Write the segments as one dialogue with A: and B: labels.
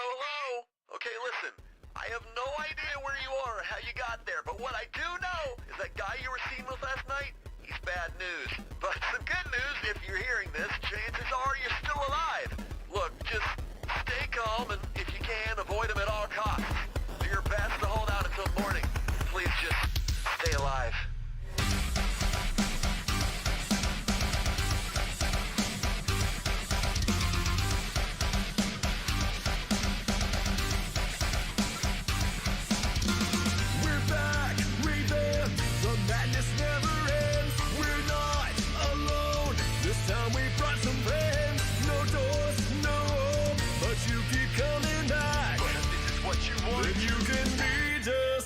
A: Hello? Okay, listen. I have no idea where you are or how you got there, but what I do know is that guy you were seen with last night, he's bad news. But some good news, if you're hearing this, chances are you're still alive. Look, just stay calm and if you can, avoid him at all costs. Do your best to hold out until morning. Please just stay alive.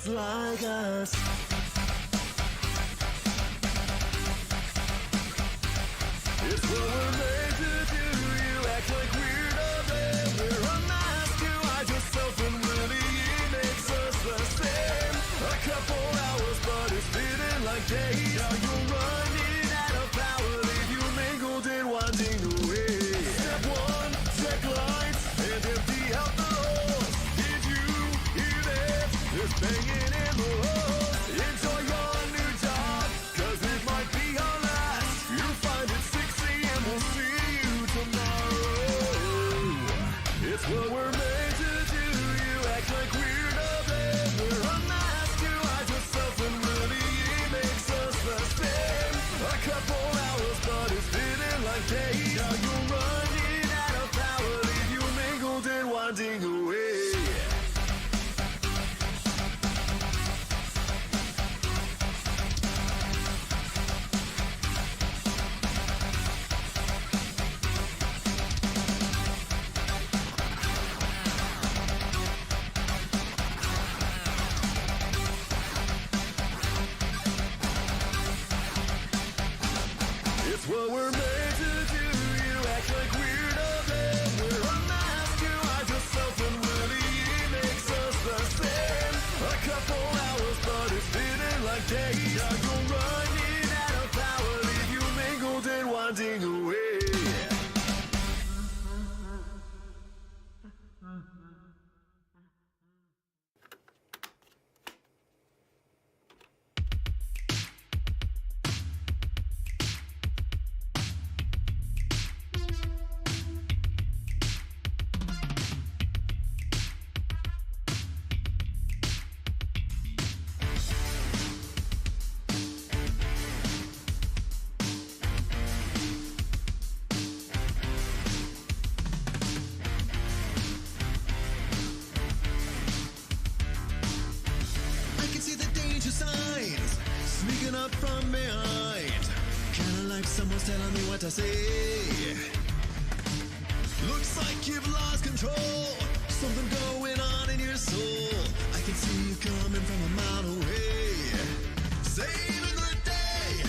B: Like us. It's what we're made to do. You act like we're nothing. We're unmasked to hide yourself, and really it makes us the same. A couple hours, but it's feeling like days. Now you're running out of power, leave you mingled and winding away. Step one, check lights and empty out the halls. Did you hear that? It's banging. What we're made to do, you act like we're nothing. We're unmasked to hide yourself, and really it makes us the same. A couple hours, but it's feeling like days. Now you're running out of power, leave you mingled and winding away. What we're made to do, you act like we're nothing. We're unmasked to hide yourself, and really it makes us the same. A couple hours, but it's feeling like days. Now you're running out of power, leave you mingled and winding away. Sneaking up from behind, kinda like someone's telling me what to say. Looks like you've lost control, something going on in your soul. I can see you coming from a mile away. Saving the day,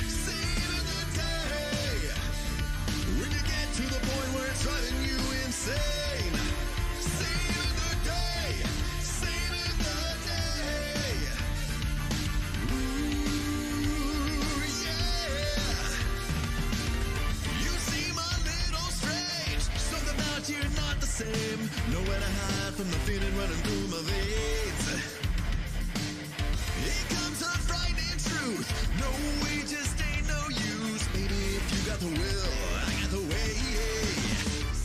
B: saving the day. When you get to the point where it's driving you insane. Saving the day, saving the day. You're not the same. Nowhere to hide from the feeling running through my veins. Here comes a frightening truth. No, we just ain't no use. Baby, if you got the will, I got the way.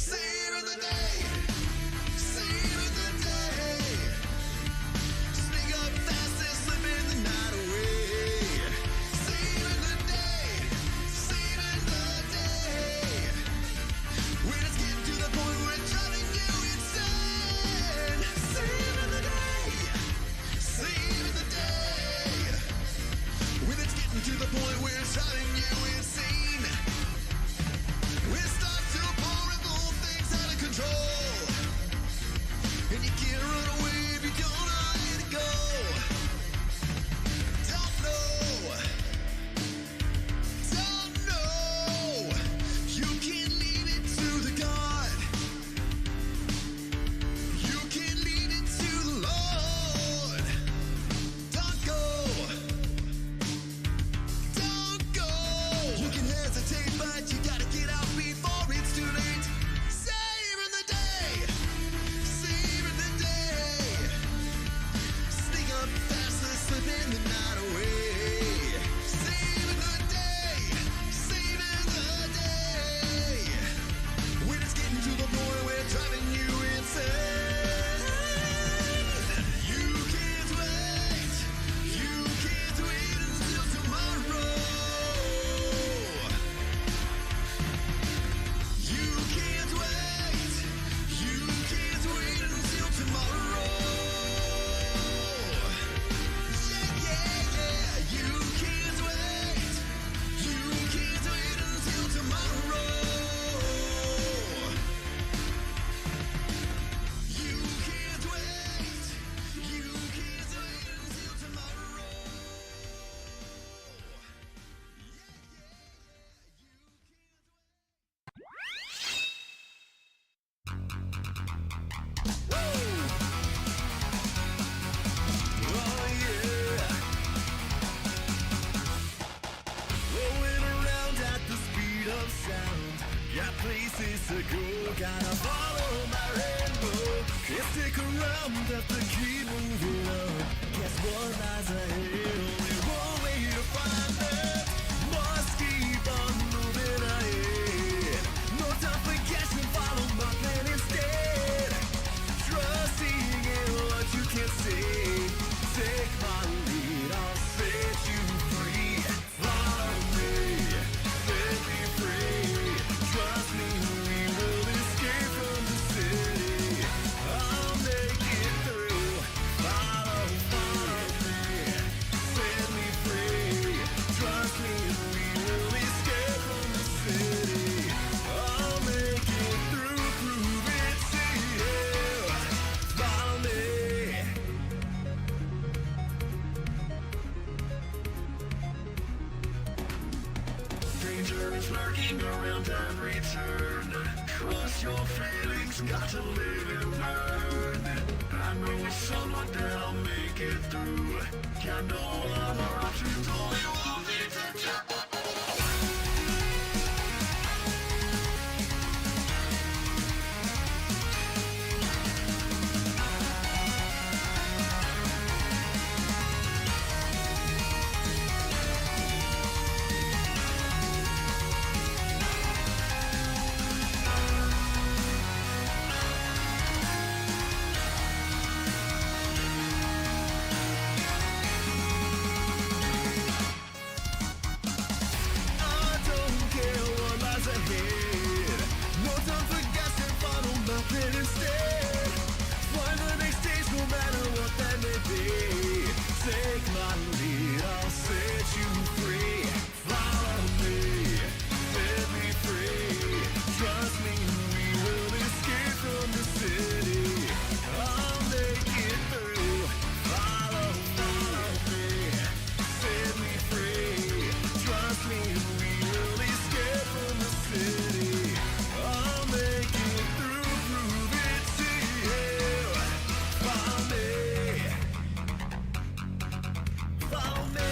B: Saving the day, saving the day. Sneak up fast and slipping the night away. Saving the day, saving the day. When it's getting to the point where it's driving you insane. go. Gotta follow my rainbow. Can't stick around, have to keep moving on. Guess what lies ahead? Only one way to find it. Must keep on moving ahead. No time for guessing, follow my plan instead. Trusting in what you can see. Take my lead, I'll set you free. Follow me, set me free. Trust me, we will escape from the city. I'll make it through. Follow me, set me free. Trust me, we will escape from the city. I'll make it through, prove it to you. Follow me. Danger is lurking around every turn. Trust your feelings, got to live and learn. I know someone that'll make it through. Got no other options, only one thing to do. I don't care what lies ahead. No time for guessing, follow my plan instead. Find the next stage, no matter what that may be. Take my lead, I'll set you free. Follow me, set me free. Trust me, we will escape from the city. I'll make it through. Follow me, set me free. Trust me, we will escape from the city. I'll make it through, prove it to you. Follow me. Follow me.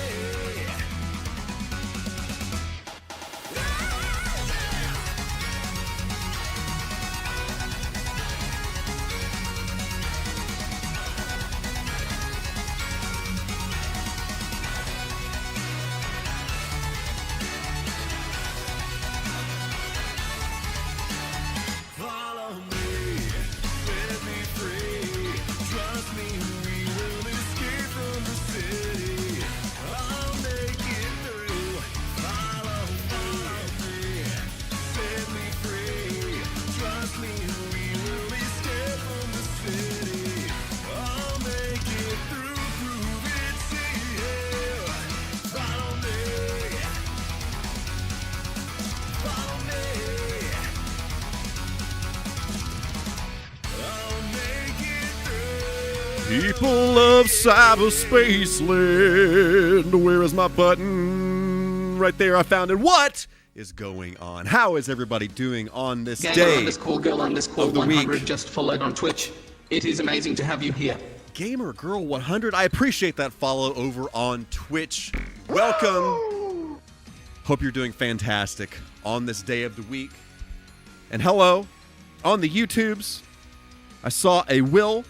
B: Follow me, set me free. Trust me, we will escape from the city. I'll make it through. Follow me, set me free. Trust me, we will escape from the city. I'll make it through, prove it to you. Follow me, follow me. I'll make it through.
C: People of cyberspace land, where is my button? Right there, I found it. What is going on? How is everybody doing on this
D: Gamer
C: day
D: underscore girl underscore
C: of the
D: 100
C: week?
D: just followed on Twitch. It is amazing to have you here.
C: Gamer Girl 100, I appreciate that follow over on Twitch. Welcome. Hope you're doing fantastic on this day of the week. And hello, on the YouTubes, I saw a Will,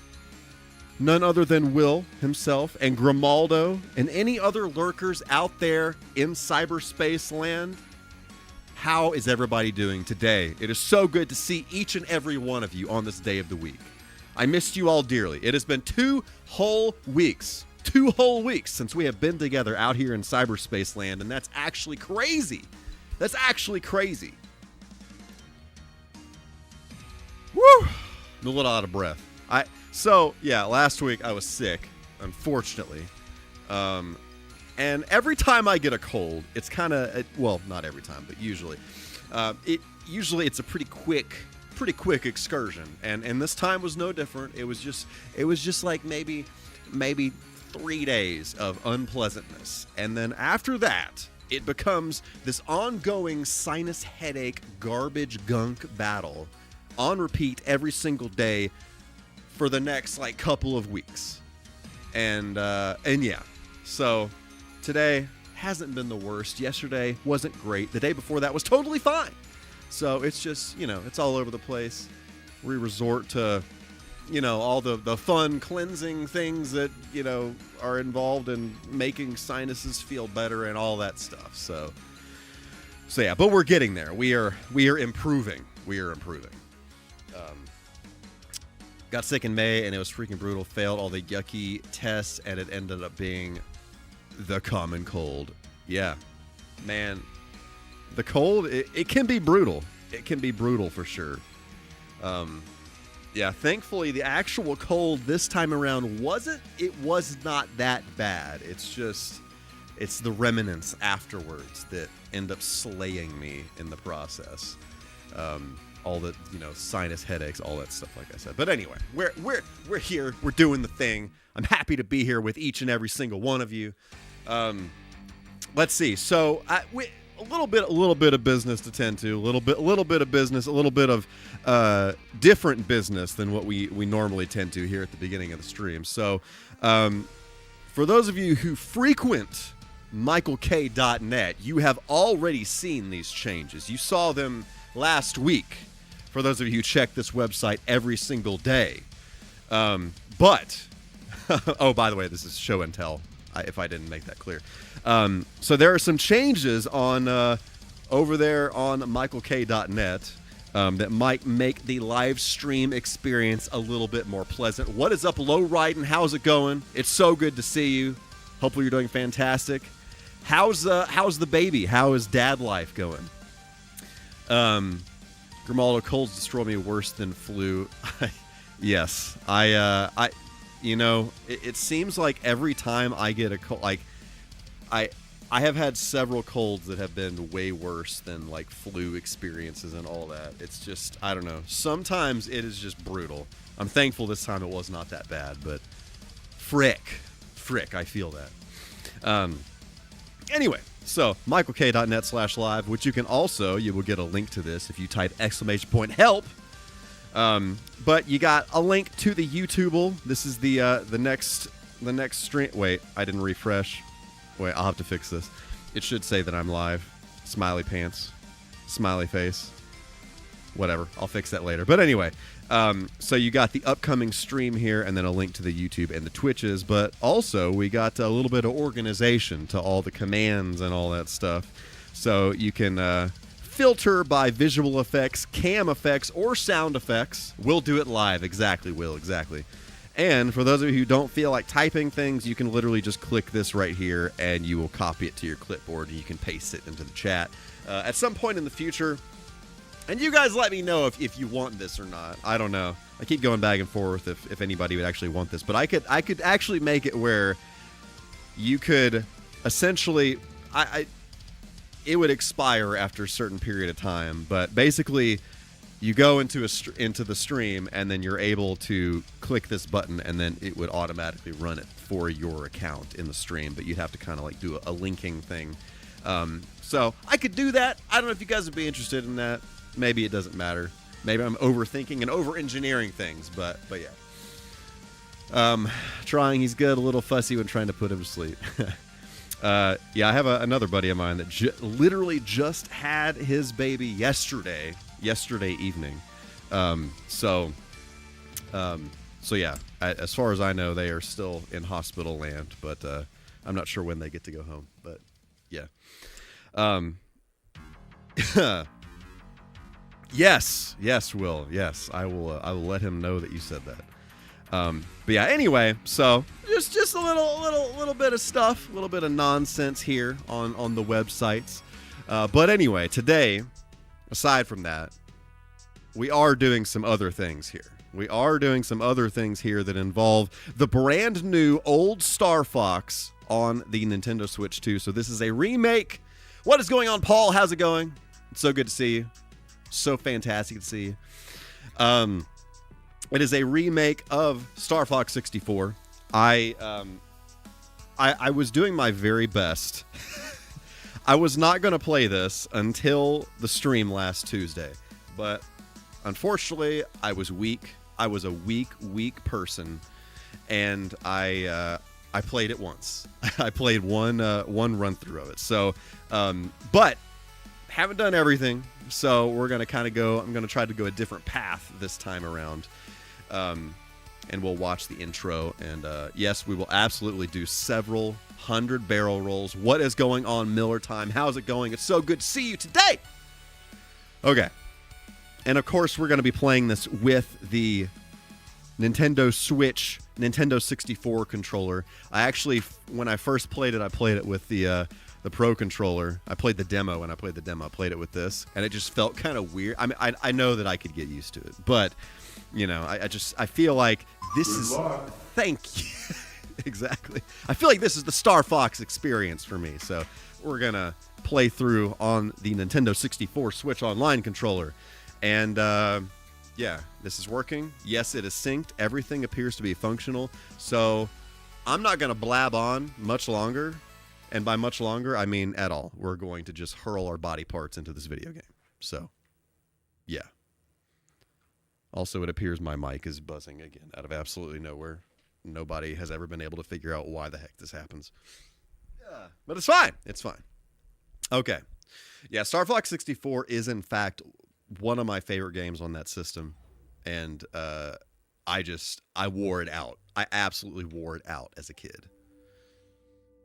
C: none other than Will himself, and Grimaldo, and any other lurkers out there in cyberspace land. How is everybody doing today? It is so good to see each and every one of you on this day of the week. I missed you all dearly. It has been 2 whole weeks since we have been together out here in cyberspace land, and that's actually crazy. That's actually crazy. Woo! I'm a little out of breath. Last week I was sick, unfortunately. And every time I get a cold, it's kind of, well, not every time, but usually. It's a pretty quick excursion. And this time was no different. It was just like maybe 3 days of unpleasantness. And then after that, it becomes this ongoing sinus headache garbage gunk battle on repeat every single day for the next couple of weeks. And yeah. So today hasn't been the worst. Yesterday wasn't great. The day before that was totally fine. So it's just, it's all over the place. We resort to, all the fun cleansing things that, are involved in making sinuses feel better and all that stuff. So yeah, but we're getting there. We are improving. Got sick in May, and it was freaking brutal. Failed all the yucky tests, and it ended up being the common cold. Yeah, man, the cold, it can be brutal. It can be brutal for sure. Yeah, thankfully, the actual cold this time around it was not that bad. It's the remnants afterwards that end up slaying me in the process. All the sinus headaches, all that stuff, like I said. But anyway, we're here, we're doing the thing. I'm happy to be here with each and every single one of you. Let's see. So a little bit of business to tend to. A little bit of business, a little bit of different business than what we normally tend to here at the beginning of the stream. So for those of you who frequent MichaelK.net, you have already seen these changes. You saw them last week. For those of you who check this website every single day. But, oh, by the way, this is show and tell, if I didn't make that clear. So there are some changes on over there on MichaelK.net that might make the live stream experience a little bit more pleasant. What is up, Low Riding? How's it going? It's so good to see you. Hopefully you're doing fantastic. How's the baby? How is dad life going? Grimaldo, colds destroy me worse than flu. Yes, it seems like every time I get a cold, like I have had several colds that have been way worse than like flu experiences and all that. It's just, I don't know. Sometimes it is just brutal. I'm thankful this time it was not that bad, but frick, I feel that. Anyway. So, MichaelK.net/live, which you will get a link to this if you type !help. But you got a link to the YouTube. This is the next stream. Wait, I didn't refresh. Wait, I'll have to fix this. It should say that I'm live. Smiley pants, smiley face, whatever. I'll fix that later. But anyway, so you got the upcoming stream here, and then a link to the YouTube and the Twitches, but also we got a little bit of organization to all the commands and all that stuff. So you can filter by visual effects, cam effects, or sound effects. We'll do it live. Exactly. And for those of you who don't feel like typing things, you can literally just click this right here, and you will copy it to your clipboard, and you can paste it into the chat. At some point in the future, and you guys let me know if you want this or not. I don't know. I keep going back and forth if anybody would actually want this. But I could actually make it where you could essentially... it would expire after a certain period of time. But basically, you go into the stream, and then you're able to click this button, and then it would automatically run it for your account in the stream. But you'd have to kind of like do a linking thing. So I could do that. I don't know if you guys would be interested in that. Maybe it doesn't matter. Maybe I'm overthinking and over-engineering things, but yeah. Trying, he's good, a little fussy when trying to put him to sleep. Yeah, I have another buddy of mine that literally just had his baby yesterday evening. So yeah, as far as I know, they are still in hospital land, but I'm not sure when they get to go home, but yeah. Yes, Will. Yes, I will let him know that you said that. But yeah, anyway, so just a little bit of stuff, a little bit of nonsense here on the websites. But anyway, today, aside from that, we are doing some other things here. We are doing some other things here that involve the brand new old StarFox on the Nintendo Switch 2. So this is a remake. What is going on, Paul? How's it going? It's so good to see you. So fantastic to see you. It is a remake of Star Fox 64. I was doing my very best. I was not going to play this until the stream last Tuesday, but unfortunately, I was weak. I was a weak person, and I played it once. I played one run through of it. So, but haven't done everything, so we're going to kind of go, I'm going to try to go a different path this time around. And we'll watch the intro, and yes, we will absolutely do several hundred barrel rolls. What is going on, Miller Time? How's it going? It's so good to see you today. Okay. And of course, we're going to be playing this with the Nintendo Switch, Nintendo 64 controller. I actually, when I first played it, I played it with the Pro controller. I played the demo, and I played it with this, and it just felt kind of weird. I mean, I know that I could get used to it, but you know, I feel like this is. Thank you. Exactly. I feel like this is the StarFox experience for me. So we're gonna play through on the Nintendo 64 Switch Online controller, and yeah, this is working. Yes, it is synced. Everything appears to be functional. So I'm not gonna blab on much longer, and by much longer, I mean at all. We're going to just hurl our body parts into this video game. So, yeah. Also, it appears my mic is buzzing again out of absolutely nowhere. Nobody has ever been able to figure out why the heck this happens. But it's fine. It's fine. Okay. Yeah, StarFox 64 is, in fact, one of my favorite games on that system. And I wore it out. I absolutely wore it out as a kid.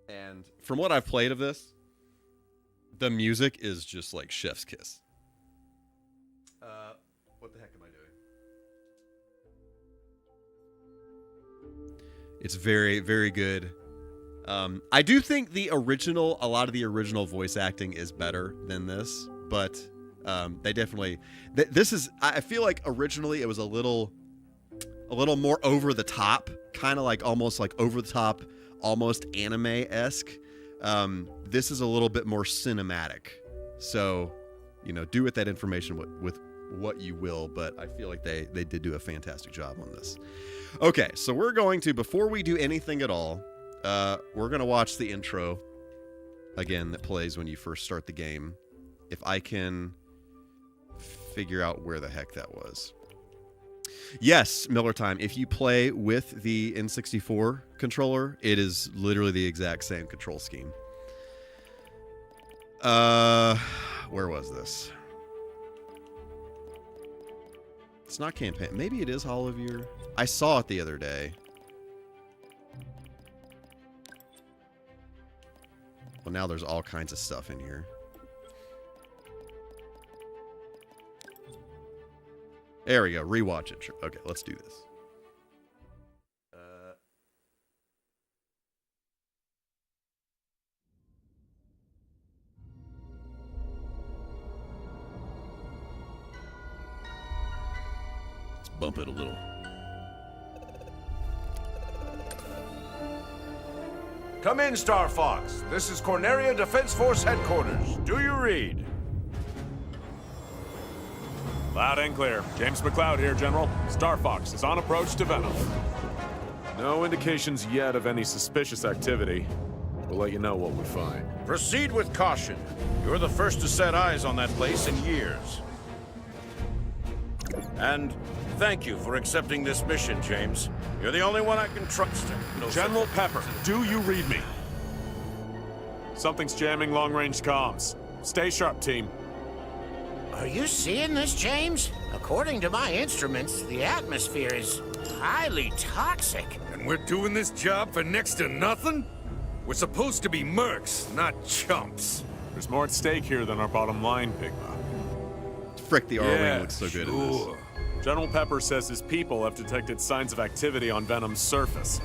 C: And from what I've played of this, the music is just like chef's kiss. What the heck am I doing? It's very, very good. I do think a lot of the original voice acting is better than this, but they definitely. This is. I feel like originally it was a little more over the top, kind of like almost like over the top, almost anime-esque. This is a little bit more cinematic. So, you know, do with that information with what you will, but I feel like they did do a fantastic job on this. Okay, so we're going to, before we do anything at all, we're going to watch the intro again that plays when you first start the game. If I can figure out where the heck that was. Yes, Miller Time. If you play with the N64 controller, it is literally the exact same control scheme. Where was this? It's not campaign. Maybe it is Hall of Year. I saw it the other day. Well, now there's all kinds of stuff in here. There we go. Rewatch it. Okay, let's do this. Let's bump it a little.
E: Come in, StarFox. This is Corneria Defense Force Headquarters. Do you read?
F: Loud and clear. James McLeod here, General. StarFox is on approach to Venom. No indications yet of any suspicious activity. We'll let you know what we find.
E: Proceed with caution. You're the first to set eyes on that place in years. And thank you for accepting this mission, James. You're the only one I can trust.
F: General Pepper, do you read me? Something's jamming long-range comms. Stay sharp, team.
G: Are you seeing this, James? According to my instruments, the atmosphere is highly toxic.
H: And we're doing this job for next to nothing? We're supposed to be mercs, not chumps.
F: There's more at stake here than our bottom line, Pigma.
C: Frick, the R-Wing looks so good in this.
F: General Pepper says his people have detected signs of activity on Venom's surface.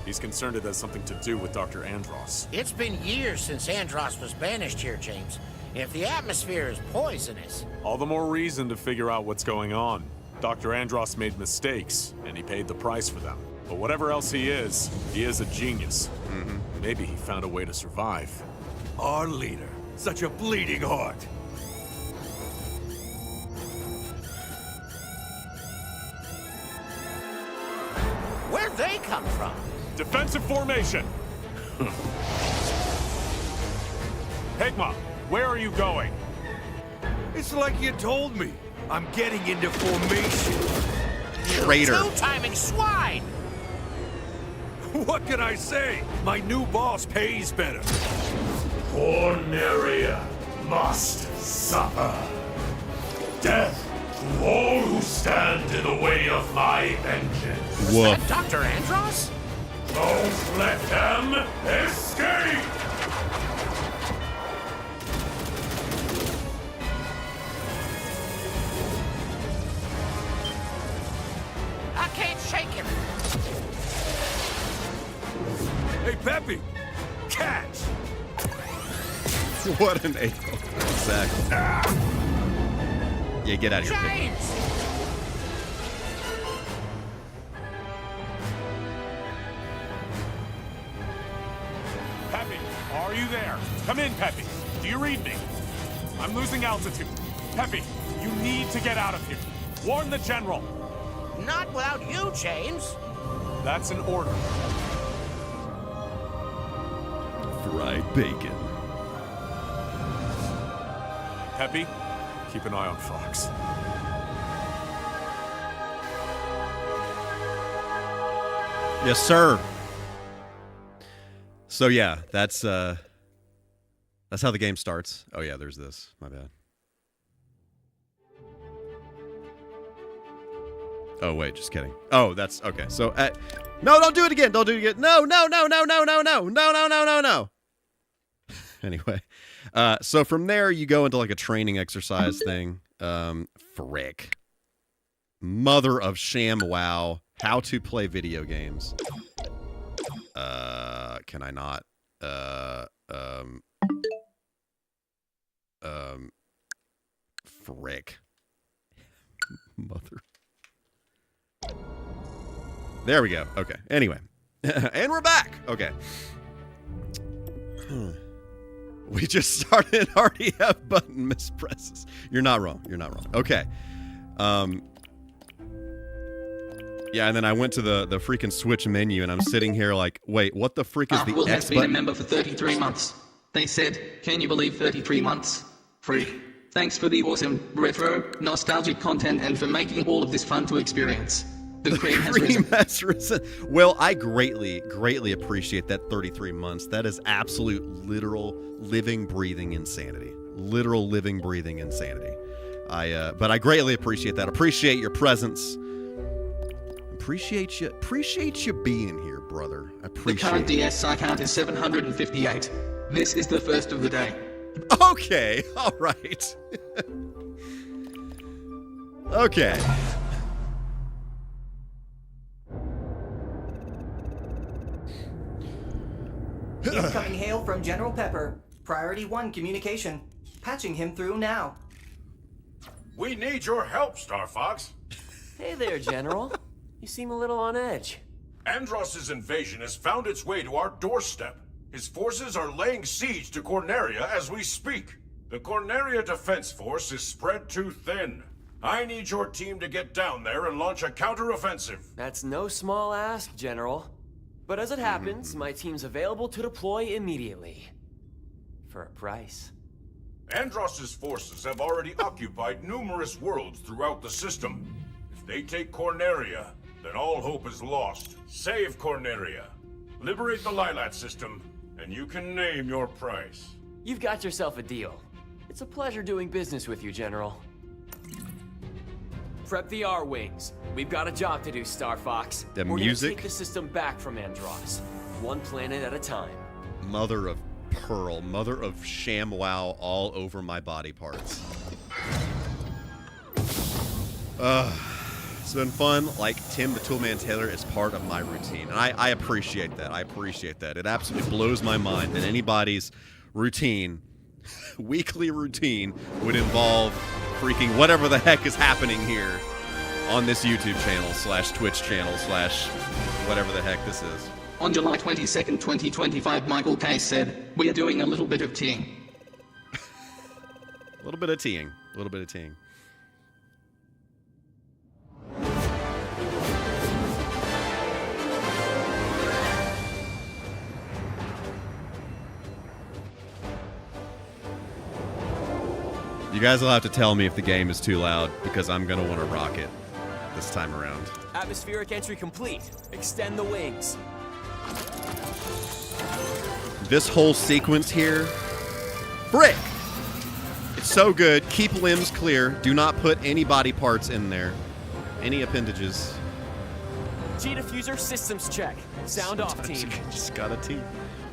F: He's concerned it has something to do with Dr. Andross.
G: It's been years since Andross was banished here, James. If the atmosphere is poisonous...
F: All the more reason to figure out what's going on. Dr. Andross made mistakes, and he paid the price for them. But whatever else he is a genius. Maybe he found a way to survive.
H: Our leader, such a bleeding heart.
G: Where'd they come from?
F: Defensive formation! Pigma, where are you going?
H: It's like you told me. I'm getting into formation.
C: Traitor.
G: Two-timing swine!
H: What can I say? My new boss pays better.
E: Corneria,
I: must suffer. Death to all who stand in the way of my vengeance.
C: Woof.
G: Is that Dr. Andros?
I: Don't let them escape!
G: I can't shake him.
H: Hey, Peppy! Catch!
C: What an a-hole. Exactly. Yeah, get out of here. Pip.
G: James!
F: Peppy, are you there? Come in, Peppy. Do you read me? I'm losing altitude. Peppy, you need to get out of here. Warn the general.
G: Not without you, James.
F: That's an order.
C: Fried bacon.
F: Peppy, keep an eye on Fox.
C: Yes, sir. So yeah, that's how the game starts. Oh yeah, there's this. My bad. Oh wait, just kidding. Oh, that's okay. So no, don't do it again. Don't do it again. No. Anyway, so from there you go into like a training exercise thing. Frick. Mother of sham wow. How to play video games. Can I not? Frick. Mother. There we go. Okay. Anyway. And we're back. Okay. We just started and already have button mispresses. You're not wrong. You're not wrong. Okay. Yeah, and then I went to the freaking Switch menu, and I'm sitting here like, wait, what the freak is the
D: Will
C: X
D: has been a
C: button?
D: member for 33 months. They said, can you believe 33 months? Free. Thanks for the awesome, retro, nostalgic content and for making all of this fun to experience. The cream has risen.
C: Has risen. Well, I greatly appreciate that 33 months. That is absolute, literal, living, breathing insanity. Literal, living, breathing insanity. But I greatly appreciate that. Appreciate your presence. Appreciate you being here, brother. I
D: The
C: appreciate
D: current
C: it.
D: DSI count is 758. This is the first of the day.
C: Okay, all right. Okay.
J: Incoming hail from General Pepper. Priority 1 communication. Patching him through now.
E: We need your help, StarFox.
K: Hey there, General. You seem a little on edge.
E: Andross's invasion has found its way to our doorstep. His forces are laying siege to Corneria as we speak. The Corneria Defense Force is spread too thin. I need your team to get down there and launch a counteroffensive.
K: That's no small ask, General. But as it happens, my team's available to deploy immediately. For a price.
E: Andross's forces have already occupied numerous worlds throughout the system. If they take Corneria, then all hope is lost. Save Corneria. Liberate the Lilat system, and you can name your price.
K: You've got yourself a deal. It's a pleasure doing business with you, General. Prep the R-Wings. We've got a job to do, StarFox.
C: The
K: We're
C: music?
K: gonna take the system back from Andross. One planet at a time.
C: Mother of pearl, mother of ShamWow all over my body parts. It's been fun. Like Tim the Toolman Taylor is part of my routine. And I appreciate that. I appreciate that. It absolutely blows my mind that anybody's routine, weekly routine, would involve freaking whatever the heck is happening here on this YouTube channel / Twitch channel / whatever the heck this is.
D: On July 22nd, 2025, MichaelK said, we are doing a little bit of teeing.
C: A little bit of teeing. A little bit of teeing. You guys will have to tell me if the game is too loud, because I'm going to want to rock it this time around.
K: Atmospheric entry complete. Extend the wings.
C: This whole sequence here, frick! It's so good. Keep limbs clear. Do not put any body parts in there. Any appendages.
K: G-diffuser systems check. Sound off,
C: Sometimes
K: team.
C: you just gotta team.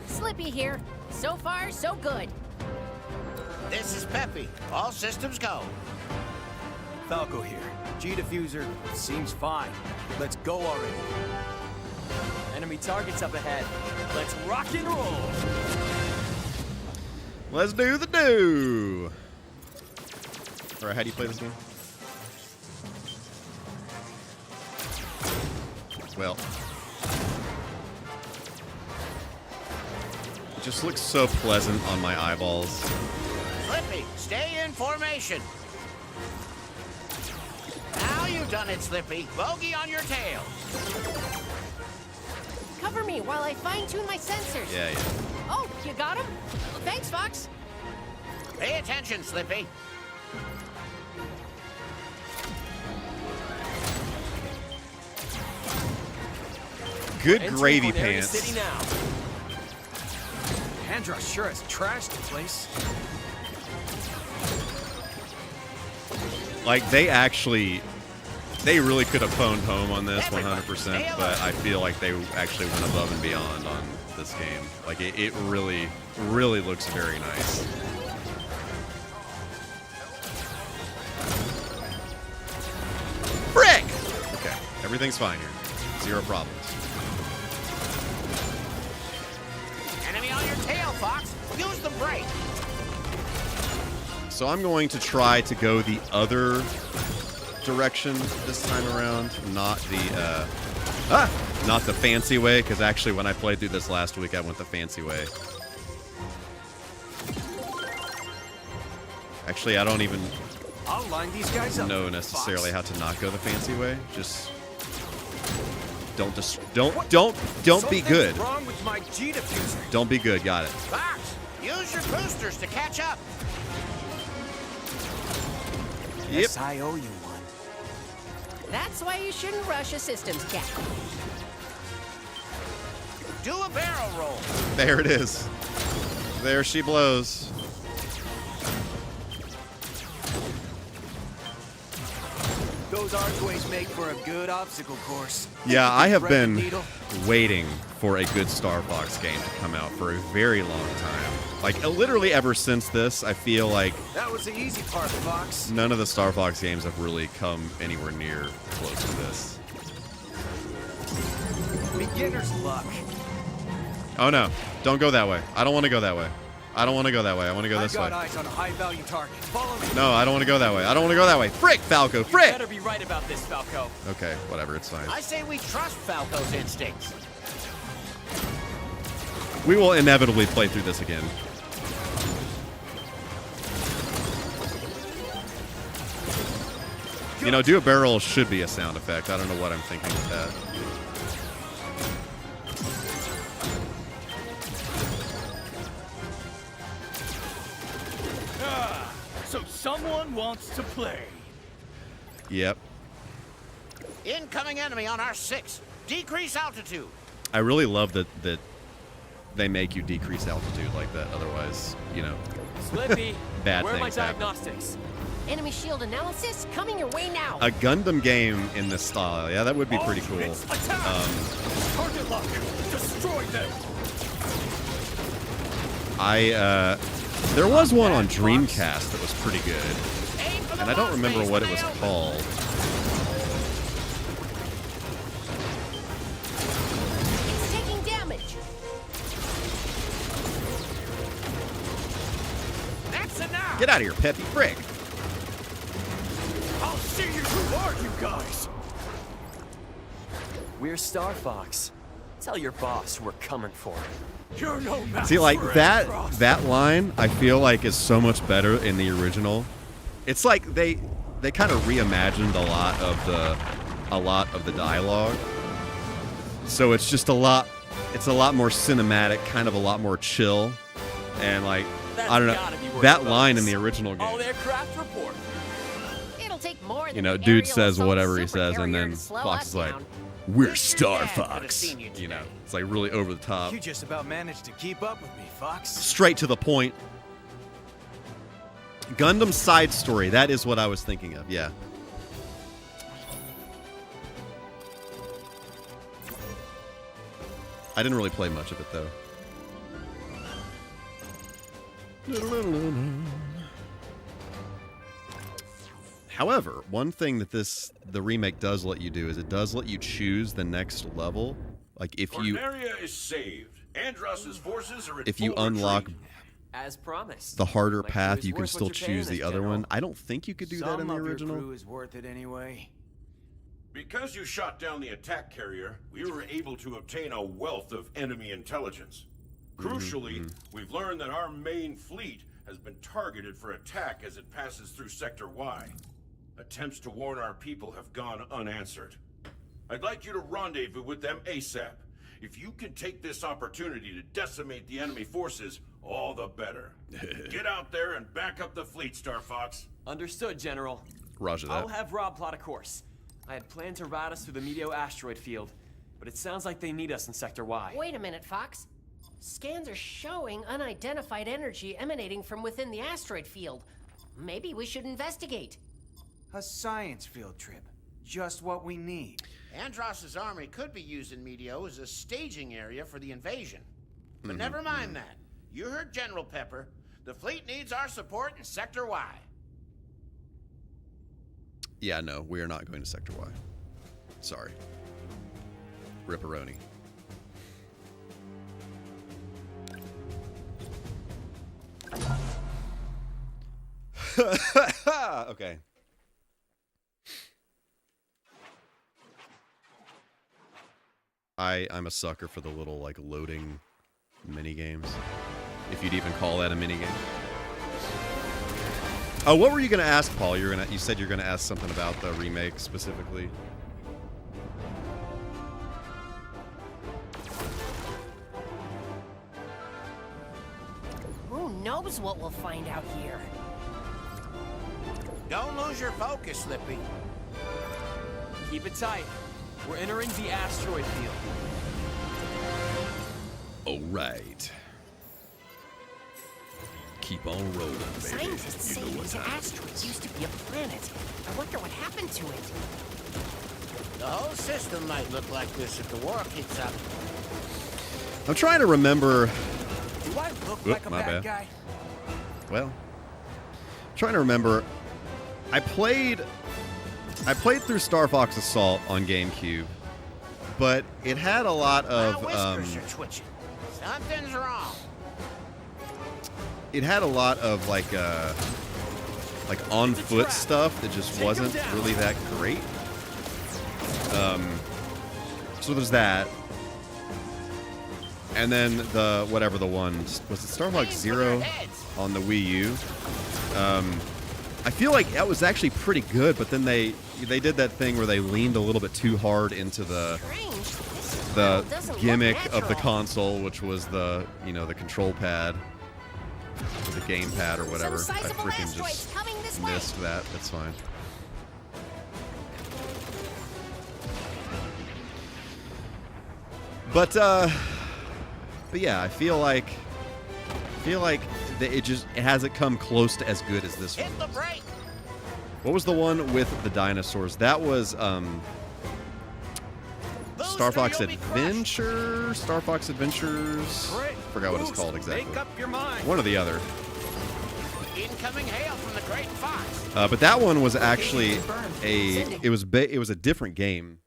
L: Slippy here. So far, so good.
G: This is Peppy. All systems go.
M: Falco here. G-diffuser seems fine. Let's go already.
K: Enemy targets up ahead. Let's rock and roll.
C: Let's do the do. All right, how do you play this game? Well, it just looks so pleasant on my eyeballs.
G: Slippy, stay in formation. Now you've done it, Slippy. Bogey on your tail.
L: Cover me while I fine-tune my sensors.
C: Yeah, yeah.
L: Oh, you got him? Thanks, Fox.
G: Pay attention, Slippy.
C: Good
K: Entering
C: gravy
K: Corneria
C: pants.
K: City now.
M: Andros sure has trashed the place.
C: Like, they really could have phoned home on this 100%, but I feel like they actually went above and beyond on this game. Like, it really, really looks very nice. Frick! Okay, everything's fine here. Zero problems.
G: Enemy on your tail, Fox. Use the brake.
C: So I'm going to try to go the other direction this time around, not the fancy way, because actually when I played through this last week, I went the fancy way. Actually, I don't even
M: I'll line these guys up.
C: know necessarily how to not go the fancy way. Just don't be good.
M: Something's wrong with my G-diffuser.
C: Don't be good. Got it.
G: Fox, use your boosters to catch up.
C: Yep.
M: Yes, I owe you one.
L: That's why you shouldn't rush a systems cap.
G: Do a barrel roll.
C: There it is. There she blows.
M: Those archways make for a good obstacle course.
C: Yeah, I have
M: Thread the
C: been
M: needle.
C: waiting for a good StarFox game to come out for a very long time. Like, literally ever since this, I feel like
M: That was the easy part, Fox.
C: none of the StarFox games have really come anywhere near close to this.
M: Beginner's luck.
C: Oh no, don't go that way. I don't want to go that way. I don't want to go that way. I want to go this
M: I've
C: way.
M: got eyes on a high-value target. Follow me.
C: No, I don't want to go that way. I don't want to go that way. Frick, Falco,
K: You
C: frick!
K: better be right about this, Falco.
C: Okay, whatever, it's fine.
G: I say we trust Falco's instincts.
C: We will inevitably play through this again. You know, do a barrel should be a sound effect. I don't know what I'm thinking with that.
M: So someone wants to play.
C: Yep.
G: Incoming enemy on our 6. Decrease altitude.
C: I really love that they make you decrease altitude like that. Otherwise, you know,
K: Slippy,
C: bad
K: where are my
C: things happen.
K: diagnostics?
L: Enemy shield analysis coming your way now.
C: A Gundam game in this style, yeah, that would be pretty cool.
M: Target lock. Destroy them.
C: There was one on Dreamcast that was pretty good, and I don't remember what it was called.
L: It's taking damage.
G: That's enough.
C: Get out of here, Peppy, frick!
M: I'll see you. Who are you guys?
K: We're StarFox. Tell your boss we're coming for him.
M: You're no match
C: See, like
M: for
C: that
M: Andros.
C: that line, I feel like is so much better in the original. It's like they kind of reimagined a lot of the dialogue. So it's just a lot more cinematic, kind of a lot more chill, and like
K: That's
C: I don't
K: gotta be
C: know
K: worth
C: that
K: the
C: line
K: bonus.
C: in the original
K: All
C: game.
K: aircraft report.
L: It'll take more than
C: You know,
L: the
C: dude
L: aerial
C: says
L: assault
C: whatever he
L: super
C: says, and
L: carrier
C: then
L: to slow
C: Fox
L: us
C: is like,
L: down.
C: "We're
G: Wish your dad
C: Star
G: could've
C: Fox."
G: seen you
C: You know,
G: today.
C: it's like really over the top,
M: You just about managed to keep up with me, Fox.
C: straight to the point. Gundam Side Story. That is what I was thinking of. Yeah. I didn't really play much of it though. However, one thing that the remake does let you do is it does let you choose the next level. Like if
E: Corneria is saved. Andross's forces are
C: if you unlock
K: as promised,
C: the harder path, you can still choose the other one. I don't think you could do that in the original.
M: Some of your crew is worth it anyway.
E: Because you shot down the attack carrier, we were able to obtain a wealth of enemy intelligence. Crucially, we've learned that our main fleet has been targeted for attack as it passes through Sector Y. Attempts to warn our people have gone unanswered. I'd like you to rendezvous with them ASAP. If you can take this opportunity to decimate the enemy forces, all the better. Get out there and back up the fleet, StarFox.
K: Understood, General.
C: Roger that.
K: I'll have Rob plot a course. I had planned to route us through the Meteo asteroid field, but it sounds like they need us in Sector Y.
L: Wait a minute, Fox. Scans are showing unidentified energy emanating from within the asteroid field. Maybe we should investigate.
M: A science field trip. Just what we need.
G: Andross's army could be using Meteo as a staging area for the invasion. But never mind that. You heard General Pepper. The fleet needs our support in Sector Y.
C: Yeah, no, we are not going to Sector Y. Sorry. Ripperoni. Okay. I'm a sucker for the little like loading mini games, if you'd even call that a mini game. Oh, what were you gonna ask, Paul? You said you're gonna ask something about the remake specifically.
L: Who knows what we'll find out here?
G: Don't lose your focus, Slippy.
K: Keep it tight. We're entering the asteroid field.
C: All right. Keep on rolling, baby.
L: Scientists say these asteroids used to be a planet. I wonder what happened to it.
G: The whole system might look like this if the war kicks up.
C: I'm trying to remember.
M: Do I look like a bad guy?
C: Well, I'm trying to remember. I played through StarFox Assault on GameCube, but it had a lot of
G: whiskers are twitching. Something's wrong.
C: It had a lot of like on foot stuff that just wasn't really that great. So there's that. And then the whatever the one was it StarFox Zero on the Wii U. I feel like that was actually pretty good, but then they did that thing where they leaned a little bit too hard into the gimmick of the console, which was the the control pad, or the game pad or whatever. I freaking just missed that. That's fine. But yeah, I feel like it hasn't come close to as good as this one.
G: Hit the brake.
C: What was the one with the dinosaurs? That was StarFox Adventure? StarFox Adventures? Forgot what it's called exactly.
M: Make up your mind.
C: One or the other.
G: Incoming hail from the Great Fox.
C: But that one was actually it was a different game.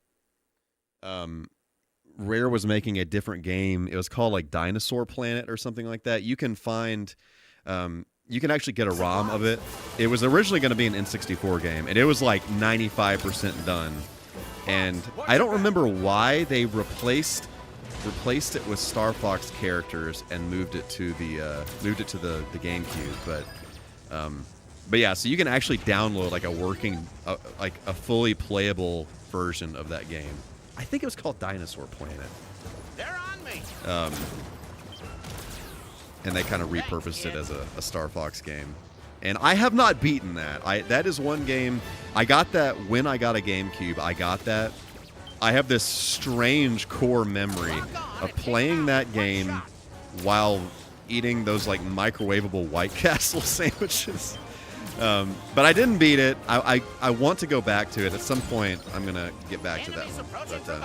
C: Rare was making a different game. It was called like Dinosaur Planet or something like that. You can find you can actually get a ROM of it. It was originally going to be an N64 game, and it was like 95% done. And I don't remember why they replaced it with Star-Fox characters and moved it to the GameCube. But yeah, so you can actually download like a working, like a fully playable version of that game. I think it was called Dinosaur Planet.
G: They're on me.
C: And they kind of repurposed it as a Star Fox game. And I have not beaten that. That is one game. I got that when I got a GameCube. I got that. I have this strange core memory of playing that game while eating those like microwavable White Castle sandwiches. But I didn't beat it. I want to go back to it at some point. I'm gonna get back to that one. But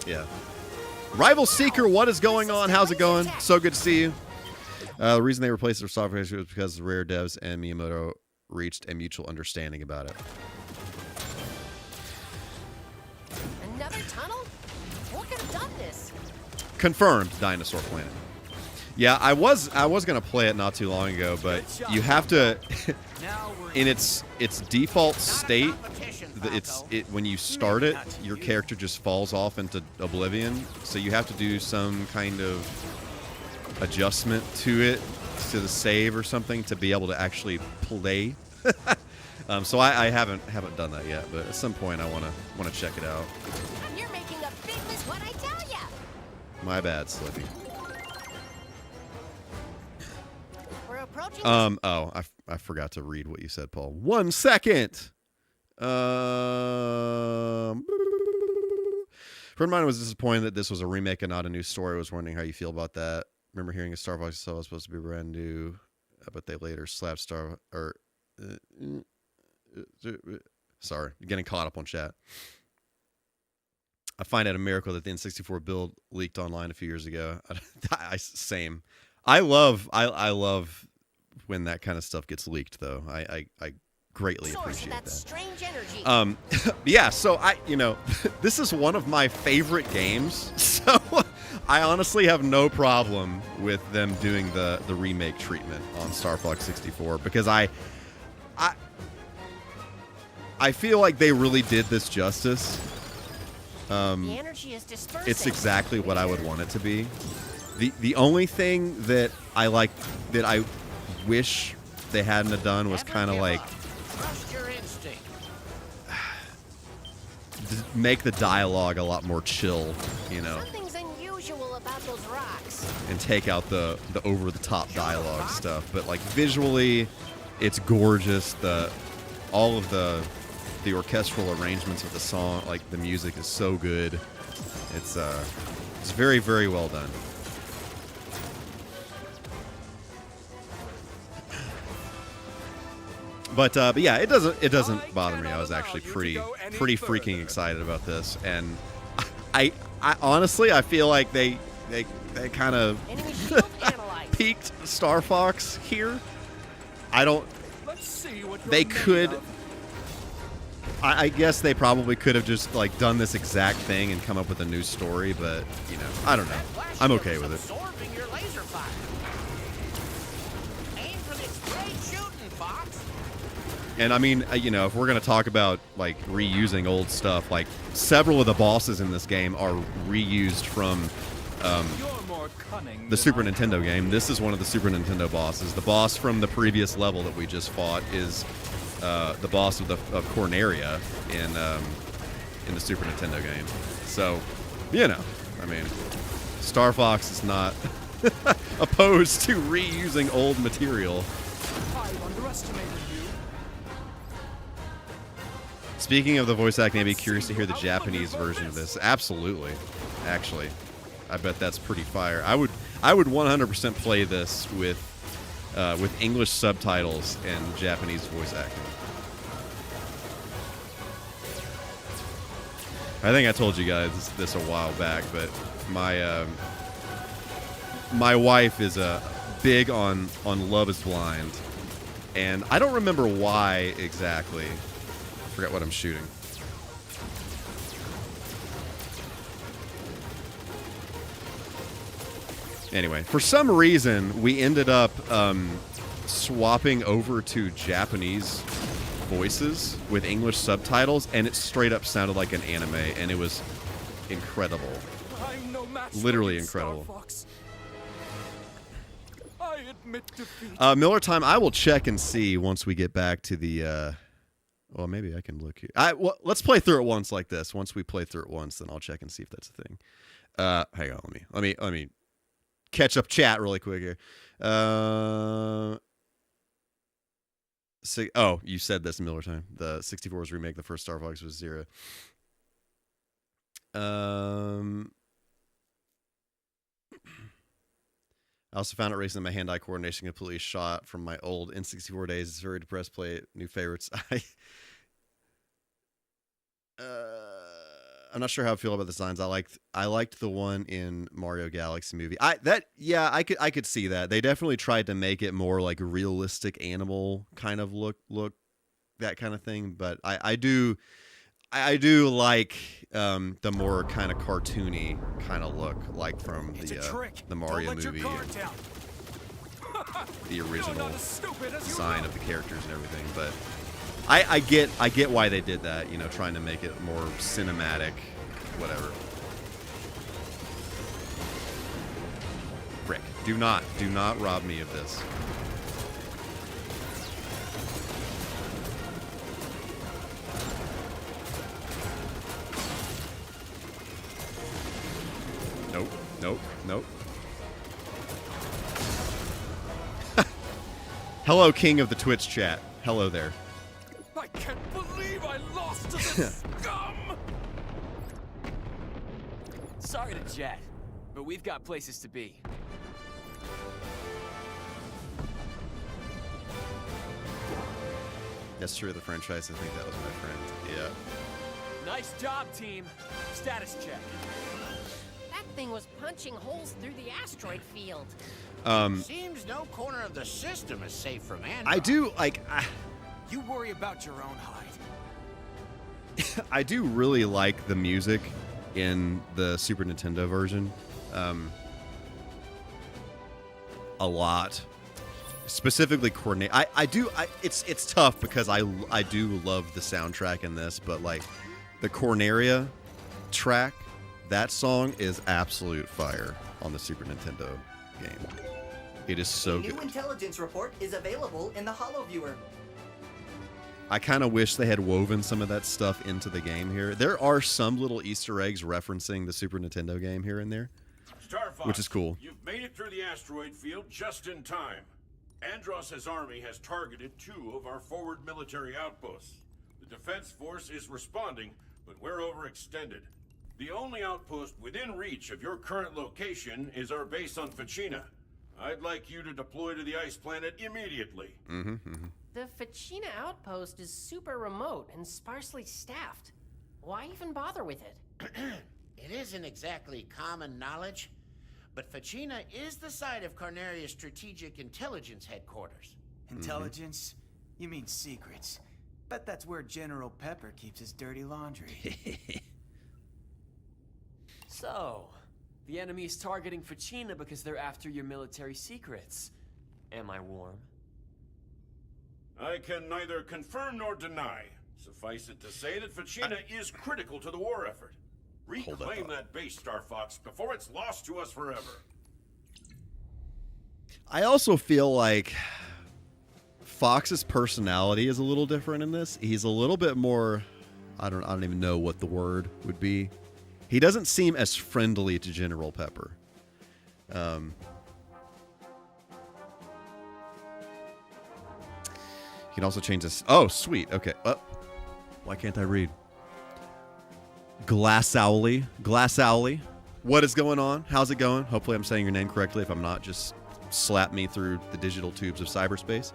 C: yeah. Rival Seeker, what is going on? How's it going? So good to see you. The reason they replaced their software was because the Rare devs and Miyamoto reached a mutual understanding about it.
L: Another tunnel? What could have done this?
C: Confirmed, Dinosaur Planet. Yeah, I was gonna play it not too long ago, but you have to, in its default state, when you start it, your character just falls off into oblivion. So you have to do some kind of adjustment to it, to the save or something, to be able to actually play. So I haven't done that yet, but at some point I wanna check it out.
L: You're making a big miss what I tell ya.
C: My bad, Slippy.
L: We're approaching.
C: Oh, I forgot to read what you said, Paul. 1 second. Friend of mine was disappointed that this was a remake and not a new story. I was wondering how you feel about that. Remember hearing a StarFox was supposed to be brand new, but they later slapped sorry, getting caught up on chat. I find it a miracle that the N64 build leaked online a few years ago. Same. I love when that kind of stuff gets leaked, though. I greatly appreciate that.
L: Strange energy.
C: Yeah. So this is one of my favorite games. So I honestly have no problem with them doing the remake treatment on StarFox 64 because I feel like they really did this justice.
L: The energy is dispersing.
C: It's exactly what I would want it to be. The only thing that I wish they hadn't have done was kind of like
G: Trust your instinct.
C: make the dialogue a lot more chill,
L: Something's unusual about those rocks.
C: and take out the over the top dialogue stuff. But like visually, it's gorgeous. All of the orchestral arrangements of the song, like the music is so good. It's very, very well done. But yeah, it doesn't bother me. I was actually pretty freaking excited about this, and I honestly I feel like they kind of peaked StarFox here. They could. I guess they probably could have just like done this exact thing and come up with a new story, but I don't know. I'm okay with it.
G: Absorbing your laser fire. Aim for this great shooting, Fox.
C: And I mean, if we're gonna talk about like reusing old stuff, like several of the bosses in this game are reused from the Super Nintendo game. This is one of the Super Nintendo bosses. The boss from the previous level that we just fought is the boss of Corneria in the Super Nintendo game. So, I mean, Star Fox is not opposed to reusing old material.
M: I underestimated you.
C: Speaking of the voice acting, I'd be curious to hear the Japanese version of this. Absolutely, actually, I bet that's pretty fire. I would 100% play this with English subtitles and Japanese voice acting. I think I told you guys this a while back, but my wife is big on Love Is Blind, and I don't remember why exactly. I forgot what I'm shooting. Anyway, for some reason, we ended up swapping over to Japanese voices with English subtitles, and it straight up sounded like an anime, and it was incredible.
M: I'm no match
C: Literally
M: for you,
C: incredible.
M: StarFox. I admit defeat.
C: Miller Time, I will check and see once we get back to the... well, maybe I can look here. Let's play through it once like this. Once we play through it once, then I'll check and see if that's a thing. Hang on, let me catch up chat really quick here. Oh, you said this, Miller Time. The 64's remake, the first Star Fox was 0. I also found it recently my hand-eye coordination completely shot from my old N64 days. It's very depressed. Play new favorites. I'm not sure how I feel about the signs. I liked the one in Mario Galaxy movie. I could see that. They definitely tried to make it more like a realistic animal kind of look that kind of thing. But I do like the more kind of cartoony kind of look, like from the Mario movie, the original design of the characters and everything. But I get why they did that, you know, trying to make it more cinematic, whatever. Rick, do not rob me of this. Nope. Hello, king of the Twitch chat. Hello there.
H: I can't believe I lost to this scum!
K: Sorry to jet, but we've got places to be.
C: That's true of the franchise. I think that was my friend. Yeah.
K: Nice job, team. Status check.
L: That thing was punching holes through the asteroid field.
G: Seems no corner of the system is safe from Android.
C: I do like.
M: You worry about your own hide.
C: I do really like the music in the Super Nintendo version. A lot. Specifically coordinate. It's tough because I do love the soundtrack in this, but like the Corneria track, that song is absolute fire on the Super Nintendo game. It is so good.
J: A new intelligence report is available in the HoloViewer.
C: I kind of wish they had woven some of that stuff into the game here. There are some little Easter eggs referencing the Super Nintendo game here and there,
E: StarFox,
C: which is cool.
E: You've made it through the asteroid field just in time. Andross's army has targeted 2 of our forward military outposts. The defense force is responding, but we're overextended. The only outpost within reach of your current location is our base on Ficina. I'd like you to deploy to the ice planet immediately.
L: The Ficina outpost is super remote and sparsely staffed. Why even bother with it?
G: It isn't exactly common knowledge, but Ficina is the site of Corneria's Strategic Intelligence Headquarters.
M: Intelligence? You mean secrets. Bet that's where General Pepper keeps his dirty laundry.
K: So, the enemy's targeting Ficina because they're after your military secrets. Am I warm?
E: I can neither confirm nor deny. Suffice it to say that Ficina is critical to the war effort. Reclaim that base, StarFox, before it's lost to us forever.
C: I also feel like Fox's personality is a little different in this. He's a little bit more, I don't even know what the word would be. He doesn't seem as friendly to General Pepper. You can also change this. Oh, sweet. Okay. Why can't I read? Glassowly. What is going on? How's it going? Hopefully I'm saying your name correctly. If I'm not, just slap me through the digital tubes of cyberspace.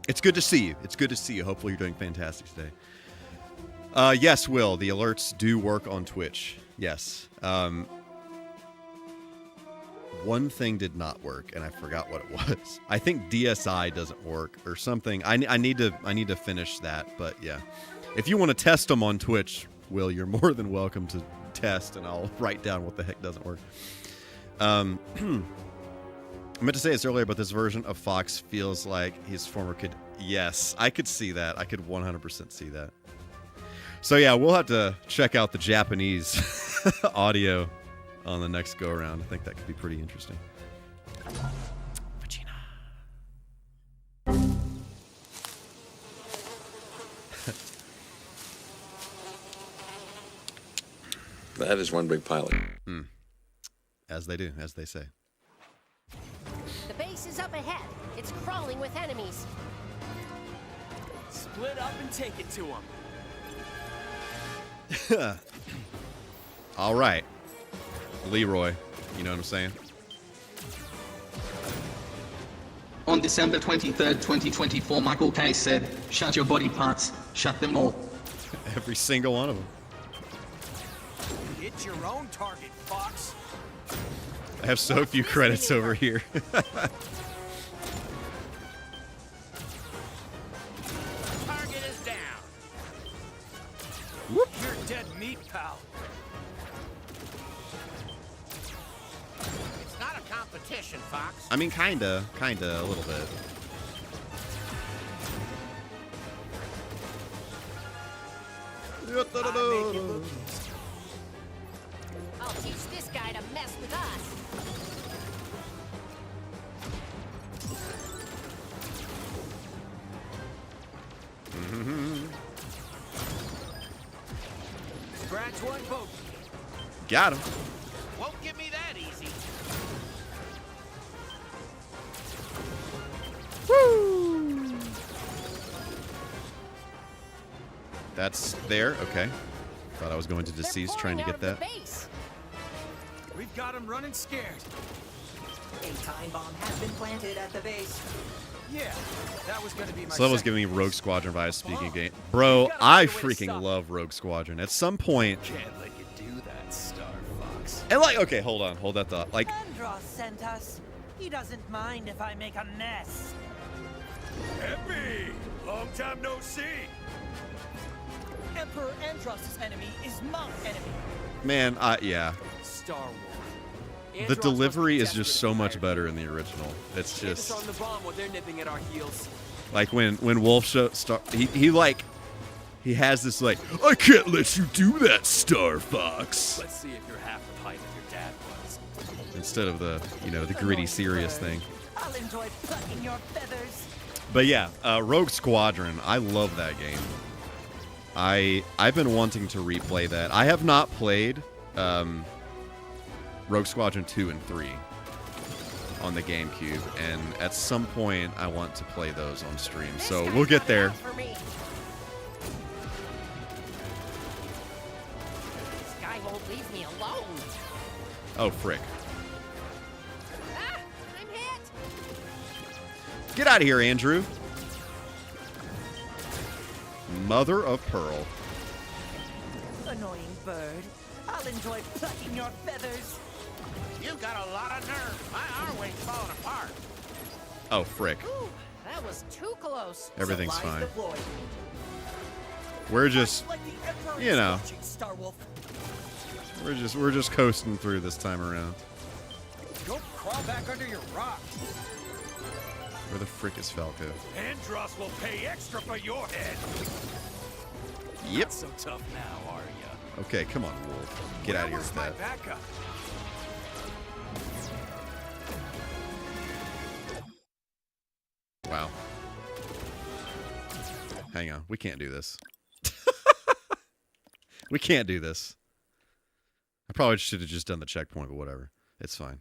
C: It's good to see you. Hopefully you're doing fantastic today. Yes, Will. The alerts do work on Twitch. Yes. One thing did not work, and I forgot what it was. I think DSI doesn't work or something. I need to finish that, but yeah. If you want to test them on Twitch, Will, you're more than welcome to test, and I'll write down what the heck doesn't work. I meant to say this earlier, but this version of Fox feels like his former kid. Yes, I could see that. I could 100% see that. So yeah, we'll have to check out the Japanese audio on the next go around. I think that could be pretty interesting. Regina.
N: That is one big pilot.
C: As they do, as they say.
L: The base is up ahead. It's crawling with enemies.
K: Split up and take it to them.
C: All right. Leroy, you know what I'm saying?
D: On December 23rd, 2024, MichaelK said, "Shut your body parts. Shut them all."
C: Every single one of them.
M: Hit your own target, Fox.
C: I have so few credits over here.
G: Target is down.
C: Whoop.
M: You're dead meat, pal.
G: It's not a competition, Fox.
C: I mean, kinda, a little bit.
L: I'll teach this guy to mess with us.
M: Scratch one bogey.
C: Got him.
G: Won't give me that easy.
C: Woo! That's there. Okay. Thought I was going to deceased trying to get that.
M: We've got him running scared.
J: A time bomb has been planted at the base.
M: Yeah, that was gonna be my
C: This level's
M: second
C: giving me Rogue
M: guess.
C: Squadron vibes speaking game. Bro, I freaking love Rogue Squadron. At some point.
M: Can't let you do that, StarFox.
C: And like, okay, hold on, hold that thought. Like,
O: Andros sent us. He doesn't mind if I make a mess.
H: Happy! Long time no see.
O: Emperor Andros' enemy is my enemy.
C: man, yeah.
K: Star Wars.
C: The delivery is just so much better in the original. It's
K: Just
C: just
K: on the bomb while they're nipping at our heels.
C: like when Wolf he has this like, I can't let you do that, StarFox.
K: Let's see if you're half the height of your dad was.
C: Instead of the the gritty serious thing.
O: I'll enjoy plucking your feathers.
C: But yeah, Rogue Squadron, I love that game. I've been wanting to replay that. I have not played Rogue Squadron 2 and 3 on the GameCube, and at some point I want to play those on stream. So we'll get there.
L: This guy won't leave me alone.
C: Oh, frick.
L: Ah, I'm hit.
C: Get out of here, Andrew. Mother of Pearl.
O: Annoying bird. I'll enjoy plucking your feathers.
G: You've got a lot of nerve. My arm weight's falling apart.
C: Oh, frick.
L: Ooh, that was too close.
C: Everything's fine.
J: Deployed.
C: We're just,
O: Like the Emperor
C: you
O: is
C: know,
O: watching, Starwolf.
C: we're just coasting through this time around.
M: Go crawl back under your rock.
C: Where the frick is Falco?
H: Andros will pay extra for your head.
C: Yep.
M: Not so tough now, are ya?
C: Okay, come on, Wolf. Get out of here with
M: Where's
C: that.
M: my backup?
C: Wow. Hang on. We can't do this. We can't do this. I probably should have just done the checkpoint, but whatever. It's fine.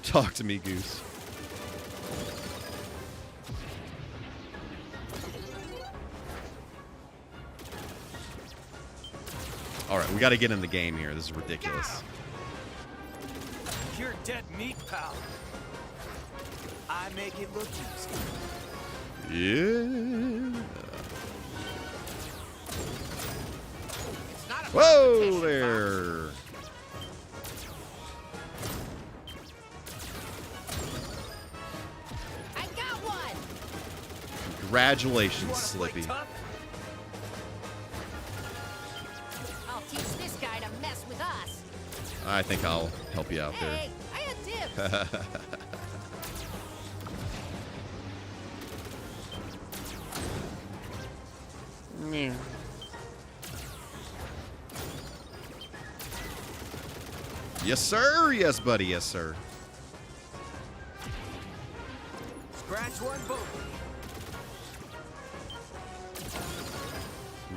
C: Talk to me, Goose. Alright, we gotta get in the game here. This is ridiculous.
M: You're dead meat, pal. I make it look easy.
C: Yeah.
G: It's not a
C: Whoa
G: competition,
C: there.
L: I got one.
C: Congratulations, Slippy.
L: I'll teach this guy to mess with us.
C: I think I'll help you out there.
L: Hey, I had dibs.
C: Yes, sir. Yes, buddy. Yes, sir.
M: Scratch one bogey.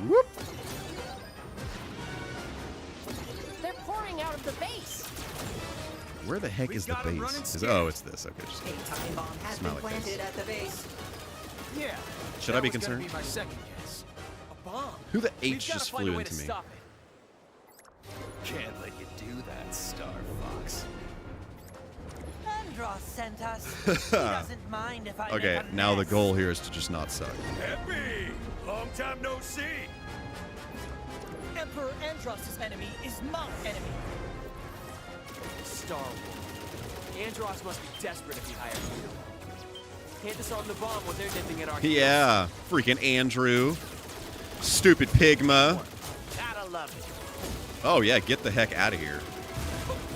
C: Whoop.
L: They're pouring out of the base.
C: Where the heck
M: We've
C: is the
M: got 'em running
C: base?
M: scared.
C: Oh, it's this. Okay. Just
J: A time bomb has
C: Smiley
J: been
C: face.
J: planted at the base.
M: Yeah.
C: Should
M: that
C: I be
M: was gonna
C: concerned?
M: Be my second guess. A bomb.
C: Who the
M: We've
C: H
M: gotta
C: just
M: find
C: flew
M: a way
C: into
M: to
C: me?
M: stop it. Can't let you do that, StarFox.
O: Andros sent us. He doesn't mind if I
C: Okay,
O: make a
C: now the
O: mess.
C: goal here is to just not suck.
H: Happy! Long time no see!
O: Emperor Andros' enemy is my enemy.
K: Star Wars. Andros must be desperate if he hired you. Can't disarm the bomb when they're nipping at our heels.
C: Yeah, freaking Andrew. Stupid Pigma.
G: Gotta love it.
C: Oh, yeah, get the heck out of here.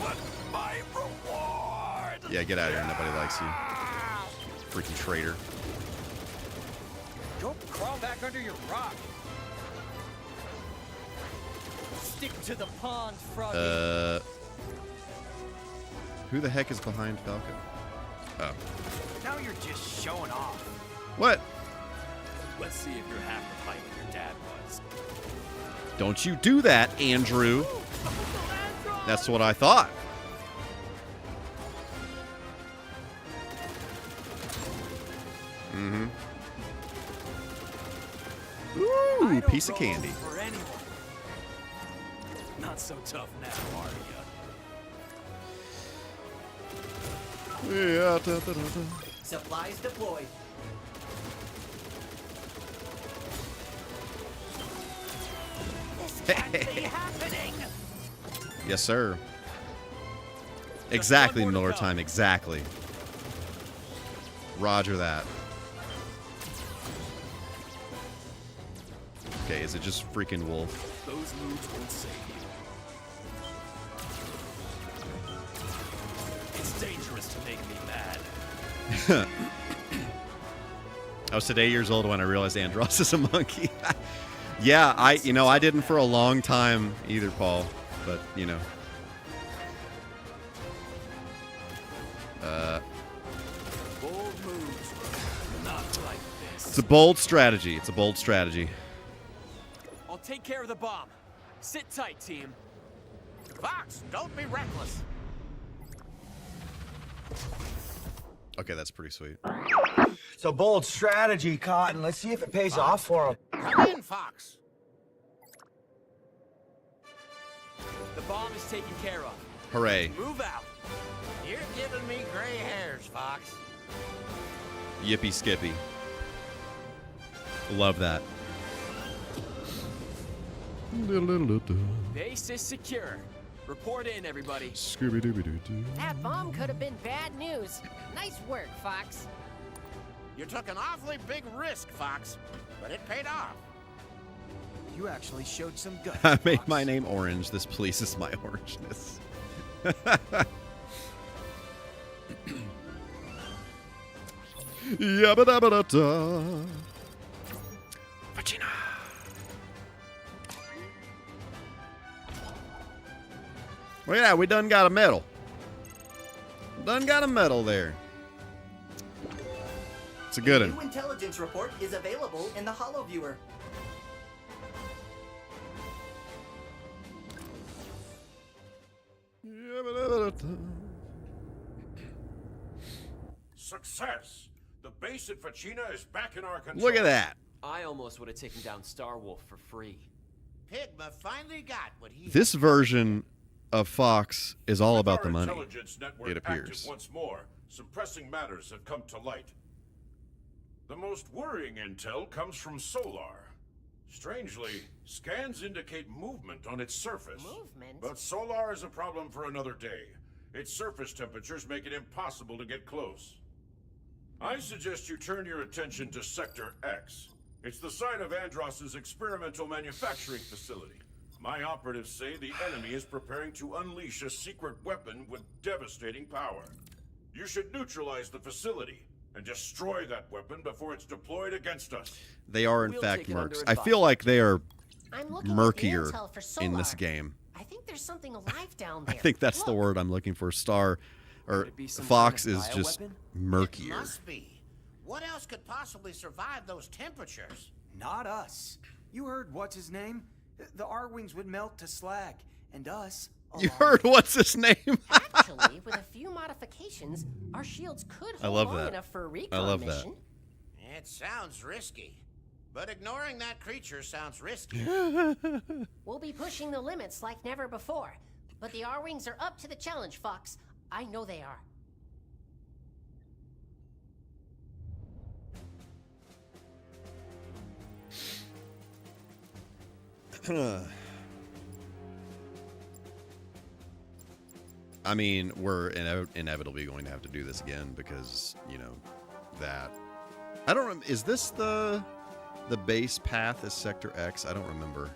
H: What my reward?
C: Yeah, get out of here. Nobody likes you. Freaking traitor.
O: Go crawl back under your rock. Stick to the pond, Froggy.
C: Who the heck is behind Falcon? Oh.
M: Now you're just showing off.
C: What?
F: Let's see if you're half the height your dad was.
C: Don't you do that, Andrew. That's what I thought. Mm-hmm. Ooh, piece of candy.
F: For anyone. Not so tough now, are you?
C: Yeah.
J: Supplies deployed.
O: This can't be happening.
C: Yes, sir. Exactly, Miller time. Exactly. Roger that. Okay, is it just freaking Wolf?
F: Those moves won't save you. It's dangerous to make me mad.
C: I was today years old when I realized Andros is a monkey. Yeah, I didn't for a long time either, Paul. But,
F: Bold moves, not like this.
C: It's a bold strategy. It's a bold strategy.
K: I'll take care of the bomb. Sit tight, team.
G: Fox, don't be reckless.
C: Okay, that's pretty sweet.
P: It's a bold strategy, Cotton. Let's see if it pays off for him.
G: Come in, Fox.
K: The bomb is taken care of.
C: Hooray.
K: Move out.
G: You're giving me gray hairs, Fox.
C: Yippee skippy. Love that.
K: Base is secure. Report in, everybody.
C: Scooby-Dooby-Doo-Doo.
L: That bomb could have been bad news. Nice work, Fox.
G: You took an awfully big risk, Fox, but it paid off.
M: You actually showed some guts.
C: I made
M: Fox.
C: my name orange. This pleases my orangeness. Yabba-dabba-da-da. Vagina. Well, yeah, we done got a medal. Done got a medal there. It's a good
J: New
C: one.
J: intelligence report is available in the Holo Viewer.
E: Success! The base at Facina is back in our control.
C: Look at that.
K: I almost would have taken down Star Wolf for free.
G: Pigma finally got what he
C: This version of Fox is all
E: With
C: about
E: our
C: the money,
E: intelligence network
C: it
E: active
C: appears.
E: once more, some pressing matters have come to light. The most worrying intel comes from Solar. Strangely, scans indicate movement on its surface.
L: Movement?
E: But Solar is a problem for another day. Its surface temperatures make it impossible to get close. I suggest you turn your attention to Sector X. It's the site of Andros's experimental manufacturing facility. My operatives say the enemy is preparing to unleash a secret weapon with devastating power. You should neutralize the facility and destroy that weapon before it's deployed against us.
C: They are, in
K: We'll
C: fact,
K: take it under
C: mercs. I feel
K: advisement.
C: like they are
L: I'm looking
C: murkier
L: at the intel for
C: in this
L: Solar.
C: game.
L: I think there's something alive down
C: I
L: there.
C: think that's the
L: Look.
C: word I'm looking for. Star, or
K: Could it be some
C: Fox
K: kind of
C: is just
K: bioweapon?
G: It
C: murkier.
G: must be. What else could possibly survive those temperatures?
M: Not us. You heard what's his name? The R-Wings would melt to slag, and us.
C: You
M: along
C: heard what's his name?
L: Actually, with a few modifications, our shields could
C: I
L: hold
C: love
L: long
C: that.
L: enough for a recon
C: I love that.
L: mission.
G: It sounds risky. But ignoring that creature sounds risky.
L: We'll be pushing the limits like never before. But the R-Wings are up to the challenge, Fox. I know they are.
C: I mean, we're inevitably going to have to do this again because, you know, that... I don't remember. Is this the base path is Sector X? I don't remember.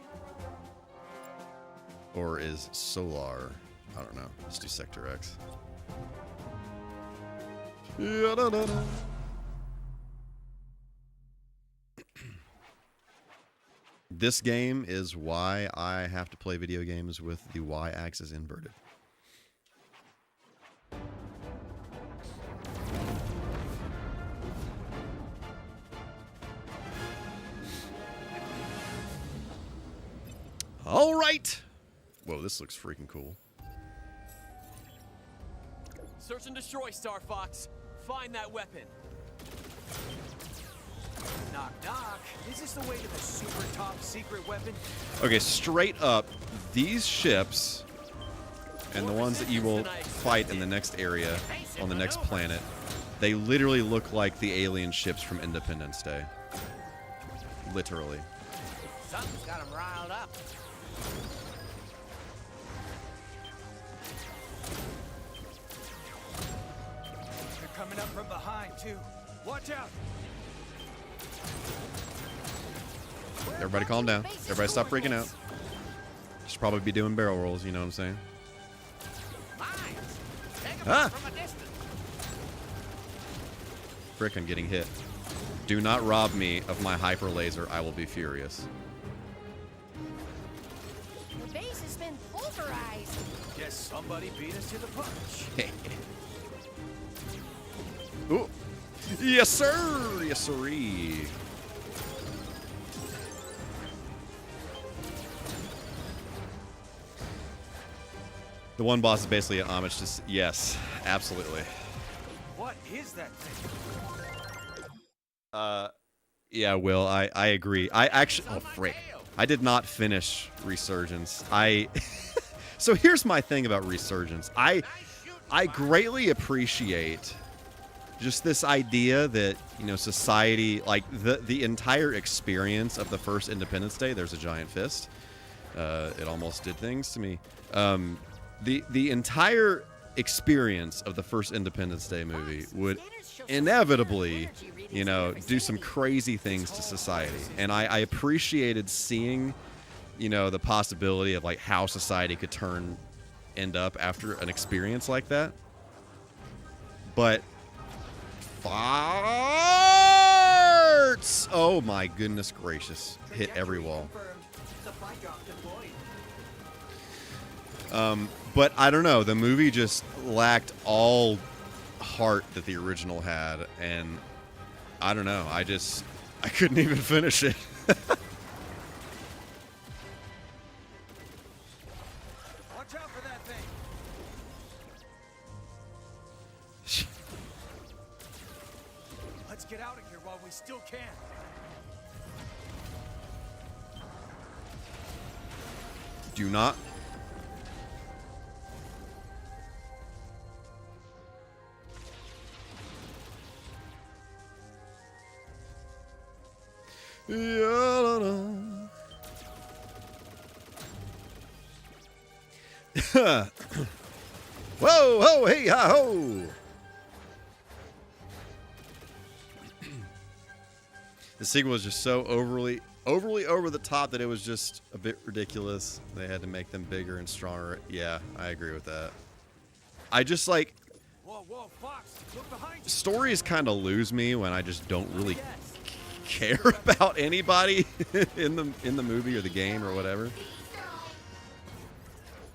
C: Or is Solar? I don't know. Let's do Sector X. This game is why I have to play video games with the Y-axis inverted. All right. Whoa, this looks freaking cool.
K: Search and destroy, StarFox. Find that weapon.
M: Knock, knock. Is this the way to the super top secret weapon?
C: Okay, straight up, these ships and the ones that you will fight in the next area on the next planet, they literally look like the alien ships from Independence Day. Literally.
G: Something's got them riled up.
M: They're coming up from behind, too. Watch out.
C: Everybody calm down. Everybody stop freaking out. Should probably be doing barrel rolls, you know what I'm saying? Ah! Frick, I'm getting hit. Do not rob me of my hyper laser. I will be furious.
L: Your base has been pulverized.
M: Guess somebody beat us to the punch.
C: Ooh. Yes, sir. Yes, sirree. The one boss is basically an homage to... Yes, absolutely.
M: What is that thing?
C: Yeah, Will, I agree. I actually... Oh, frick. I did not finish Resurgence. So here's my thing about Resurgence. I greatly appreciate just this idea that, you know, society... Like, the entire experience of the first Independence Day... There's a giant fist. It almost did things to me. The entire experience of the first Independence Day movie would inevitably, you know, do some crazy things to society. And I appreciated seeing, you know, the possibility of like how society could end up after an experience like that. But farts! Oh my goodness gracious. Hit every wall. But I don't know, the movie just lacked all heart that the original had, and I don't know, I couldn't even finish it.
M: Watch out for that thing. Let's get out of here while we still can.
C: Do not. Whoa, ho, hey, ha, ho. The sequel was just so overly over the top that it was just a bit ridiculous. They had to make them bigger and stronger. Yeah, I agree with that. I just like...
M: Whoa, Fox, look behind you.
C: Stories kind of lose me when I just don't really care about anybody in the movie or the game or whatever.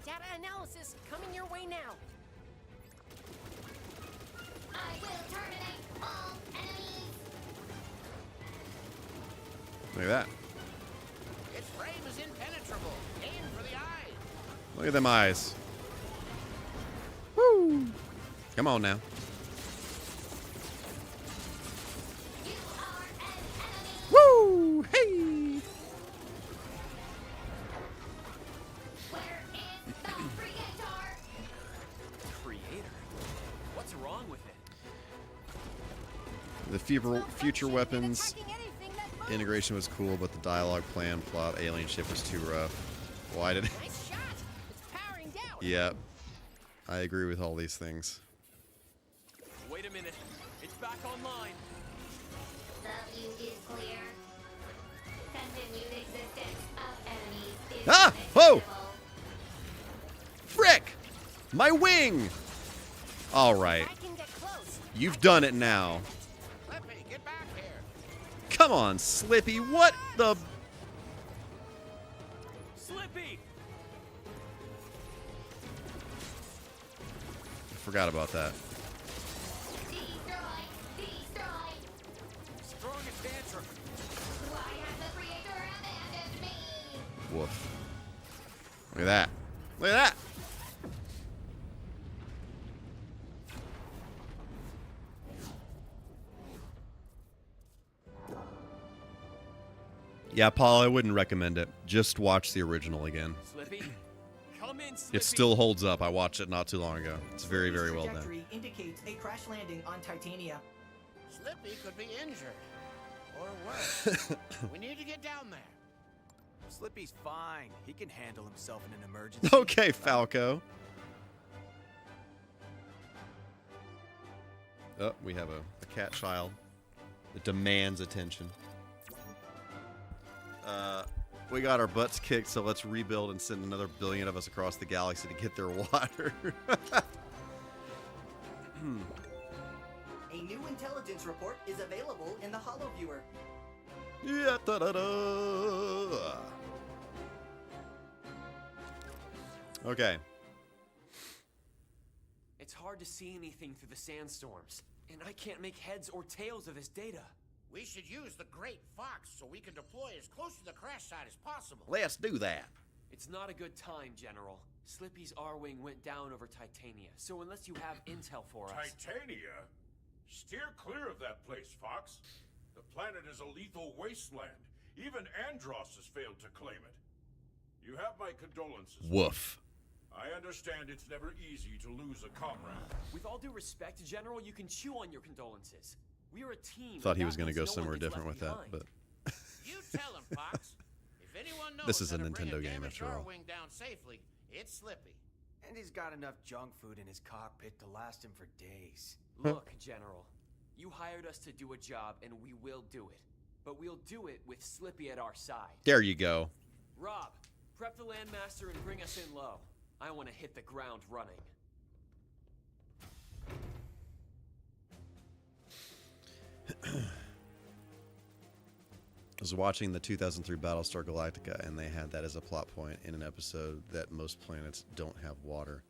L: Data analysis coming your way now.
Q: I will terminate all enemies.
C: Look at that.
G: Its frame is impenetrable. Aim for the eye.
C: Look at them eyes. Woo! Come on now. Woo! Hey!
Q: Where is the
K: Creator? What's wrong with it?
C: The future weapons. Integration was cool, but the dialogue, plan, plot, alien ship was too rough. Why did it?
L: Nice shot. It's powering down.
C: Yep. I agree with all these things.
K: Wait a minute. It's back online.
Q: The view is clear. Continued existence of enemies is
C: Ah! Whoa!
Q: unacceptable.
C: Frick! My wing! Alright.
L: I can get close.
C: You've done it now.
G: Slippy, get back here.
C: Come on, Slippy. What the...
K: Slippy!
C: Forgot about that.
Q: Destroy.
K: Throwing a tantrum.
Q: Why has the creator abandoned me?
C: Woof. Look at that. Look at that! Yeah, Paul, I wouldn't recommend it. Just watch the original again.
K: Slippy, come in, Slippy.
C: It still holds up. I watched it not too long ago. It's very, very well done.
J: Trajectory indicates a crash landing on Titania.
G: Slippy could be injured. Or worse. We need to get down there.
M: Slippy's fine. He can handle himself in an emergency.
C: Okay, Falco. Oh, we have a cat child that demands attention. We got our butts kicked, so let's rebuild and send another billion of us across the galaxy to get their water.
J: A new intelligence report is available in the Holo Viewer.
C: Yeah, da-da-da. Okay.
K: It's hard to see anything through the sandstorms, and I can't make heads or tails of this data.
G: We should use the Great Fox so we can deploy as close to the crash site as possible.
C: Let's do that.
K: It's not a good time, General. Slippy's R-Wing went down over Titania, so unless you have intel for us...
E: Titania? Steer clear of that place, Fox. The planet is a lethal wasteland. Even Andross has failed to claim it. You have my condolences.
C: Woof.
E: I understand it's never easy to lose a comrade.
K: With all due respect, General, you can chew on your condolences. We are a team.
C: Thought he was going to go somewhere different with that, but
G: You tell him, Fox. If anyone knows
C: this is a
G: how to bring
C: Nintendo game
G: damaged
C: after all.
G: R-Wing down safely, it's Slippy.
M: And he's got enough junk food in his cockpit to last him for days.
K: Look, General, you hired us to do a job, and we will do it. But we'll do it with Slippy at our side.
C: There you go.
K: Rob, prep the Landmaster and bring us in low. I want to hit the ground running.
C: I was watching the 2003 Battlestar Galactica, and they had that as a plot point in an episode that most planets don't have water.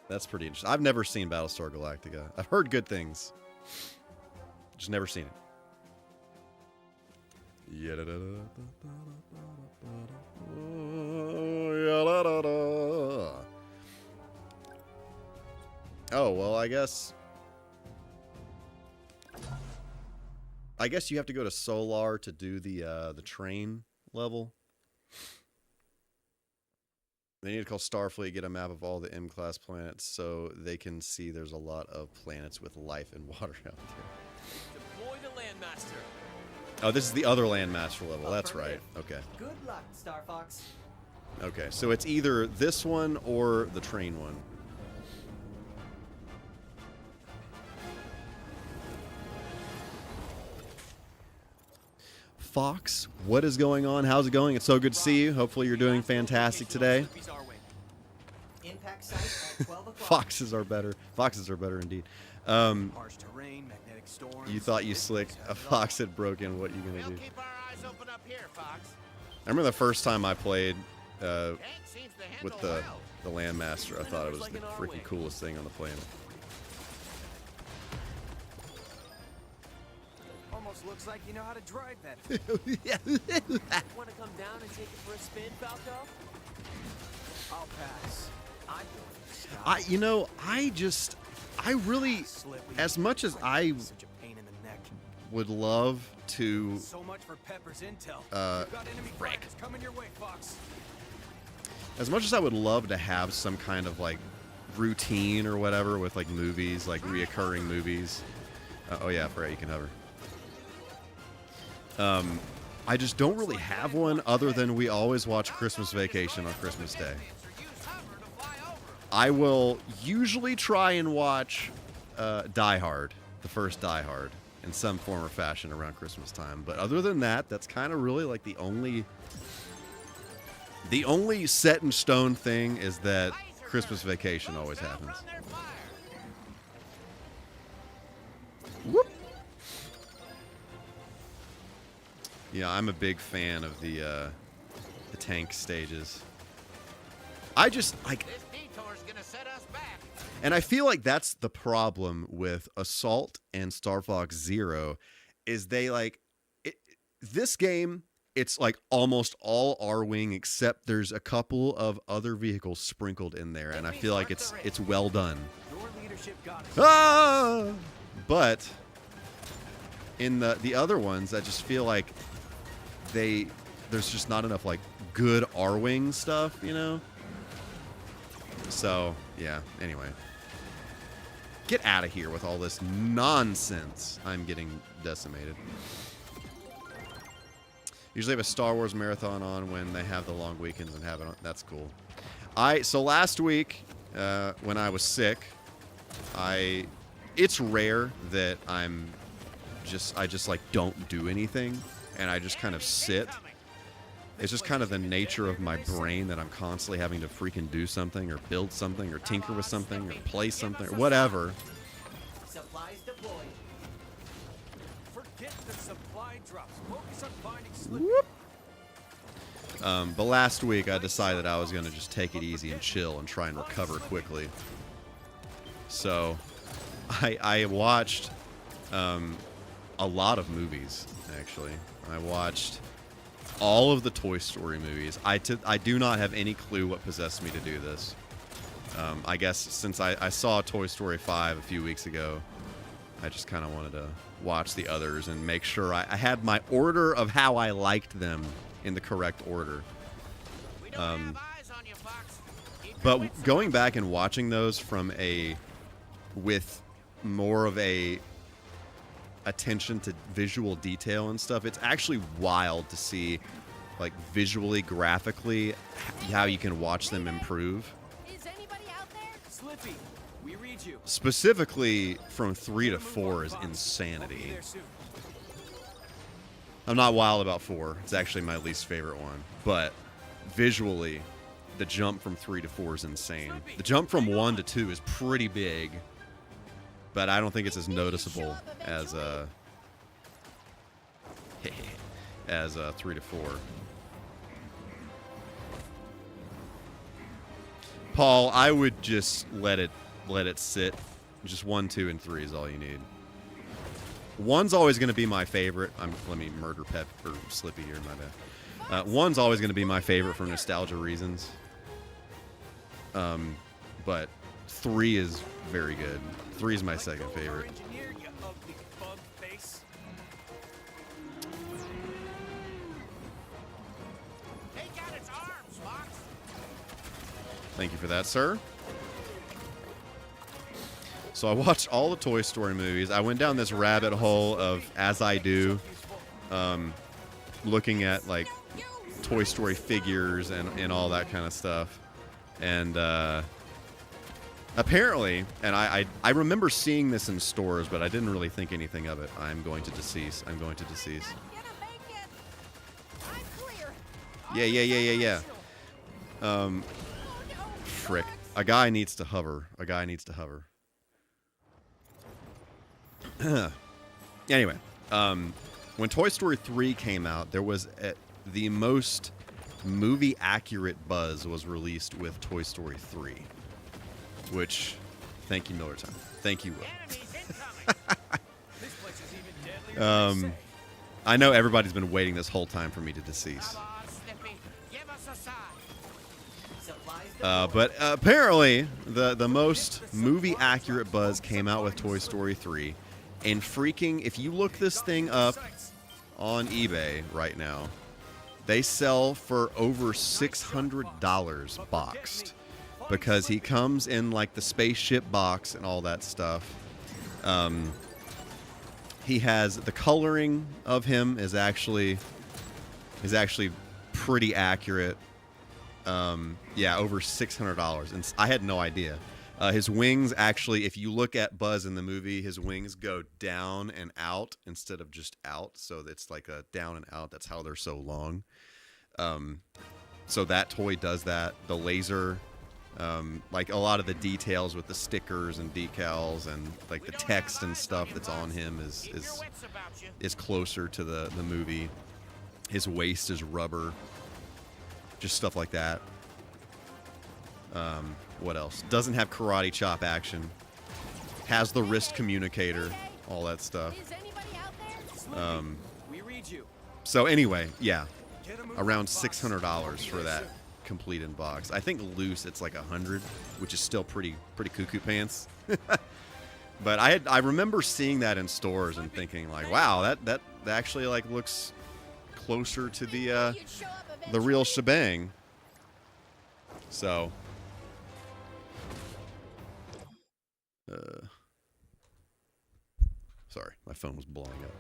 C: That's pretty interesting. I've never seen Battlestar Galactica. I've heard good things. Just never seen it. Oh, well, I guess you have to go to Solar to do the train level. They need to call Starfleet, get a map of all the M-class planets so they can see there's a lot of planets with life and water out there.
K: Deploy the Landmaster.
C: Oh, this is the other Landmaster level. That's right. Okay.
J: Good luck, StarFox.
C: Okay, so it's either this one or the train one. Fox, what is going on? How's it going? It's so good to see you. Hopefully you're doing fantastic today.
J: Impact site at 12 o'clock.
C: Foxes are better. Foxes are better indeed.
M: Harsh terrain, magnetic storms.
C: You thought you slick. A fox had broken. What you gonna do?
G: Keep our eyes open up here, Fox.
C: I remember the first time I played
G: Tank seems to handle
C: with the
G: well.
C: Landmaster. I thought it was the freaking coolest thing on the planet.
M: Almost looks like you know how to drive that.
K: Want to come down and take it for a spin, Falco?
M: I'll pass. I'm going to stop.
C: I really, as much as I
M: Such a pain in the neck.
C: would love to,
M: So much for Pepper's intel. You've got enemy fighters coming your way, Fox.
C: as much as I would love to have some kind of like routine or whatever with like movies, like reoccurring movies, Oh yeah, right. You can hover. I just don't really have one other than we always watch Christmas Vacation on Christmas Day. I will usually try and watch Die Hard, the first Die Hard, in some form or fashion around Christmas time. But other than that, that's kind of really like the only set in stone thing is that Christmas Vacation always happens. Whoop. Yeah, I'm a big fan of the tank stages. I just like, and I feel like that's the problem with Assault and StarFox Zero, is they like this game. It's like almost all R-wing except there's a couple of other vehicles sprinkled in there, and I feel like it's well done. Ah! But in the other ones, I just feel like there's just not enough like good R-wing stuff, you know? So, yeah, anyway. Get out of here with all this nonsense. I'm getting decimated. Usually have a Star Wars marathon on when they have the long weekends and have it on. That's cool. So last week, when I was sick, it's rare that I just like don't do anything and I just kind of sit. It's just kind of the nature of my brain that I'm constantly having to freaking do something or build something or tinker with something or play something or whatever.
M: Supplies deployed. Forget the supply drops. Focus on finding
C: Whoop. But last week I decided I was going to just take it easy and chill and try and recover quickly. So I watched a lot of movies, actually. I watched all of the Toy Story movies. I do not have any clue what possessed me to do this. I guess since I saw Toy Story 5 a few weeks ago, I just kind of wanted to watch the others and make sure I had my order of how I liked them in the correct order. But going back and watching those with more of a attention to visual detail and stuff, it's actually wild to see, like, visually, graphically, how you can watch them improve.
M: Is anybody out there? Slippy, we read you.
C: Specifically from 3 to 4 is insanity. I'm not wild about 4. It's actually my least favorite one. But visually, the jump from 3 to 4 is insane. The jump from 1 to 2 is pretty big, but I don't think it's as noticeable as 3 to 4. Paul, I would just let it sit. Just 1, 2, and 3 is all you need. 1's always going to be my favorite. Let me murder Pep or Slippy here, my bad. 1's always going to be my favorite for nostalgia reasons. But 3 is very good. 3 is my second favorite. Thank you for that, sir. So I watched all the Toy Story movies. I went down this rabbit hole of, as I do, looking at like Toy Story figures and all that kind of stuff. And apparently, and I remember seeing this in stores, but I didn't really think anything of it. I'm going to decease. I'm going to decease. Yeah. Frick. A guy needs to hover. A guy needs to hover. Anyway, when Toy Story 3 came out, there was the most movie-accurate buzz was released with Toy Story 3, which, thank you, Miller Time. Thank you, Will. I know everybody's been waiting this whole time for me to decease. But apparently, the most movie-accurate buzz came out with Toy Story 3. And freaking, if you look this thing up on eBay right now, they sell for over $600 boxed. Because he comes in like the spaceship box and all that stuff. He has the coloring of him is actually pretty accurate. Yeah, over $600, and I had no idea. His wings actually, if you look at Buzz in the movie, his wings go down and out instead of just out, so it's like a down and out. That's how they're so long. So that toy does that. The laser, like a lot of the details with the stickers and decals and like the text and stuff that's on him is closer to the movie. His waist is rubber. Just stuff like that. What else? Doesn't have karate chop action. Has the wrist communicator. All that stuff. So anyway, yeah. Around $600 for that complete in box. I think loose it's like $100, which is still pretty cuckoo pants. But I remember seeing that in stores and thinking like, wow, that actually like looks closer to the real shebang. So sorry, my phone was blowing up.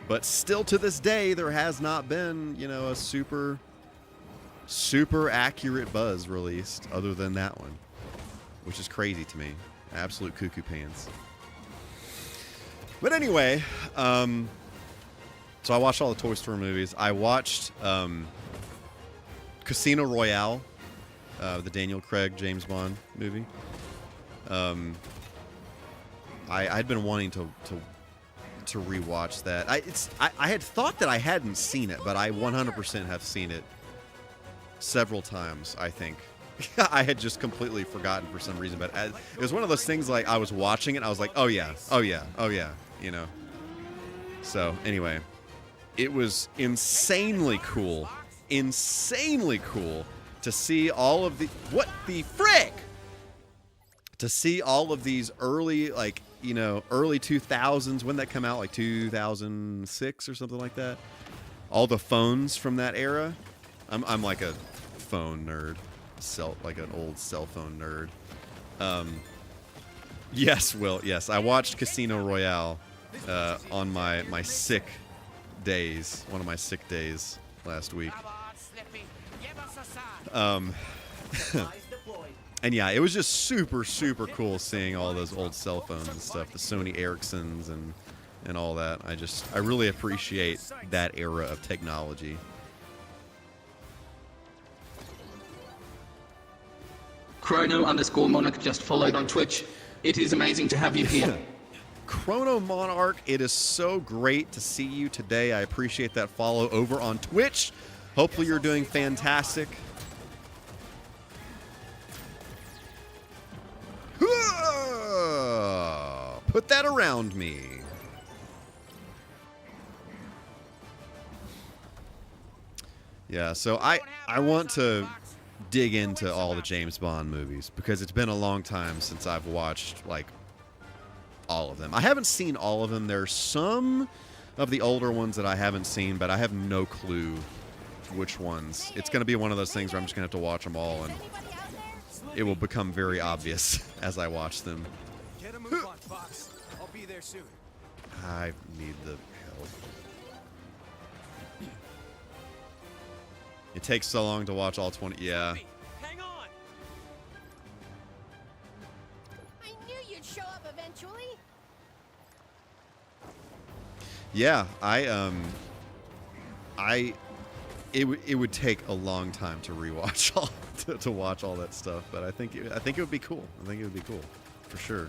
C: But still to this day, there has not been, you know, a super accurate Buzz released other than that one, which is crazy to me. Absolute cuckoo pants. But anyway, so I watched all the Toy Story movies. I watched Casino Royale, the Daniel Craig James Bond movie. I'd been wanting to rewatch that. I had thought that I hadn't seen it, but I 100% have seen it several times, I think. I had just completely forgotten for some reason, but it was one of those things like I was watching it, I was like, oh yeah, you know. So anyway, it was insanely cool to see all of the, what the frick? To see all of these early, like, you know, early 2000s, when that come out, like 2006 or something like that. All the phones from that era. I'm like a phone nerd, like an old cell phone nerd. Yes, Will. Yes, I watched Casino Royale on my sick days. One of my sick days last week. And yeah, it was just super cool seeing all those old cell phones and stuff, the Sony Ericssons and all that. I really appreciate that era of technology.
D: Chrono_Monarch just followed on Twitch. It is amazing to have you here.
C: Chrono Monarch, it is so great to see you today. I appreciate that follow over on Twitch. Hopefully you're doing fantastic. Put that around me. Yeah, so I want to dig into all the James Bond movies because it's been a long time since I've watched like all of them. I haven't seen all of them. There's some of the older ones that I haven't seen, but I have no clue which ones. It's going to be one of those things where I'm just going to have to watch them all, and it will become very obvious as I watch them.
M: Get a move on, Fox. I'll be there soon.
C: I need the help. It takes so long to watch all 20. Yeah.
O: Hang on.
L: I knew you'd show up eventually.
C: Yeah, it would take a long time to rewatch all to watch all that stuff, but I think it would be cool. I think it would be cool for sure.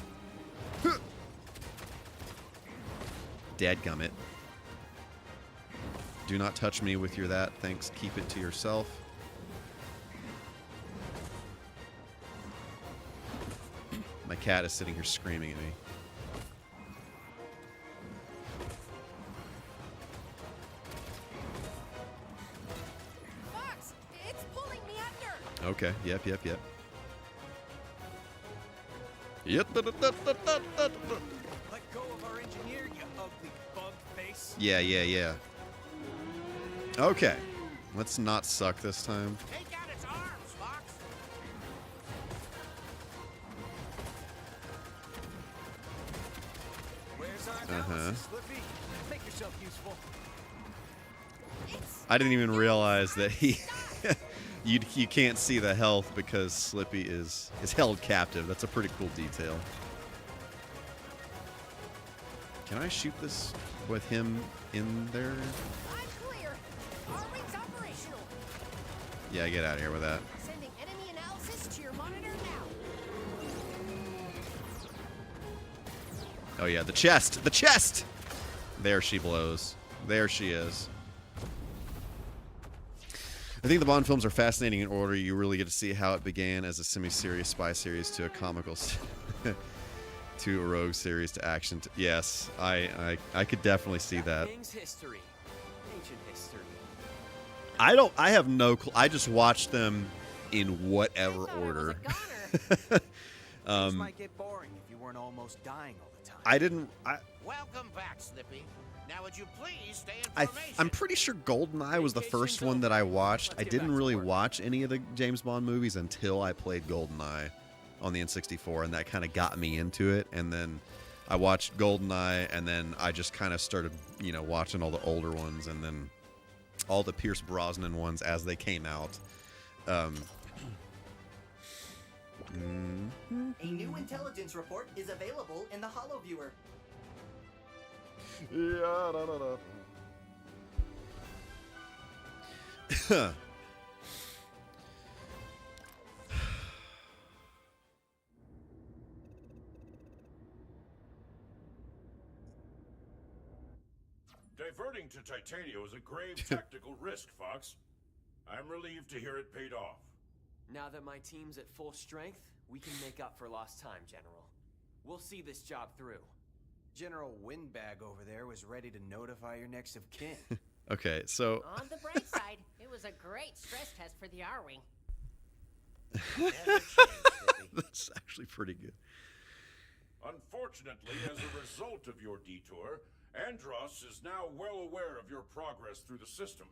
C: Dadgummit. Do not touch me with your that. Thanks. Keep it to yourself. My cat is sitting here screaming at me.
L: Fox, it's pulling me under.
C: Okay. Yep. Yep.
M: Let go of our engineer, you ugly bug face.
C: Yeah. Okay. Let's not suck this time.
G: Take out its arms, Fox.
M: Slippy, make yourself useful.
C: I didn't even realize that he you can't see the health because Slippy is held captive. That's a pretty cool detail. Can I shoot this with him in there?
L: I'm clear. Our wing's operational.
C: Yeah, get out of here with that.
L: Sending enemy analysis to your monitor now.
C: Oh yeah, the chest! The chest! There she blows. There she is. I think the Bond films are fascinating in order. You really get to see how it began as a semi-serious spy series to a comical to a rogue series to action. Yes, I could definitely see that.
K: King's history. Ancient history.
C: I have no clue. I just watched them in whatever order.
M: Things might get boring if you weren't almost dying all the time.
C: I didn't.
G: Welcome back, Slippy. Now would you please stay in formation?
C: I'm pretty sure GoldenEye was the first one that I watched. I didn't really watch any of the James Bond movies until I played GoldenEye on the N64, and that kind of got me into it. And then I watched GoldenEye, and then I just kind of started, watching all the older ones, and then all the Pierce Brosnan ones as they came out.
J: A new intelligence report is available in the HoloViewer.
C: Yeah,
E: Diverting to Titania was a grave tactical risk, Fox. I'm relieved to hear it paid off.
K: Now that my team's at full strength, we can make up for lost time, General. We'll see this job through.
M: General Windbag over there was ready to notify your next of kin.
C: Okay, so
L: On the bright side, it was a great stress test for the R-Wing.
C: that's actually pretty good.
E: Unfortunately, as a result of your detour, Andros is now well aware of your progress through the system.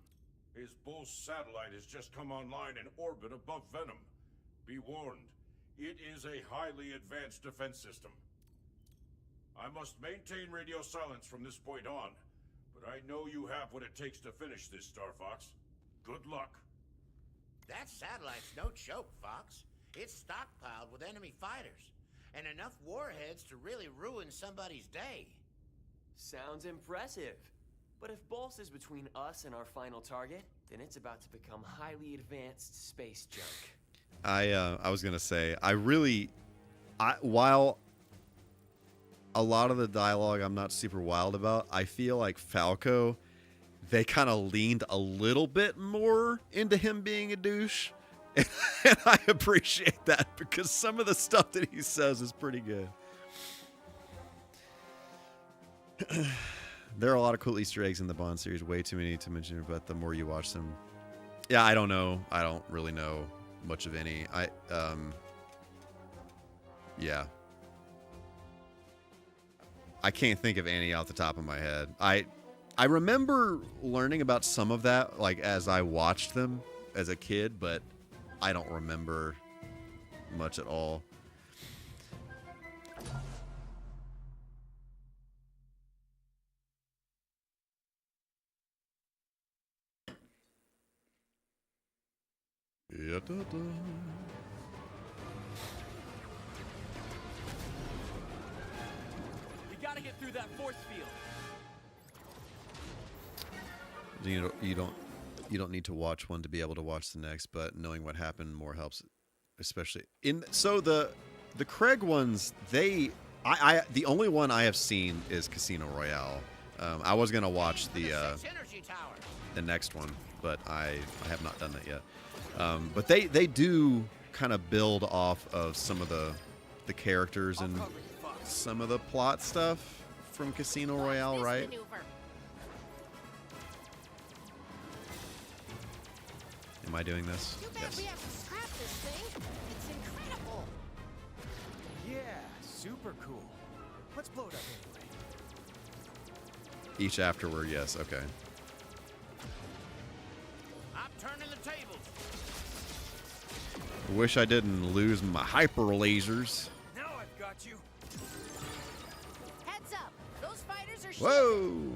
E: His Bull satellite has just come online in orbit above Venom. Be warned, it is a highly advanced defense system. I must maintain radio silence from this point on, but I know you have what it takes to finish this, StarFox. Good luck.
G: That satellite's no joke, Fox. It's stockpiled with enemy fighters, and enough warheads to really ruin somebody's day.
K: Sounds impressive. But if Bulls is between us and our final target, then it's about to become highly advanced space junk.
C: I was gonna say while a lot of the dialogue I'm not super wild about, I feel like Falco, they kind of leaned a little bit more into him being a douche, and I appreciate that because some of the stuff that he says is pretty good. There are a lot of cool Easter eggs in the Bond series, way too many to mention, but the more you watch them, yeah, I don't know. I don't really know much of any. Yeah. I can't think of any off the top of my head. I remember learning about some of that, like, as I watched them as a kid, but I don't remember much at all. Yeah,
K: We gotta get through that force field.
C: You don't need to watch one to be able to watch the next, but knowing what happened more helps, especially so the Craig ones. The only one I have seen is Casino Royale. I was gonna watch the next one, but I have not done that yet. But they do kind of build off of some of the characters and some of the plot stuff from Casino Royale, right? Am I doing this? Yes.
L: We have to scrap this thing. It's incredible.
M: Yeah, super cool. Let's blow it up anyway.
C: Each afterward, yes. Okay.
G: I'm turning the tables.
C: Wish I didn't lose my hyper lasers.
M: Now I've got you.
L: Heads up. Those fighters
C: Whoa!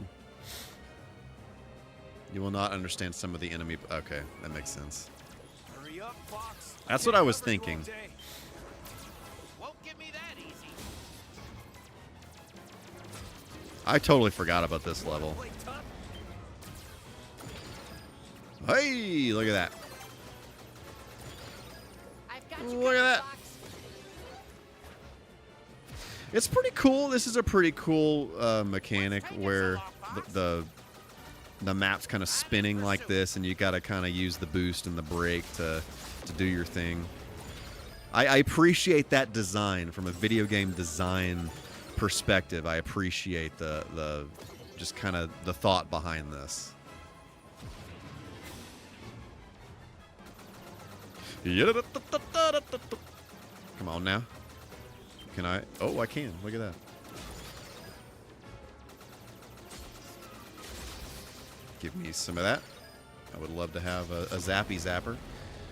C: You will not understand some of the enemy. Okay, that makes sense.
H: Hurry up, Fox.
C: That's what I was thinking.
G: Won't give me that easy.
C: I totally forgot about this level. Hey, look at that. Look at that. It's pretty cool. This is a pretty cool mechanic where the map's kind of spinning like this, and you got to kind of use the boost and the brake to do your thing. I appreciate that design from a video game design perspective. I appreciate the just kind of the thought behind this. Come on now. Can I? Oh, I can. Look at that. Give me some of that. I would love to have a zappy zapper,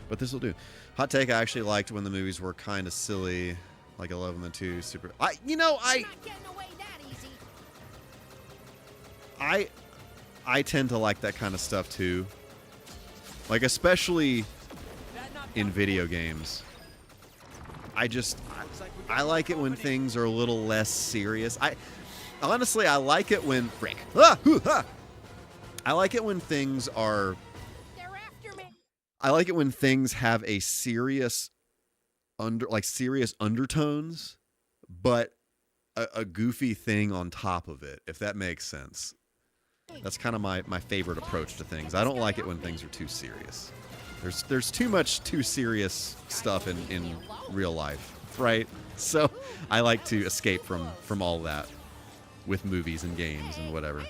C: but this will do. Hot take, I actually liked when the movies were kind of silly, like 11 and 2 super. I tend to like that kind of stuff too. Like, especially in video games. I like it when things are a little less serious. Honestly, I like it when I like it when things are. I like it when things have a serious serious undertones, but a goofy thing on top of it, if that makes sense. That's kind of my favorite approach to things. I don't like it when things are too serious. There's too much too serious stuff in real life, right? So I like to escape from all that with movies and games and whatever.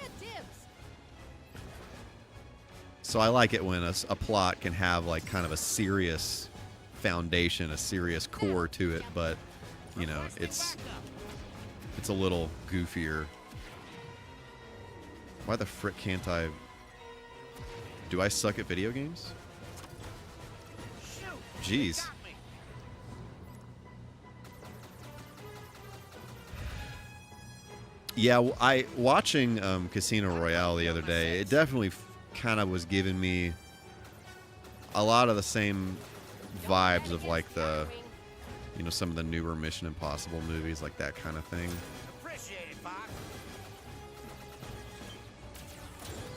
C: So I like it when a plot can have like kind of a serious foundation, a serious core to it, but you know, it's a little goofier. Why the frick can't I? Do I suck at video games? Jeez. Yeah, watching Casino Royale the other day, it definitely kind of was giving me a lot of the same vibes of like some of the newer Mission Impossible movies, like that kind of thing.
G: Appreciate it, Fox.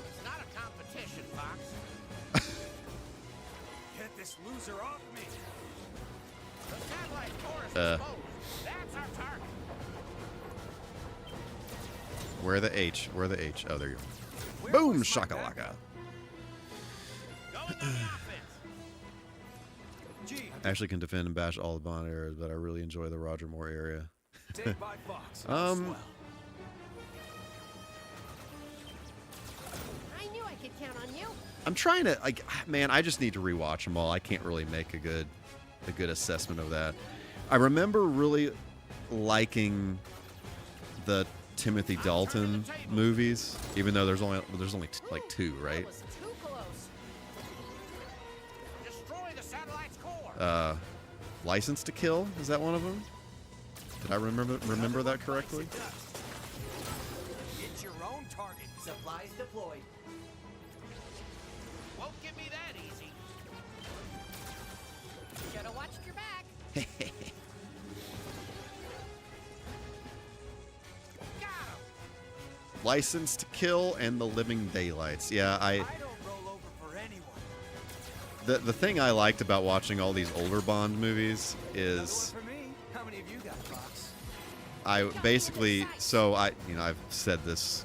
G: It's not a competition, Fox.
H: Get this loser off me.
G: The satellite core is exposed. That's our target.
C: Where the H? Where the H? Oh, there you go. Boom, shakalaka. Ashley can defend and bash all the Bond areas, but I really enjoy the Roger Moore area.
H: Take my Fox.
L: I knew I could count on you.
C: I'm trying to man, I just need to rewatch them all. I can't really make a good assessment of that. I remember really liking the Timothy Dalton movies, even though there's only like 2, right? License to Kill, is that one of them? Did I remember that correctly?
M: It's your own target. Supplies deployed.
G: Won't give me that easy.
L: Should've watched your back.
C: License to Kill and The Living Daylights. Yeah,
M: I don't roll over for anyone.
C: The thing I liked about watching all these older Bond movies is
M: For me, how many of you got Fox?
C: I've said this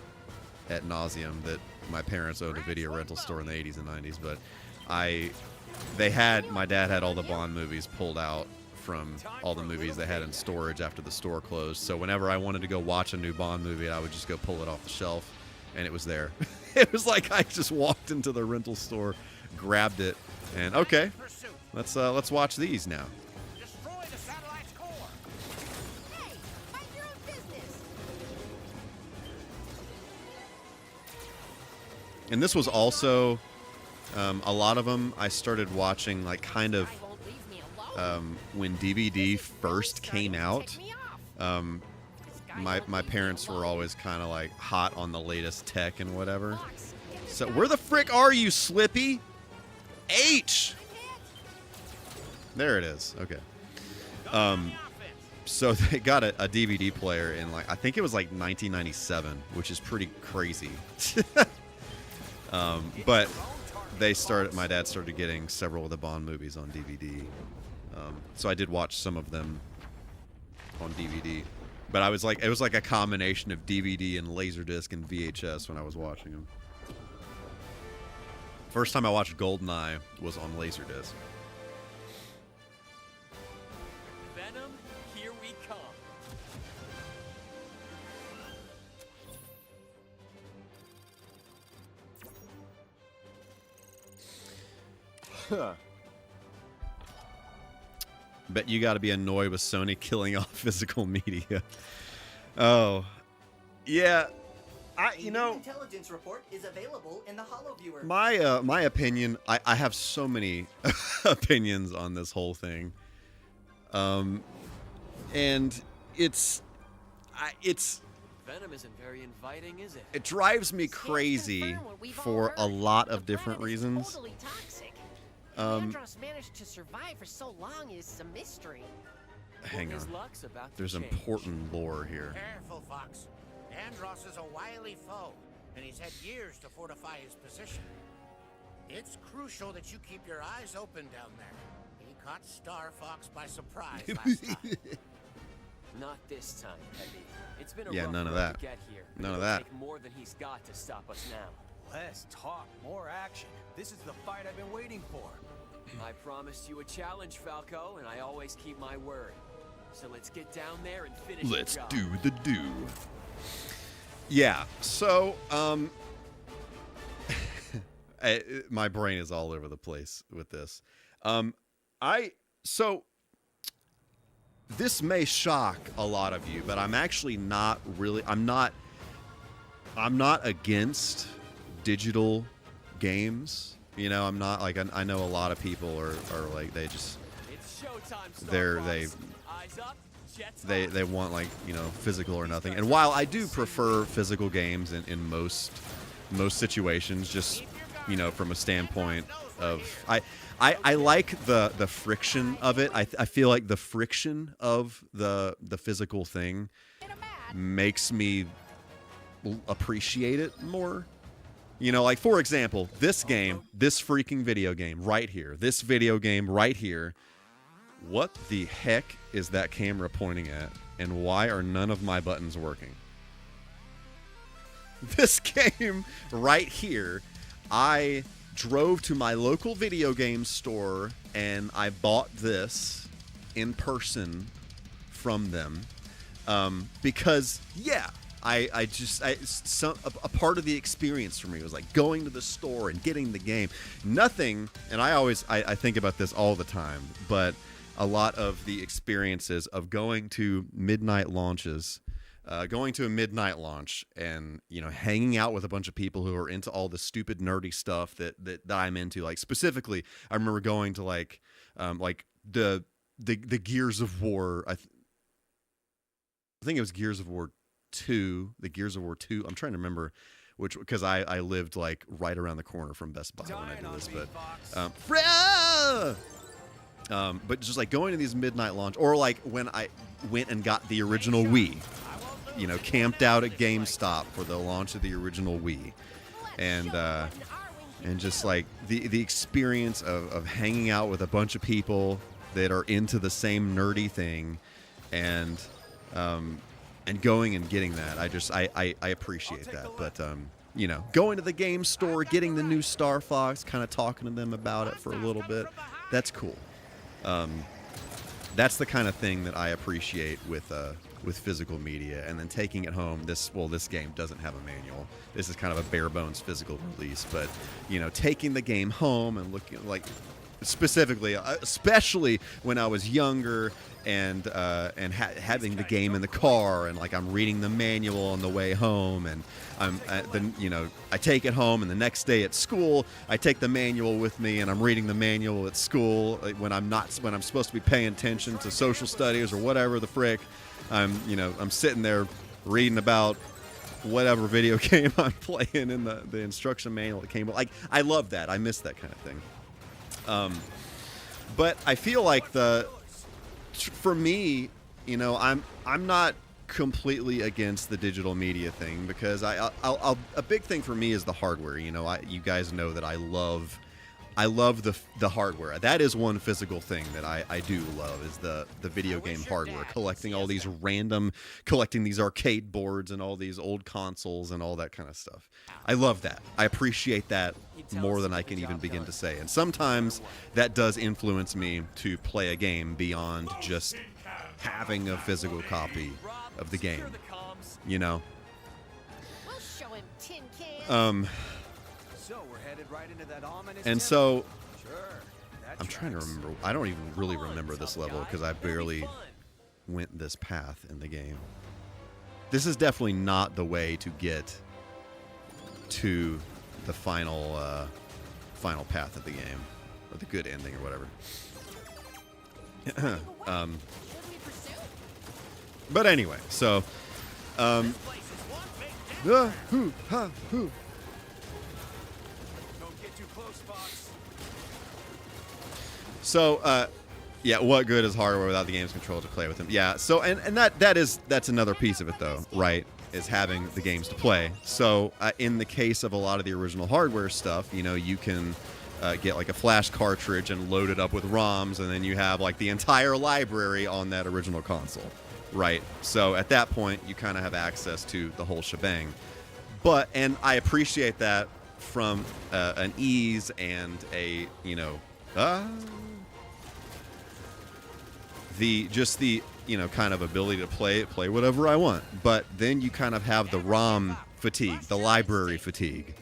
C: ad nauseum that my parents owned a video rental store in the 80s and 90s, but my dad had all the Bond movies pulled out from all the movies they had in storage after the store closed. So whenever I wanted to go watch a new Bond movie, I would just go pull it off the shelf, and it was there. It was like I just walked into the rental store, grabbed it, and okay, let's watch these now.
G: Destroy the satellite's core.
L: Hey, mind your own business.
C: And this was also a lot of them I started watching like kind of when DVD first came out. my parents were always kind of like hot on the latest tech and whatever. So where the frick are you, Slippy? H. There it is. Okay. So they got a DVD player in like I think it was like 1997, which is pretty crazy. But my dad started getting several of the Bond movies on DVD. So I did watch some of them on DVD. But it was like a combination of DVD and Laserdisc and VHS when I was watching them. First time I watched GoldenEye was on Laserdisc.
K: Venom, here we come.
C: Bet you got to be annoyed with Sony killing off physical media. Oh, yeah.
J: Intelligence report is available in the HoloViewer.
C: My opinion. I have so many opinions on this whole thing. And it's
K: Venom isn't very inviting, is it?
C: it drives me crazy for a lot of different reasons.
L: Totally toxic.
C: Um,
L: Andros managed to survive for so long is a mystery.
C: Hang on. There's important lore here.
G: Careful, Fox. Andros is a wily foe, and he's had years to fortify his position. It's crucial that you keep your eyes open down there. He caught StarFox by surprise last time.
K: Not this time, Heavy. It's been a
C: Yeah,
K: rough
C: none of
K: road
C: that.
K: to get here.
C: None of
K: It'll
C: that.
K: Take more than he's got to stop us now.
M: Less talk, more action. This is the fight I've been waiting for.
K: I promised you a challenge, Falco, and I always keep my word. So let's get down there and finish
C: Let's
K: the job.
C: do the do. Yeah. So, my brain is all over the place with this. This may shock a lot of you, but I'm actually not really. I'm not against digital games. You know, I'm not like I know a lot of people are like they just
K: It's showtime,
C: they want like, you know, physical or nothing. And while I do prefer physical games in most situations, just, you know, from a standpoint of I like the friction of it. I feel like the friction of the physical thing makes me appreciate it more. You know, like for example, this freaking video game right here, this video game right here. What the heck is that camera pointing at, and why are none of my buttons working? This game right here, I drove to my local video game store and I bought this in person from them because, yeah, a part of the experience for me was like going to the store and getting the game. Nothing, and I think about this all the time, but a lot of the experiences of going to midnight launches, going to a midnight launch and, you know, hanging out with a bunch of people who are into all the stupid nerdy stuff that I'm into. Like specifically, I remember going to like the Gears of War. I think it was Gears of War 2. The Gears of War 2. I'm trying to remember which, because I lived like right around the corner from Best Buy when I did this, but just like going to these midnight launch, or like when I went and got the original Wii, you know, camped out at GameStop for the launch of the original Wii, and just like the experience of hanging out with a bunch of people that are into the same nerdy thing, and going and getting that, I appreciate that. But you know, going to the game store, getting the new StarFox, kind of talking to them about it for a little bit, that's cool. That's the kind of thing that I appreciate with physical media, and then taking it home. This game doesn't have a manual. This is kind of a bare bones physical release, but you know, taking the game home and looking like specifically, especially when I was younger and having the game in the car, and like I'm reading the manual on the way home, and then, you know, I take it home, and the next day at school I take the manual with me and I'm reading the manual at school when I'm supposed to be paying attention to social studies or whatever the frick. I'm sitting there reading about whatever video game I'm playing in the instruction manual that came. Like, I love that. I miss that kind of thing. But I feel like for me, you know, I'm not completely against the digital media thing, because a big thing for me is the hardware. You know, you guys know that I love the hardware. That is one physical thing that I do love, is the video game hardware, collecting these arcade boards and all these old consoles and all that kind of stuff. I love that. I appreciate that more than I can even begin to say. And sometimes that does influence me to play a game beyond just having a physical copy of the game, you know?
L: We'll show him tin cans.
M: So we're headed right into that ominous
C: And so,
M: Sure, that
C: I'm trying to remember. I don't even really remember this level because I barely went this path in the game. This is definitely not the way to get to the final path of the game, or the good ending, or whatever. But anyway, so So, yeah, what good is hardware without the game's control to play with them? Yeah, so, and that's another piece of it, though, right, is having the games to play. So, in the case of a lot of the original hardware stuff, you know, you can get, like, a flash cartridge and load it up with ROMs, and then you have, like, the entire library on that original console, right? So, at that point, you kind of have access to the whole shebang. But, and I appreciate that from an ease and a, you know, the you know, kind of ability to play whatever I want. But then you kind of have the ROM fatigue, the library fatigue.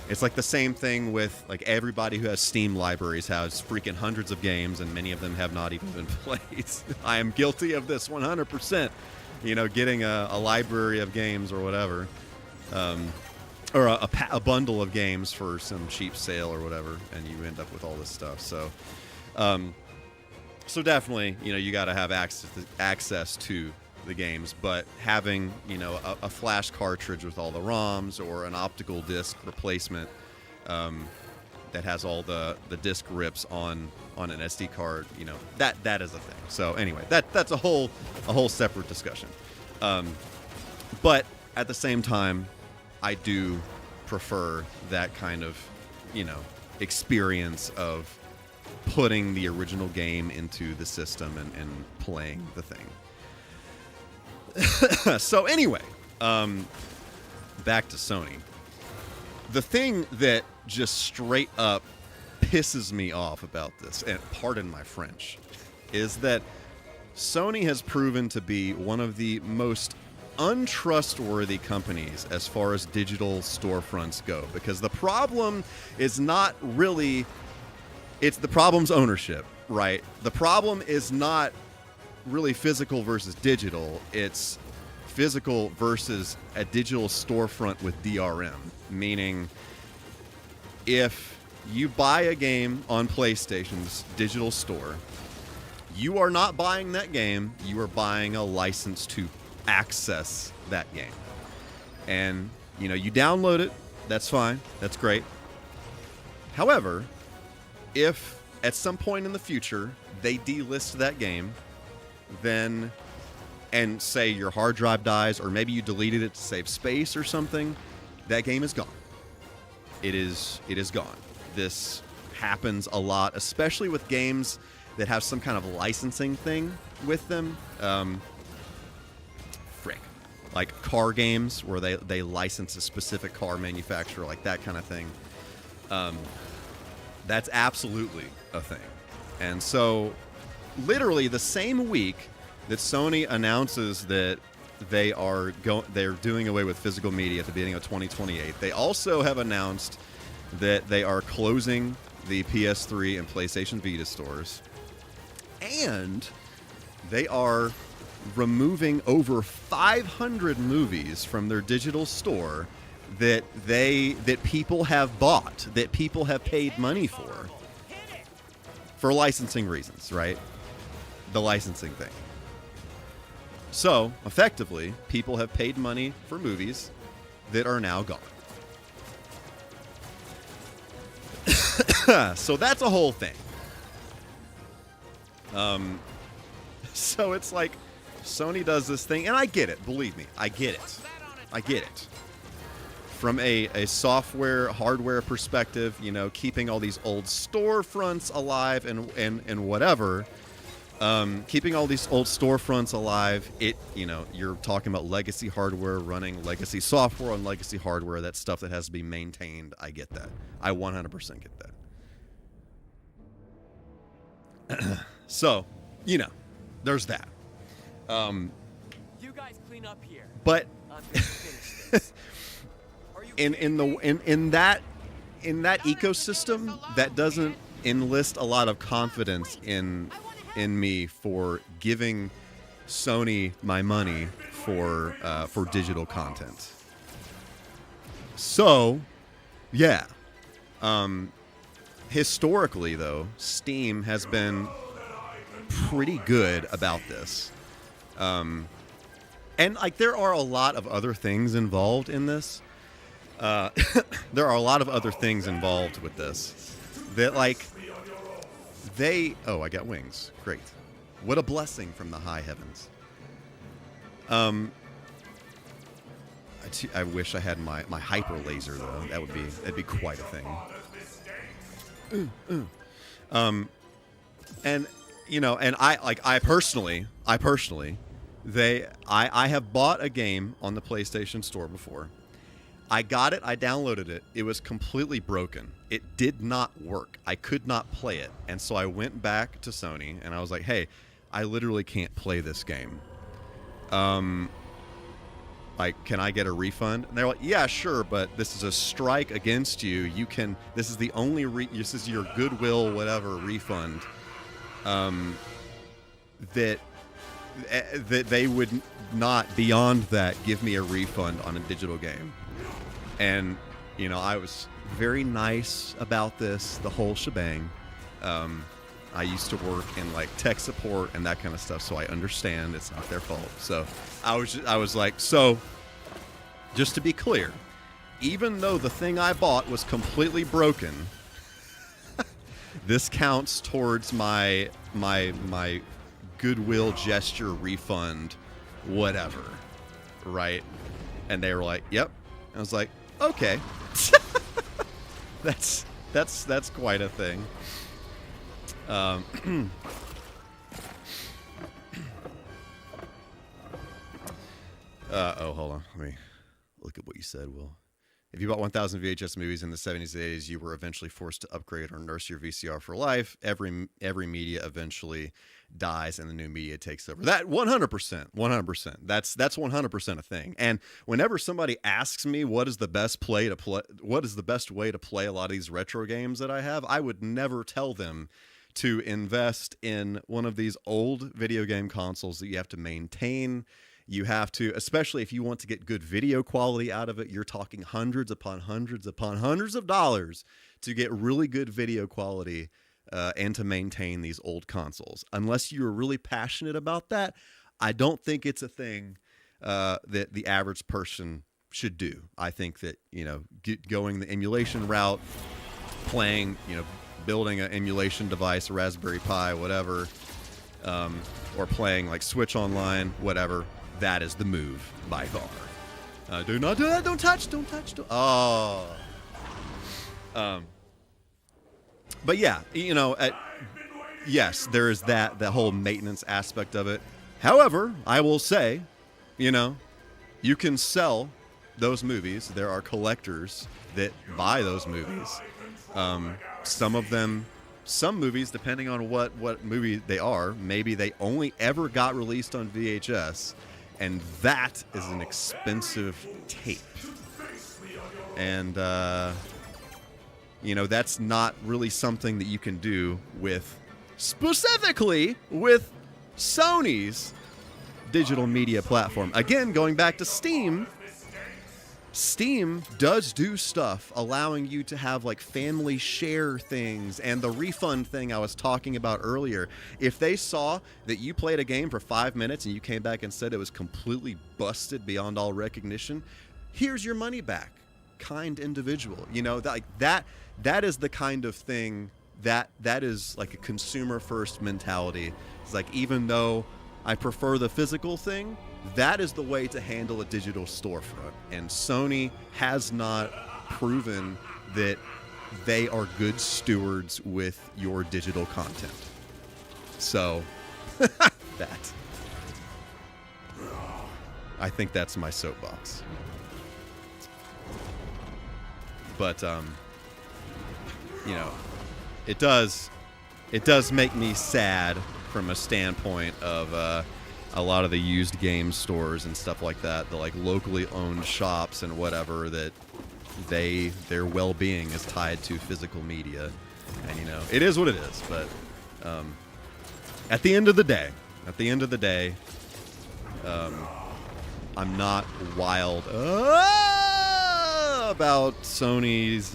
C: It's like the same thing with, like, everybody who has Steam libraries has freaking hundreds of games, and many of them have not even been played. I am guilty of this 100%. You know, getting a library of games or whatever, or a bundle of games for some cheap sale or whatever, and you end up with all this stuff. So, so definitely, you know, you got to have access to the games, but having, you know, a flash cartridge with all the ROMs, or an optical disc replacement that has all the disc rips on an SD card, you know, that is a thing. So anyway, that's a whole separate discussion. But at the same time, I do prefer that kind of, you know, experience of putting the original game into the system and playing the thing. So anyway, back to Sony. The thing that just straight up pisses me off about this, and pardon my French, is that Sony has proven to be one of the most untrustworthy companies as far as digital storefronts go, because the problem is not really, the problem's ownership, right? The problem is not really physical versus digital. It's physical versus a digital storefront with DRM, meaning if you buy a game on PlayStation's digital store, you are not buying that game, you are buying a license to access that game. And, you know, you download it, that's fine, that's great. However, if at some point in the future they delist that game, then, and say your hard drive dies, or maybe you deleted it to save space or something, that game is gone. It is gone. This happens a lot, especially with games that have some kind of licensing thing with them. Like car games where they license a specific car manufacturer, like that kind of thing. That's absolutely a thing. And so literally the same week that Sony announces that they're doing away with physical media at the beginning of 2028, they also have announced that they are closing the PS3 and PlayStation Vita stores, and they are removing over 500 movies from their digital store that people have bought, that people have paid money for licensing reasons, right? The licensing thing. So, effectively, people have paid money for movies that are now gone. So that's a whole thing. So it's like Sony does this thing, and I get it. Believe me, I get it. I get it. From a software, hardware perspective, you know, keeping all these old storefronts alive and whatever. Keeping all these old storefronts alive, you're talking about legacy hardware running legacy software on legacy hardware. That's stuff that has to be maintained. I get that. I 100% get that. So, you know, there's that.
K: You guys clean up here.
C: But
K: I'm gonna finish this.
C: in that ecosystem, that doesn't enlist a lot of confidence in me for giving Sony my money for digital content. So, yeah. Historically, though, Steam has been pretty good about this. And, like, there are a lot of other things involved in this. There are a lot of other things involved with this. That, like, I got wings. Great. What a blessing from the high heavens. I wish I had my hyper laser, though. That'd be quite a thing. And you know, and I personally I have bought a game on the PlayStation Store before. I got it, I downloaded it. It was completely broken. It did not work. I could not play it. And so I went back to Sony and I was like, "Hey, I literally can't play this game. Like, can I get a refund?" And they're like, "Yeah, sure, but this is a strike against you. You can. This is the only. This is your goodwill, whatever refund. That they would not beyond that give me a refund on a digital game." And you know, I was very nice about this, the whole shebang. I used to work in like tech support and that kind of stuff, so I understand it's not their fault. So I was like, so just to be clear, even though the thing I bought was completely broken, this counts towards my goodwill gesture refund, whatever, right? And they were like, "Yep." I was like, "Okay." That's quite a thing. Oh, hold on. Let me look at what you said, Will. If you bought 1,000 VHS movies in the 70s and 80s, you were eventually forced to upgrade or nurse your VCR for life. Every media eventually dies and the new media takes over. That 100%. That's 100% a thing. And whenever somebody asks me what is the best way to play a lot of these retro games that I have, I would never tell them to invest in one of these old video game consoles that you have to maintain. You have to, especially if you want to get good video quality out of it, you're talking hundreds upon hundreds upon hundreds of dollars to get really good video quality and to maintain these old consoles. Unless you're really passionate about that, I don't think it's a thing that the average person should do. I think that, you know, going the emulation route, playing, you know, building an emulation device, a Raspberry Pi, whatever, or playing like Switch Online, whatever, that is the move by far. Do not do that. Don't touch. Oh. But yeah, you know, yes, there is that whole maintenance aspect of it. However, I will say, you know, you can sell those movies. There are collectors that buy those movies. Some movies, depending on what movie they are, maybe they only ever got released on VHS, and that is an expensive tape. And, you know, that's not really something that you can do specifically with Sony's digital media platform. Again, going back to Steam, Steam does do stuff allowing you to have like family share things and the refund thing I was talking about earlier. If they saw that you played a game for 5 minutes and you came back and said it was completely busted beyond all recognition, here's your money back. Kind individual. You know, that is the kind of thing that is like a consumer first mentality. It's like, even though I prefer the physical thing, that is the way to handle a digital storefront. And Sony has not proven that they are good stewards with your digital content. So, that. I think that's my soapbox. But, you know, it does make me sad from a standpoint of a lot of the used game stores and stuff like that, the like locally owned shops and whatever, that their well-being is tied to physical media. And, you know, it is what it is. But at the end of the day, I'm not wild about Sony's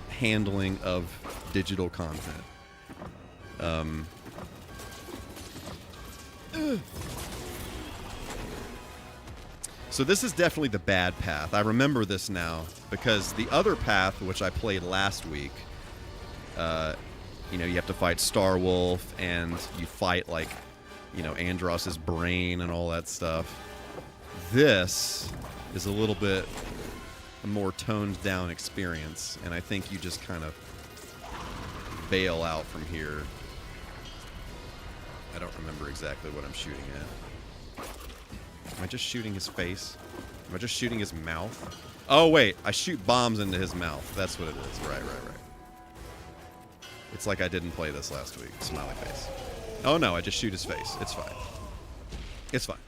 C: handling of digital content. So this is definitely the bad path. I remember this now because the other path, which I played last week, you know, you have to fight Starwolf and you fight, like, you know, Andross's brain and all that stuff. This is a little bit a more toned down experience, and I think you just kind of bail out from here. I don't remember exactly what I'm shooting at. Am I just shooting his face? Am I just shooting his mouth? Oh, wait. I shoot bombs into his mouth. That's what it is. Right. It's like I didn't play this last week. Smiley face. Oh, no. I just shoot his face. It's fine. It's fine.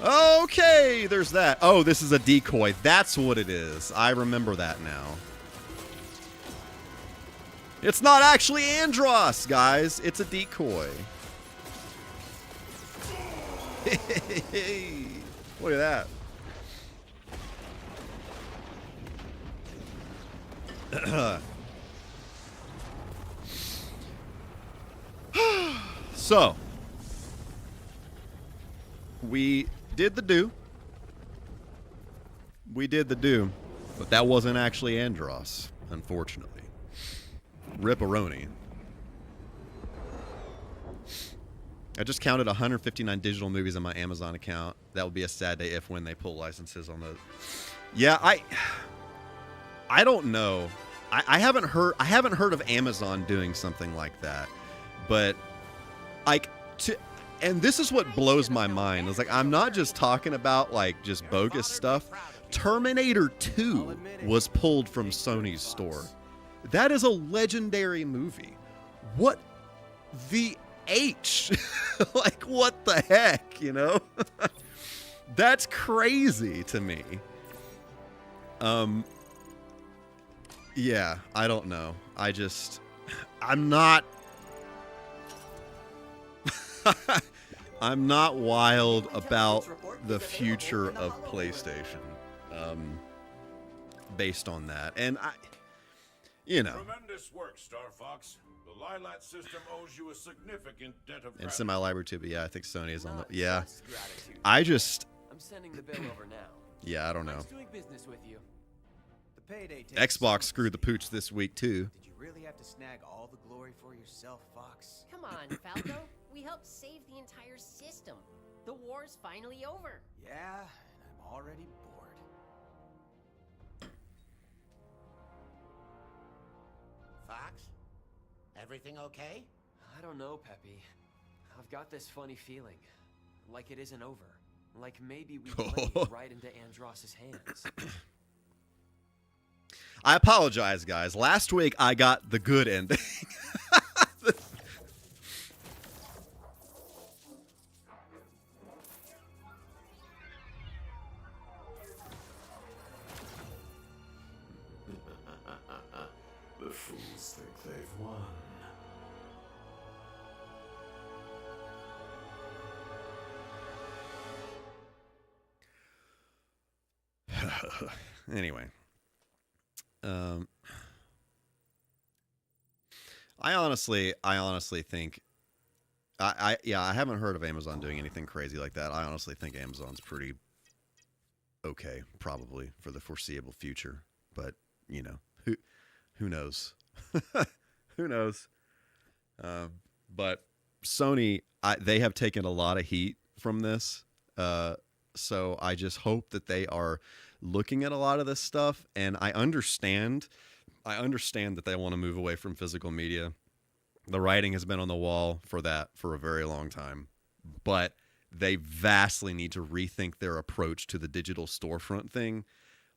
C: Okay, there's that. Oh, this is a decoy. That's what it is. I remember that now. It's not actually Andross, guys. It's a decoy. Look at that. So, we did the do. But that wasn't actually Andross, unfortunately. Ripperoni. I just counted 159 digital movies on my Amazon account. That would be a sad day if when they pull licenses on those. Yeah, I don't know. I haven't heard of Amazon doing something like that. But and this is what blows my mind. It's like, I'm not just talking about like just bogus stuff. Terminator 2 was pulled from Sony's store. That is a legendary movie. What the H? Like, what the heck, you know? That's crazy to me. Yeah, I don't know. I'm not I'm not wild about the future of PlayStation based on that. And you know.
E: Tremendous work, StarFox. The Lilat system owes you a significant debt of gratitude.
C: And semi-library too, but yeah, I think Sony is on the... Yeah.
K: I'm sending the bill over now.
C: Yeah, I don't know.
K: Nice doing business with you.
M: The payday takes
C: Xbox screwed the pooch this week, too.
M: Did you really have to snag all the glory for yourself, Fox?
L: Come on, Falco. We helped save the entire system. The war's finally over.
M: Yeah, and I'm already bored.
G: Fox? Everything okay?
K: I don't know, Peppy. I've got this funny feeling. Like it isn't over. Like maybe we played right into Andross's hands.
C: I apologize, guys. Last week, I got the good ending.
I: The fools think they've won.
C: Anyway. I honestly think I haven't heard of Amazon doing anything crazy like that. I honestly think Amazon's pretty okay, probably for the foreseeable future. But who knows? Who knows? But Sony, they have taken a lot of heat from this. So I just hope that they are looking at a lot of this stuff. And I understand that they want to move away from physical media. The writing has been on the wall for that for a very long time. But they vastly need to rethink their approach to the digital storefront thing.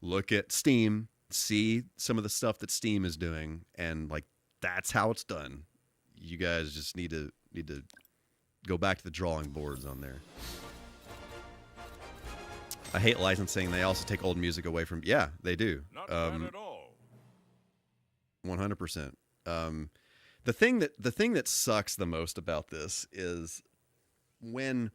C: Look at Steam, see some of the stuff that Steam is doing, and like that's how it's done. You guys just need to go back to the drawing boards on there. I hate licensing. They also take old music away from. Yeah, they do.
E: Not bad at all.
C: 100%. The thing that sucks the most about this is when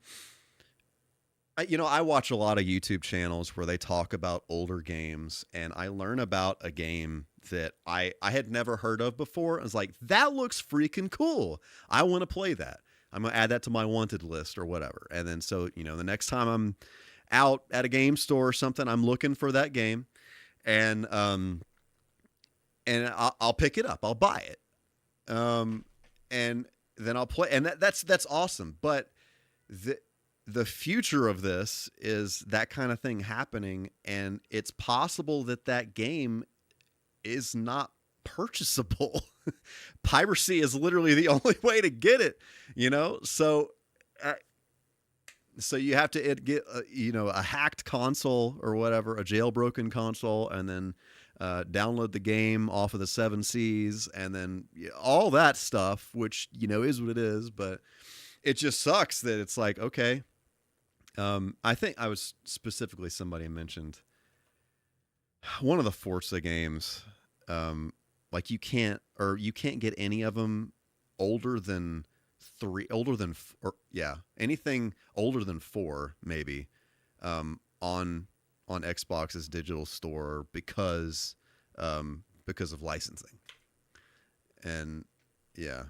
C: I watch a lot of YouTube channels where they talk about older games, and I learn about a game that I had never heard of before. I was like, that looks freaking cool. I want to play that. I'm going to add that to my wanted list or whatever. And then so, the next time I'm out at a game store or something, I'm looking for that game, and I'll pick it up. I'll buy it. And then I'll play, and that's awesome. But the future of this is that kind of thing happening, and it's possible that game is not purchasable. Piracy is literally the only way to get it, so you have to get a hacked console or whatever, a jailbroken console, and then download the game off of the 7 Seas, and then all that stuff, which is what it is. But it just sucks that it's like, okay. I think I was specifically, somebody mentioned one of the Forza games. Like you can't get any of them older than anything older than 4 maybe, on Xbox's digital store because of licensing. And yeah.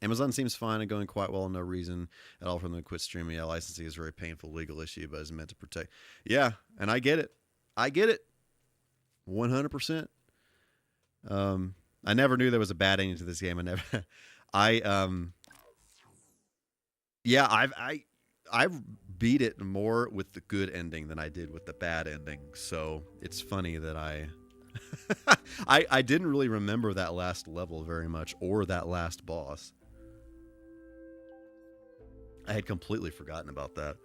C: Amazon seems fine and going quite well. No reason at all for them to quit streaming. Yeah, licensing is a very painful legal issue, but is meant to protect. Yeah, and I get it. 100%. I never knew there was a bad ending to this game. I beat it more with the good ending than I did with the bad ending. So it's funny that I didn't really remember that last level very much, or that last boss. I had completely forgotten about that.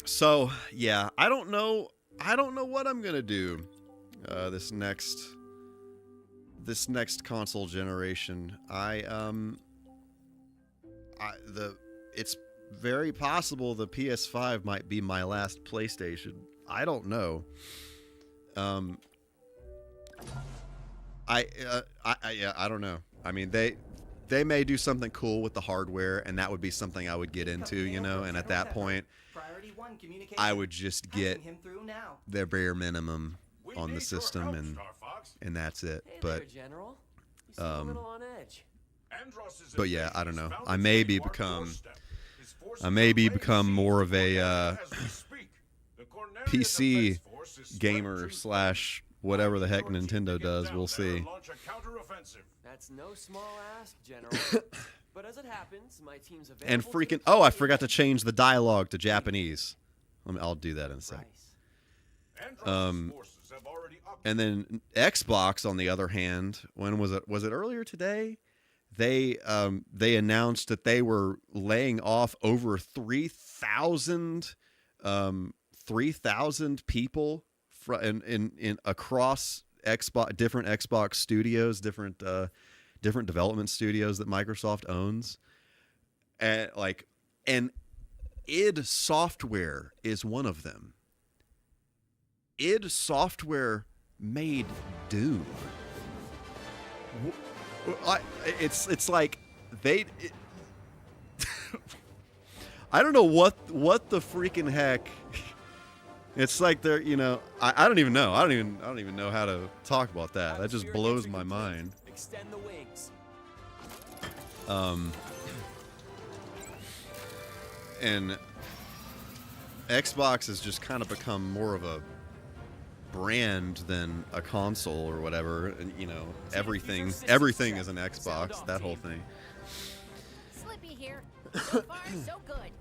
C: So yeah, I don't know what I'm gonna do this next console generation. It's very possible the PS5 might be my last PlayStation. I don't know. I don't know. I mean, they may do something cool with the hardware, and that would be something I would get into, and at that point, I would just get their bare minimum on the system, and that's it. But but yeah, I don't know. I maybe become more of a PC gamer / whatever the heck Nintendo does. We'll see.
K: That's no small ask, General. But as it happens, my team's available.
C: And freaking I forgot to change the dialogue to Japanese. I'll do that in a sec. And then Xbox, on the other hand, when was it? Was it earlier today? They announced that they were laying off over 3,000 people in across Xbox, different Xbox studios, different development studios that Microsoft owns, and id Software is one of them. id Software made Doom. It's like they. I don't know what the freaking heck It's like they're, you know, I don't even know. I don't even know how to talk about that. That just blows my mind.
K: Extend the wings.
C: And Xbox has just kind of become more of a brand than a console or whatever. And, you know, everything is an Xbox. That whole thing.
L: Slippy here. So far, so good.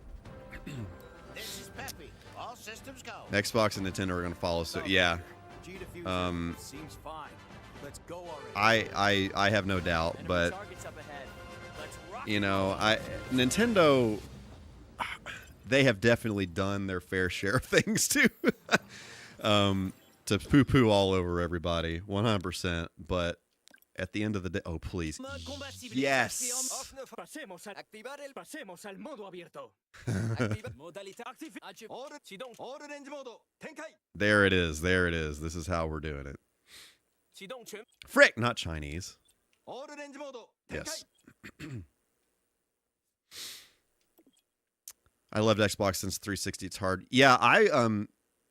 G: This is Peppy. All systems go.
C: Xbox and Nintendo are going to follow. So yeah.
M: Seems fine. Let's go already.
C: I have no doubt, but you know, Nintendo, they have definitely done their fair share of things too. To poo-poo all over everybody, 100%. But at the end of the day, oh please, yes. There it is. There it is. This is how we're doing it. Frick, not Chinese. Yes. I loved Xbox since 360. It's hard. Yeah,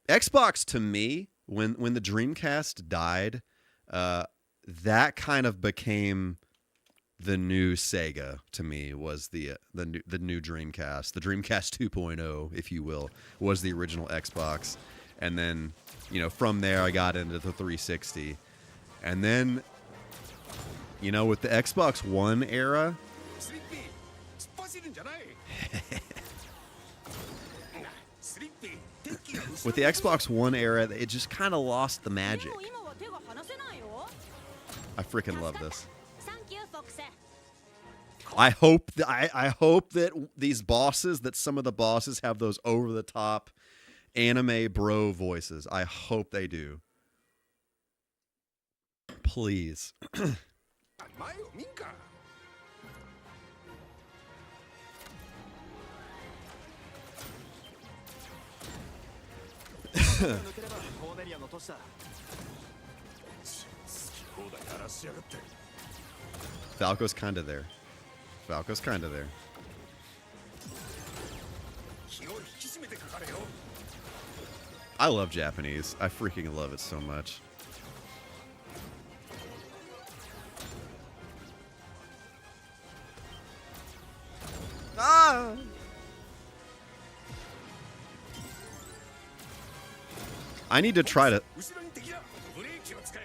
C: Xbox to me, when the Dreamcast died, that kind of became the new Sega to me. Was the new Dreamcast, the Dreamcast 2.0, if you will, was the original Xbox, and then, you know, from there I got into the 360, and then, you know, with the Xbox One era. With the Xbox One era, it just kind of lost the magic. I freaking love this. I hope that these bosses, that some of the bosses have those over-the-top anime bro voices. I hope they do. Please. Falco's kind of there. Falco's kind of there. I love Japanese. I freaking love it so much. Ah! I need to try to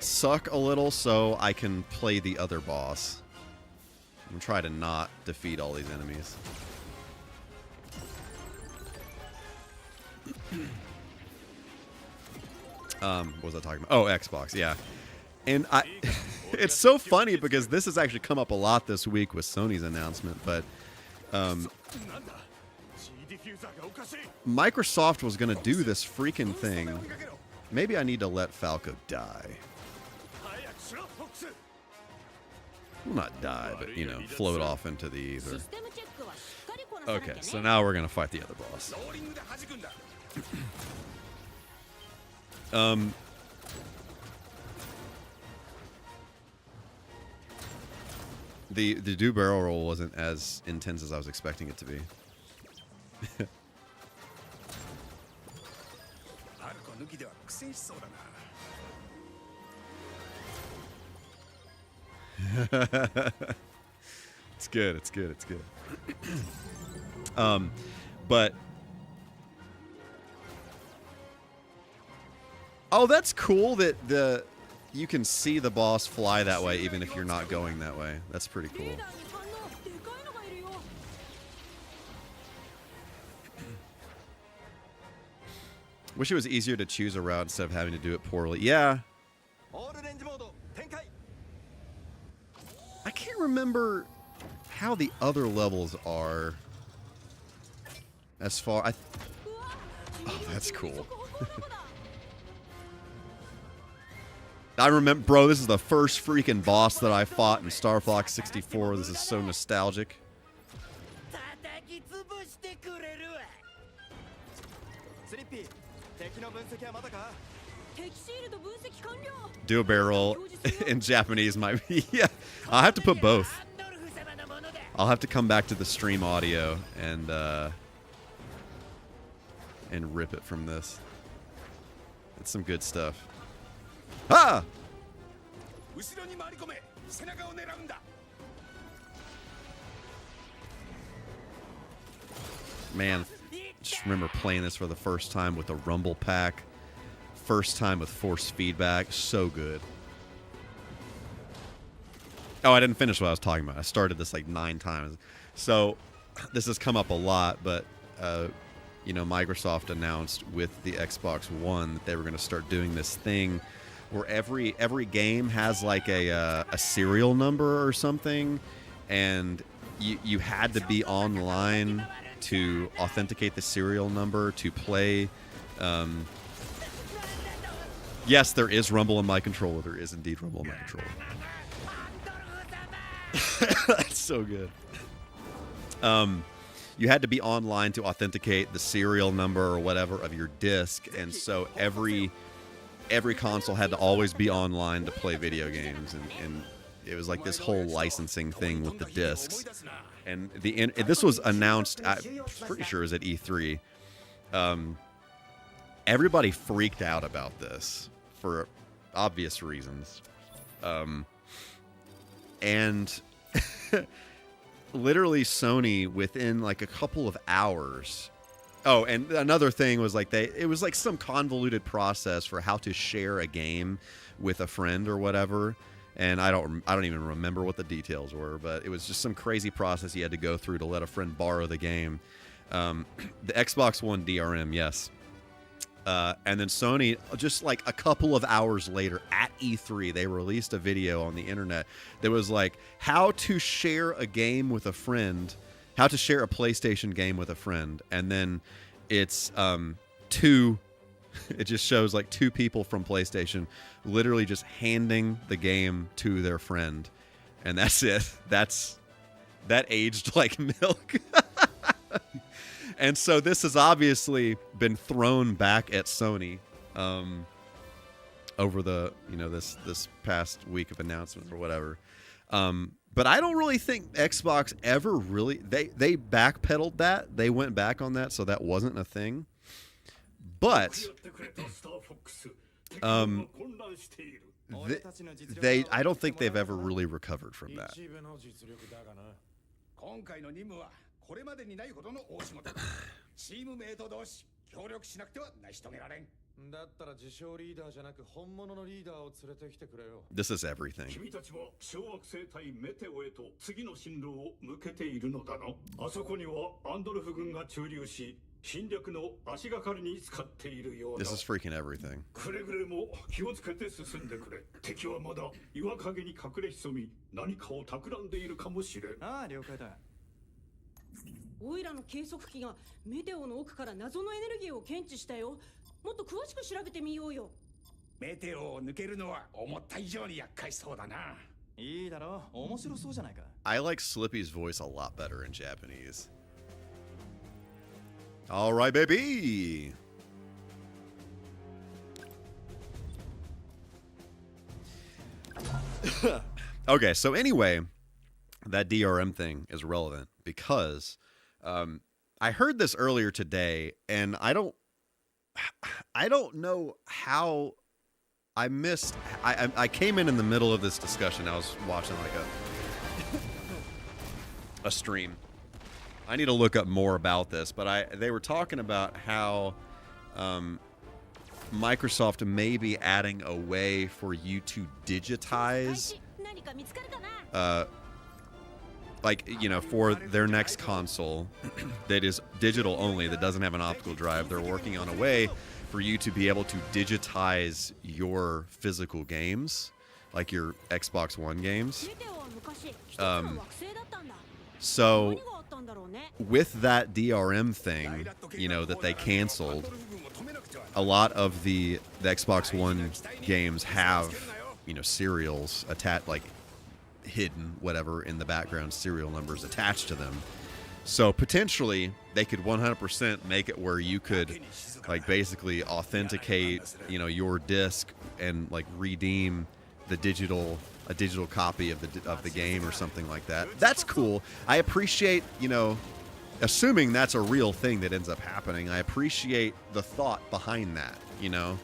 C: suck a little so I can play the other boss. I'm gonna try to not defeat all these enemies. What was I talking about? Oh, Xbox, yeah. And it's so funny because this has actually come up a lot this week with Sony's announcement, but Microsoft was gonna do this freaking thing. Maybe I need to let Falco die. Well, not die, but, you know, float off into the ether. Okay, so now we're gonna fight the other boss. The do barrel roll wasn't as intense as I was expecting it to be. It's good, it's good, it's good. But oh, that's cool that you can see the boss fly that way even if you're not going that way. That's pretty cool. Wish it was easier to choose a route instead of having to do it poorly. Yeah. I can't remember how the other levels are. As far... oh, that's cool. I remember... Bro, this is the first freaking boss that I fought in StarFox 64. This is so nostalgic. Do a barrel in Japanese might be... Yeah, I'll have to put both. I'll have to come back to the stream audio and rip it from this. It's some good stuff. Ah! Man, just remember playing this for the first time with the Rumble Pack. First time with force feedback. So good. Oh, I didn't finish what I was talking about. I started this like 9 times. So this has come up a lot, but you know, Microsoft announced with the Xbox One that they were going to start doing this thing where every game has like a serial number or something, and you had to be online to authenticate the serial number to play. Yes, there is rumble in my controller. There is indeed rumble in my controller. That's so good. You had to be online to authenticate the serial number or whatever of your disc, and so every console had to always be online to play video games, and it was like this whole licensing thing with the discs. And this was announced, I'm pretty sure it was at E3. Everybody freaked out about this for obvious reasons. And literally Sony, within like a couple of hours. Oh, and another thing was like it was like some convoluted process for how to share a game with a friend or whatever. And I don't even remember what the details were, but it was just some crazy process you had to go through to let a friend borrow the game. The Xbox One DRM, yes. And then Sony, just like a couple of hours later at E3, they released a video on the internet that was like how to share a game with a friend, how to share a PlayStation game with a friend. And then it's it just shows like 2 people from PlayStation literally just handing the game to their friend. And that's it. That aged like milk. And so this has obviously been thrown back at Sony over the, you know, this past week of announcements or whatever. But I don't really think Xbox ever really they backpedaled that. They went back on that, so that wasn't a thing. But I don't think they've ever really recovered from that. This is everything. This is freaking everything.
R: オイラの計測器がメテオの奥から謎のエネルギーを検知したよ。もっと詳しく調べてみようよ。メテオを抜けるのは思った以上に厄介そうだな。いいだろう。面白そうじゃないか。
C: I like Slippy's voice a lot better in Japanese. All right, baby. Okay, so anyway, that DRM thing is relevant because I heard this earlier today, and I don't know how I missed. I came in the middle of this discussion. I was watching like a stream. I need to look up more about this, but they were talking about how Microsoft may be adding a way for you to digitize, like, you know, for their next console that is digital only, that doesn't have an optical drive. They're working on a way for you to be able to digitize your physical games, like your Xbox One games. So with that DRM thing, you know, that they canceled, a lot of the Xbox One games have, you know, serials attached, like hidden, whatever, in the background, serial numbers attached to them. So potentially they could 100% make it where you could like basically authenticate, you know, your disc and like redeem a digital copy of the game or something like that. That's cool. I appreciate, you know, assuming that's a real thing that ends up happening, I appreciate the thought behind that, you know.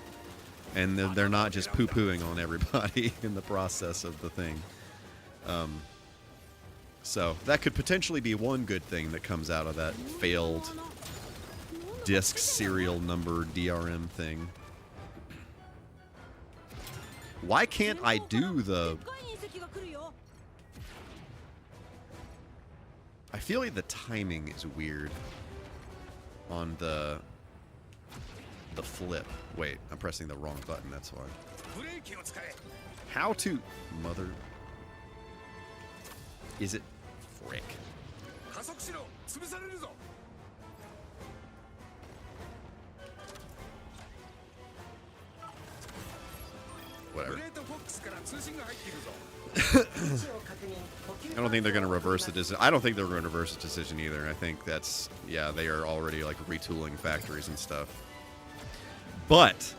C: and they're not just poo-pooing on everybody in the process of the thing. So that could potentially be one good thing that comes out of that failed disc serial number DRM thing. Why can't I do the... I feel like the timing is weird on the flip. Wait, I'm pressing the wrong button, that's why. How to... Mother... Is it... Frick. Whatever. I don't think they're going to reverse the decision. I don't think they're going to reverse the decision either. I think that's, yeah, they are already like retooling factories and stuff. But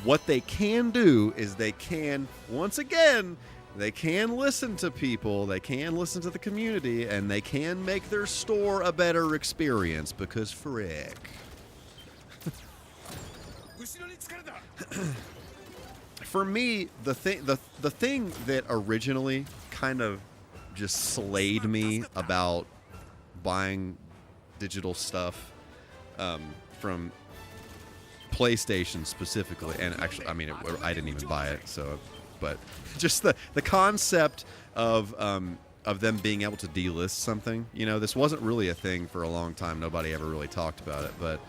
C: what they can do is they can, once again, they can listen to people, they can listen to the community, and they can make their store a better experience because frick. For me, the thing that originally kind of just slayed me about buying digital stuff from PlayStation specifically, and actually, I mean, I didn't even buy it, so, but just the concept of them being able to delist something. You know, this wasn't really a thing for a long time. Nobody ever really talked about it, but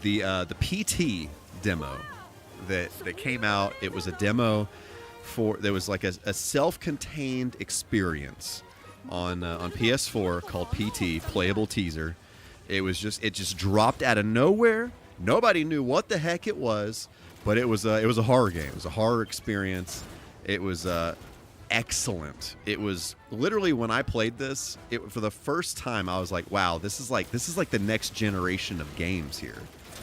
C: the PT demo that came out, it was a demo for, there was like a self-contained experience on PS4 called PT, playable teaser. It just dropped out of nowhere. Nobody knew what the heck it was, but it was a horror game. It was a horror experience. It was excellent. It was literally, when I played this, for the first time, I was like, wow, this is like the next generation of games here.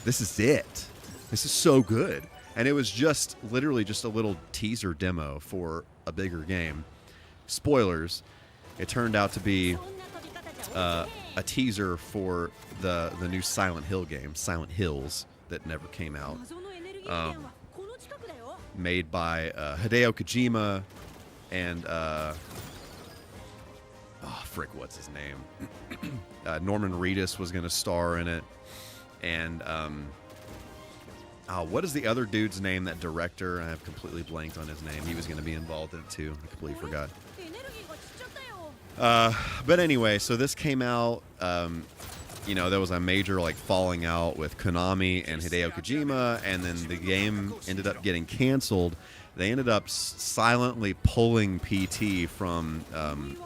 C: This is it. This is so good. And it was just literally just a little teaser demo for a bigger game. Spoilers, it turned out to be a teaser for the new Silent Hill game, Silent Hills, that never came out. Made by Hideo Kojima and what's his name? Norman Reedus was going to star in it, and what is the other dude's name? That director? I have completely blanked on his name. He was going to be involved in it too. I completely forgot. But anyway, so this came out. You know, there was a major like falling out with Konami and Hideo Kojima, and then the game ended up getting canceled. They ended up silently pulling PT from the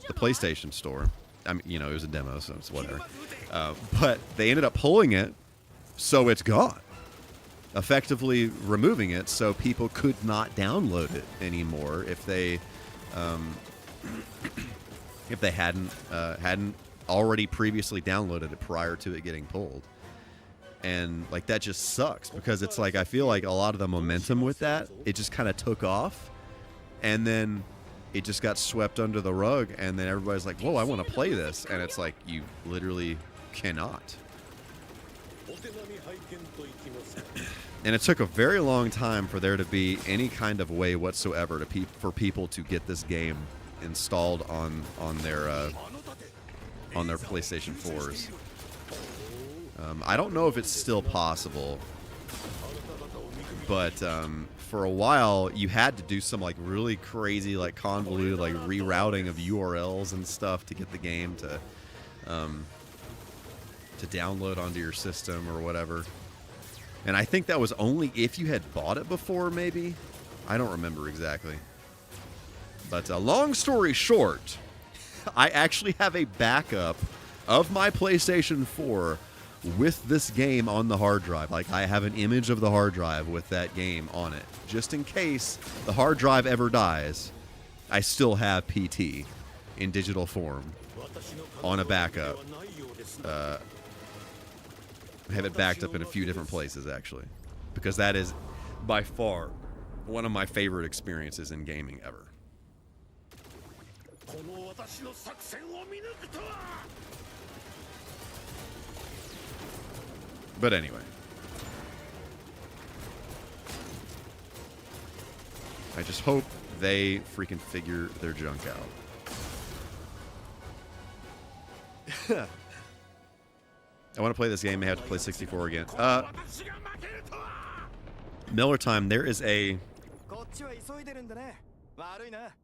C: PlayStation Store. I mean, you know, it was a demo, so it's whatever. But they ended up pulling it, so it's gone. Effectively removing it, so people could not download it anymore if they hadn't already previously downloaded it prior to it getting pulled. And like, that just sucks, because it's like, I feel like a lot of the momentum with that, it just kind of took off, and then it just got swept under the rug, and then everybody's like, whoa, I want to play this, and it's like, you literally cannot. And it took a very long time for there to be any kind of way whatsoever for people to get this game installed on their PlayStation 4s. I don't know if it's still possible, but for a while you had to do some like really crazy, like convoluted, like rerouting of URLs and stuff to get the game to download onto your system or whatever. And I think that was only if you had bought it before, maybe. I don't remember exactly. But long story short, I actually have a backup of my PlayStation 4 with this game on the hard drive. Like, I have an image of the hard drive with that game on it. Just in case the hard drive ever dies, I still have PT in digital form on a backup. I have it backed up in a few different places, actually, because that is by far one of my favorite experiences in gaming ever. But anyway, I just hope they freaking figure their junk out. I want to play this game. I have to play 64 again. Miller time. There is a...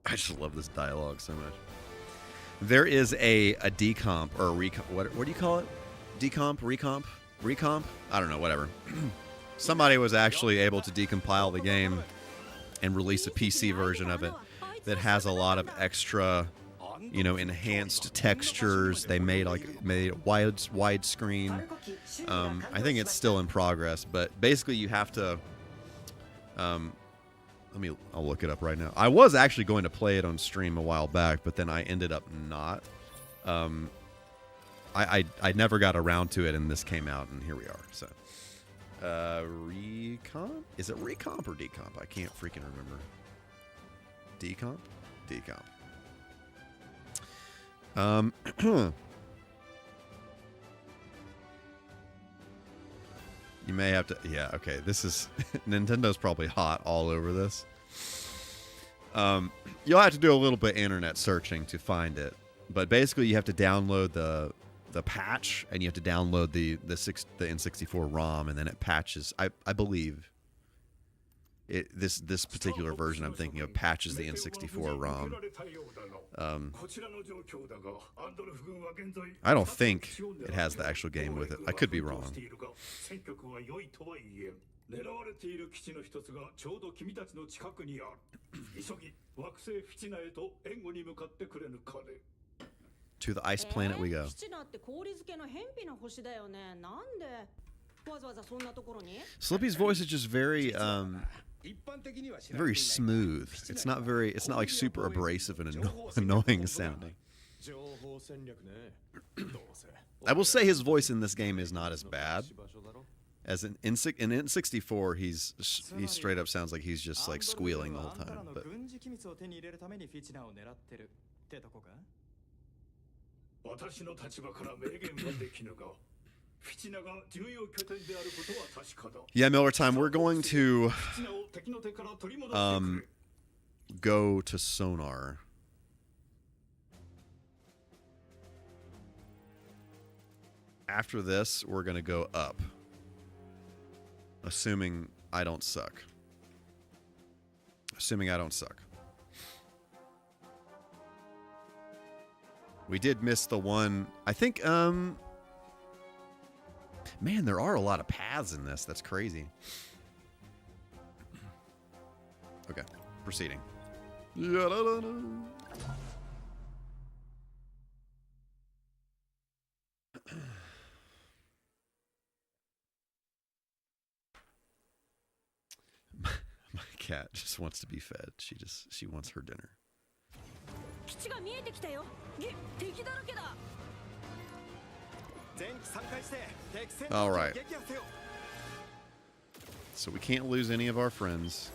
C: I just love this dialogue so much. There is a decomp or a recomp. What do you call it? Decomp? Recomp? I don't know. Whatever. Somebody was actually able to decompile the game and release a PC version of it that has a lot of extra, you know, enhanced textures. They made it widescreen. I think it's still in progress, but basically you have to. I'll look it up right now. I was actually going to play it on stream a while back, but then I ended up not. I never got around to it, and this came out, and here we are. So, recomp? Is it recomp or decomp? I can't freaking remember. Decomp? Decomp. You may have to... Yeah, okay. This is... Nintendo's probably hot all over this. You'll have to do a little bit of internet searching to find it. But basically, you have to download the patch, and you have to download the N64 ROM, and then it patches... I believe... This particular version I'm thinking of patches the N64 ROM. I don't think it has the actual game with it. I could be wrong. To the ice planet we go. Slippy's voice is just very very smooth. It's not like super abrasive and annoying sounding. I will say his voice in this game is not as bad as in N64. He straight up sounds like he's just like squealing the whole time. But yeah, Miller time. We're going to go to Sonar. After this, we're going to go up. Assuming I don't suck. We did miss the one. I think, man, there are a lot of paths in this. That's crazy. Okay, proceeding. My cat just wants to be fed. She wants her dinner. All right. So we can't lose any of our friends.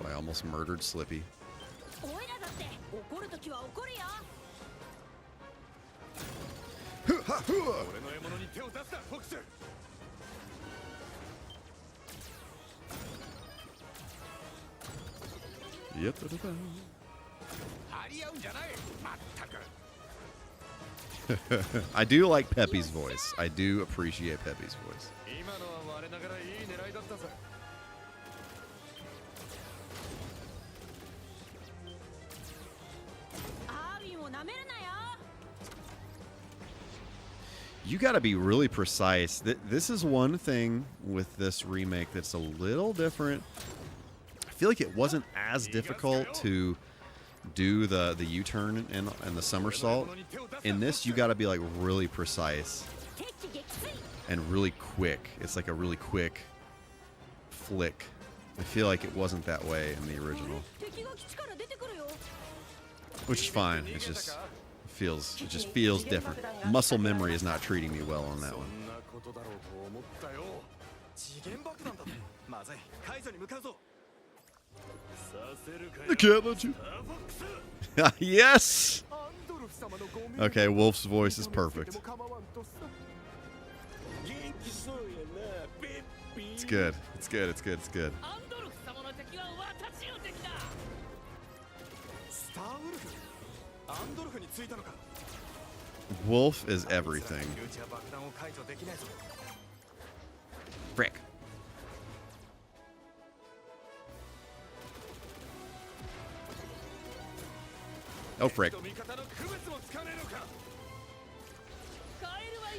C: Oh, I almost murdered Slippy. Yep. I do like Peppy's voice. I do appreciate Peppy's voice. You got to be really precise. This is one thing with this remake that's a little different. I feel like it wasn't as difficult to do the U-turn and the somersault. In this, you got to be like really precise and really quick. It's like a really quick flick. I feel like it wasn't that way in the original, which is fine. It just feels different. Muscle memory is not treating me well on that one. I can't let you. Yes! Okay, Wolf's voice is perfect. It's good. It's good. It's good. It's good. Wolf is everything. Frick. Oh, frick.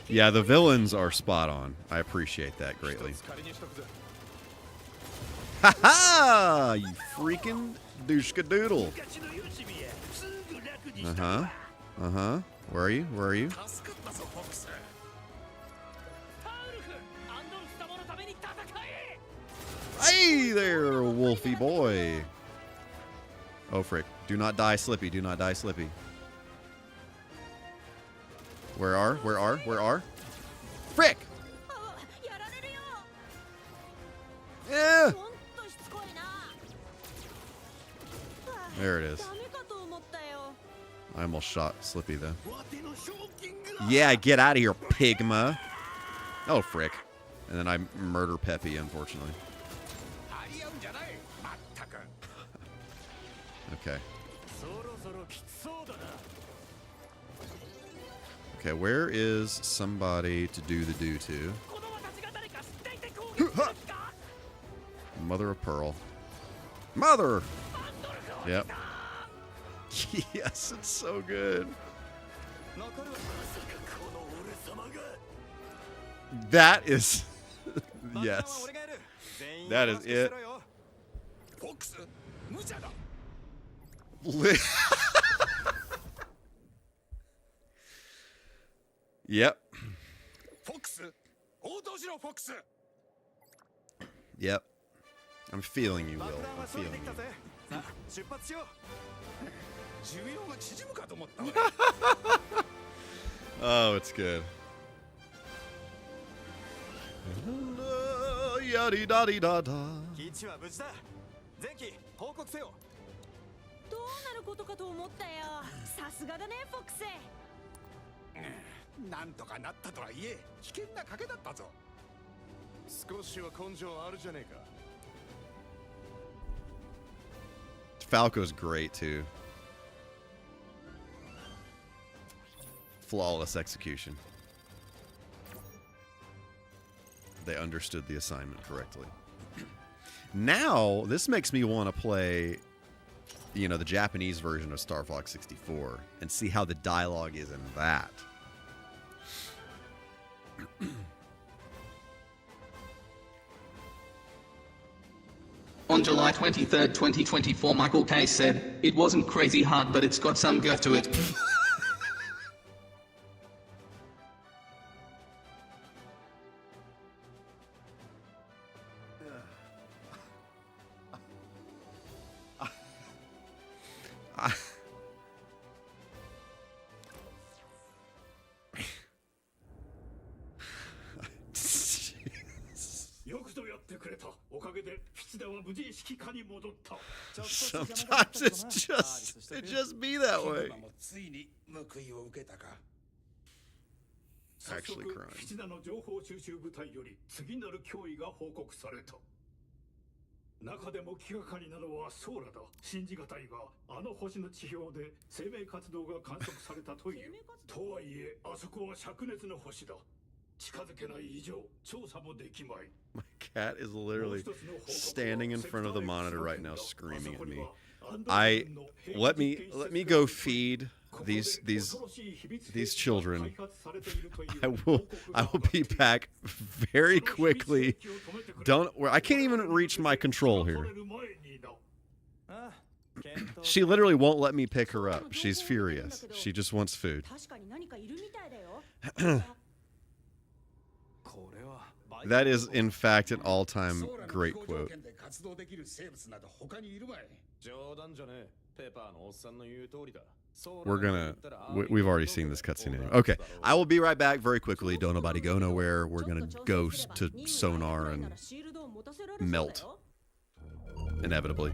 C: Yeah, the villains are spot on. I appreciate that greatly. Ha ha! You freaking douche-a-doodle. Uh-huh. Uh-huh. Where are you? Where are you? Hey there, Wolfie boy. Oh, frick. Do not die, Slippy. Do not die, Slippy. Where are? Where are? Where are? Frick! Yeah! There it is. I almost shot Slippy, though. Yeah, get out of here, Pigma. Oh, frick. And then I murder Peppy, unfortunately. Okay. Okay, where is somebody to do the do to? Mother of Pearl. Mother! Yep. Yes, it's so good. That is... yes. That is it. Yep. Yep. I'm feeling you, Will. I'm feeling you. Oh, it's good. Yaddy daddy da da.
R: どうなることかと思ったよ。さすがだね、フォックス。
H: なんとかなったとはいえ、危険な賭けだったぞ。少しは根性あるじゃねえか。
C: Falco's great too. Flawless execution. They understood the assignment correctly. Now, this makes me want to play, you know, the Japanese version of StarFox 64 and see how the dialogue is in that.
D: On July 23rd, 2024, MichaelK said, "It wasn't crazy hard, but it's got some girth to it."
C: Sometimes it just be that way. Actually crying.
E: 基地の情報収集部隊より次なる脅威が報告された。中でも気がかりなのはソーラだ。信じがたいが、あの星の地表で生命活動が観測されたという。とはいえ、あそこは灼熱の星だ。近づけない以上、調査もできまい。
C: My cat is literally standing in front of the monitor right now, screaming at me. Let me go feed these children. I will be back very quickly. I can't even reach my control here. She literally won't let me pick her up. She's furious. She just wants food. That is, in fact, an all-time great quote. We've already seen this cutscene anyway. Okay, I will be right back very quickly. Don't nobody go nowhere. We're gonna go to sonar and melt, inevitably.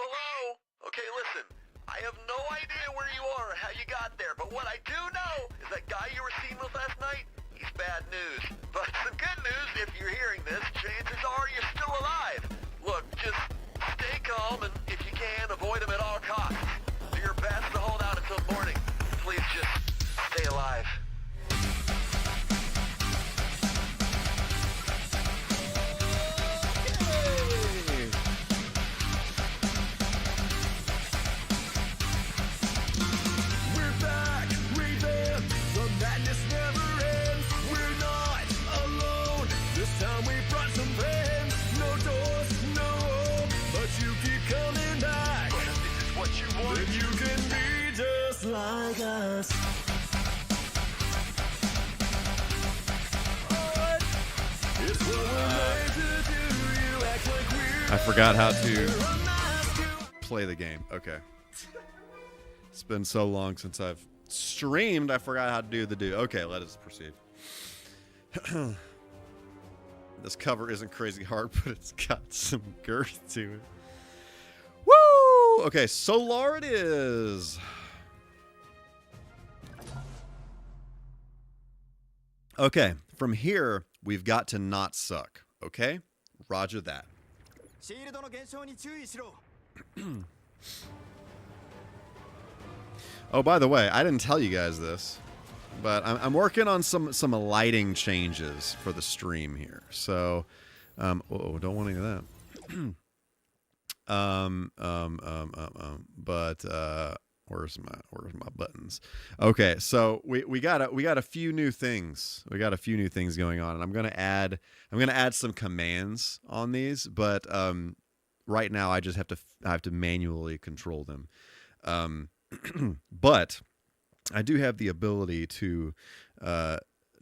A: Hello? Okay, listen. I have no idea where you are or how you got there, but what I do know is that guy you were seen with last night, he's bad news. But some good news, if you're hearing this, chances are you're still alive. Look, just stay calm and if you can, avoid him at all costs. Do your best to hold out until morning. Please just stay alive.
B: Like us.
C: I forgot how to play the game. Okay. It's been so long since I've streamed, I forgot how to do the do. Okay, let us proceed. This cover isn't crazy hard, but it's got some girth to it. Woo! Okay, Solar it is. Okay, from here, we've got to not suck, okay? Roger that. Oh, by the way, I didn't tell you guys this, but I'm working on some lighting changes for the stream here. So, don't want any of that. But where's my buttons? Okay, so we got a few new things. We got a few new things going on, and I'm gonna add some commands on these, but right now I just have to manually control them. But I do have the ability to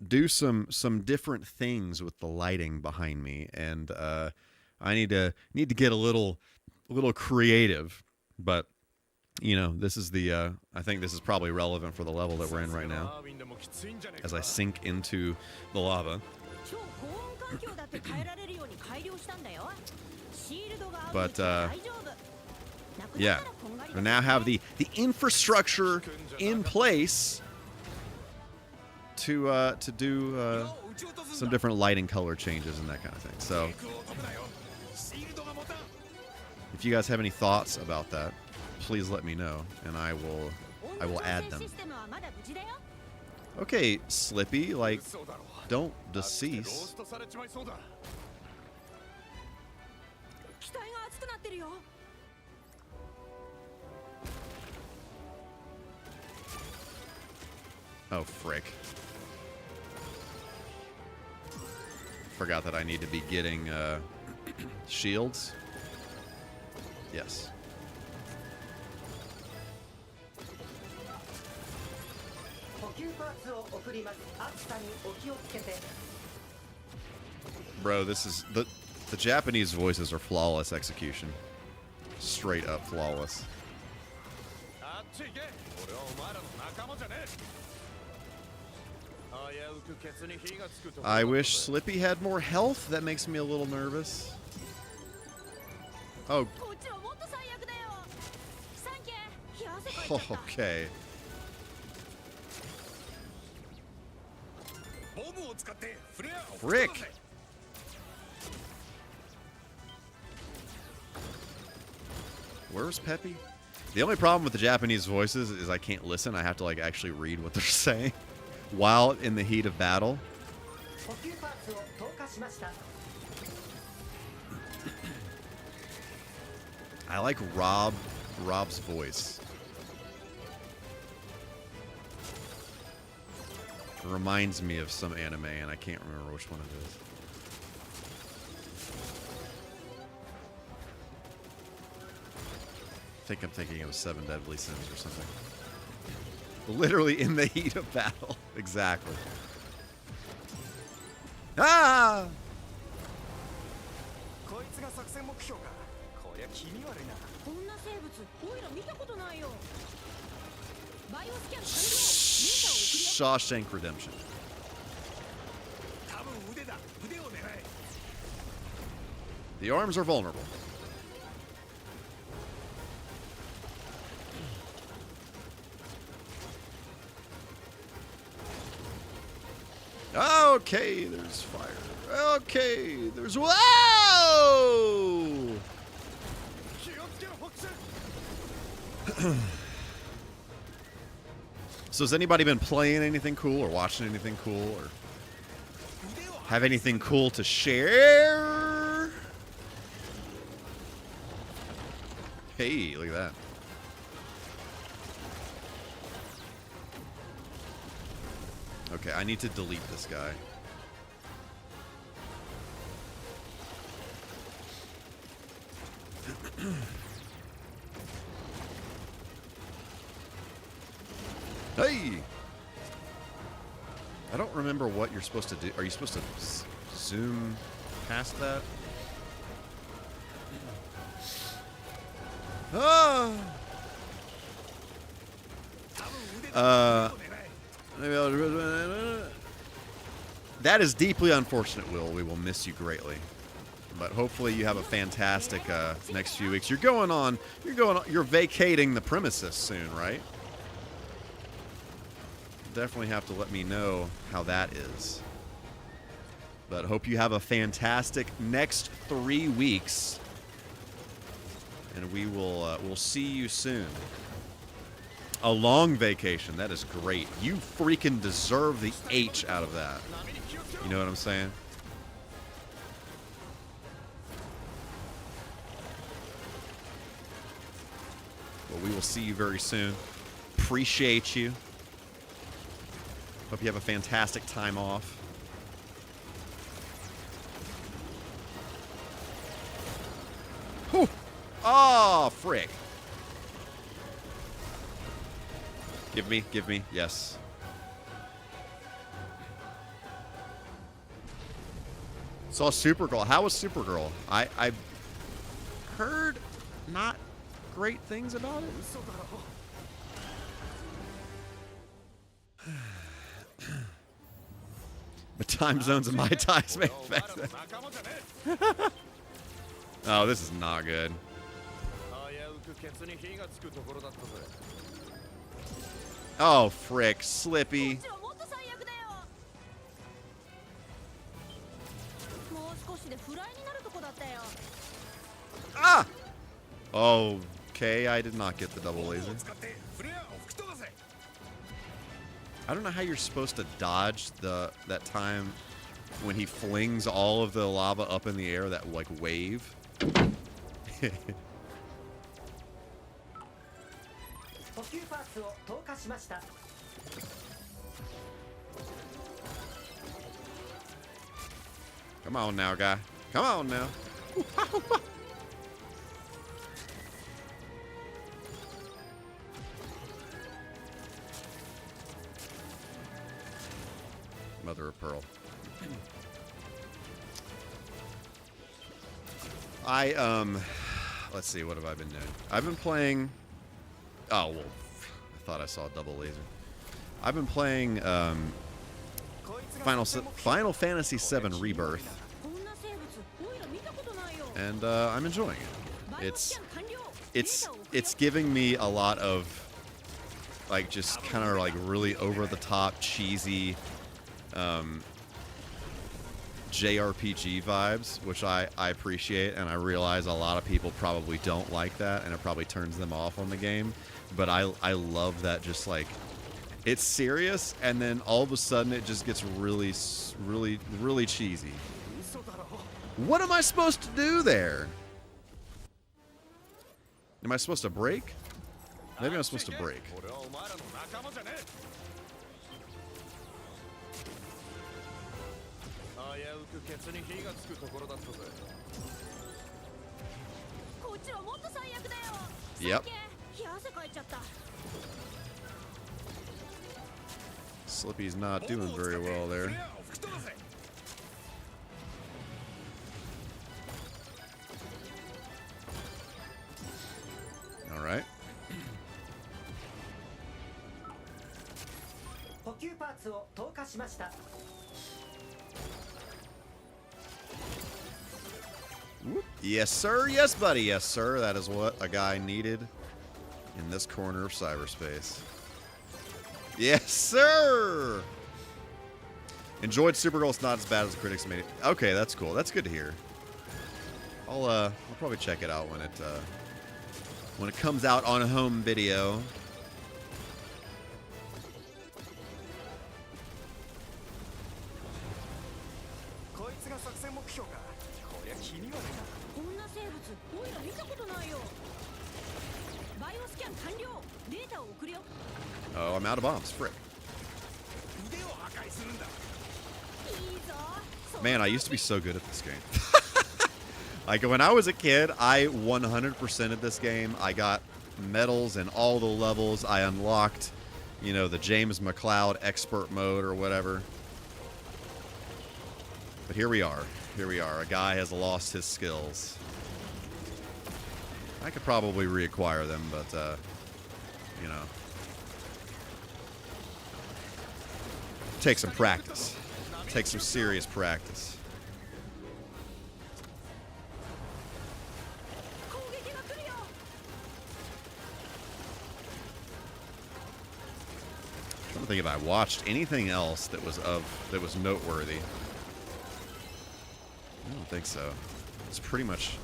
C: do some different things with the lighting behind me, and I need to get a little creative, but. You know, this is the, I think this is probably relevant for the level that we're in right now. As I sink into the lava. But, yeah. We now have the infrastructure in place to do some different lighting color changes and that kind of thing. So, if you guys have any thoughts about that, please let me know, and I will add them. Okay, Slippy, like, don't decease. Oh, frick. Forgot that I need to be getting shields. Yes. Bro, this is the Japanese voices are flawless execution. Straight up flawless. I wish Slippy had more health. That makes me a little nervous. Oh. Okay. Frick! Where's Peppy? The only problem with the Japanese voices is I can't listen. I have to like actually read what they're saying while in the heat of battle. I like Rob's voice. It reminds me of some anime, and I can't remember which one it is. I think I'm thinking of Seven Deadly Sins or something. Literally in the heat of battle. Exactly. Ah! Shawshank Redemption. The arms are vulnerable. Okay, there's fire. Okay, there's... Whoa! So has anybody been playing anything cool or watching anything cool or have anything cool to share? Hey, look at that. Okay, I need to delete this guy. Hey! I don't remember what you're supposed to do. Are you supposed to zoom past that? Ah! That is deeply unfortunate, Will. We will miss you greatly. But hopefully you have a fantastic next few weeks. You're vacating the premises soon, right? Definitely have to let me know how that is. But hope you have a fantastic next 3 weeks. And we will we'll see you soon. A long vacation. That is great. You freaking deserve the H out of that. You know what I'm saying? Well, we will see you very soon. Appreciate you. Hope you have a fantastic time off. Whew. Oh, frick. Give me, yes. Saw Supergirl. How was Supergirl? I heard not great things about it. But time zones and my ties may affect that. Oh, this is not good. Oh, frick. Slippy. Ah! Okay, I did not get the double laser. I don't know how you're supposed to dodge that time when he flings all of the lava up in the air, that like wave. Come on now, guy. Come on now. Mother of Pearl. Let's see, what have I been doing? I've been playing, oh, well, I thought I saw a double laser. I've been playing, Final Fantasy VII Rebirth. And, I'm enjoying it. It's giving me a lot of, like, just kind of, like, really over-the-top, cheesy, JRPG vibes, which I appreciate, and I realize a lot of people probably don't like that, and it probably turns them off on the game, but I love that. Just like, it's serious, and then all of a sudden it just gets really, really, really cheesy. What am I supposed to do there? Am I supposed to break? Maybe I'm supposed to break. Yep. Slippy's not doing very well there. All right. Yes, sir. Yes, buddy. Yes, sir. That is what a guy needed in this corner of cyberspace. Yes, sir. Enjoyed Supergirl. It's not as bad as the critics made it. Okay, that's cool. That's good to hear. I'll probably check it out when it comes out on home video. Oh, I'm out of bombs. Frick. Man, I used to be so good at this game. Like, when I was a kid, I 100%ed this game. I got medals in all the levels. I unlocked, you know, the James McCloud expert mode or whatever. But here we are. Here we are. A guy has lost his skills. I could probably reacquire them, but, you know. Take some practice. Take some serious practice. I don't think if I watched anything else that was noteworthy. I don't think so. It's pretty much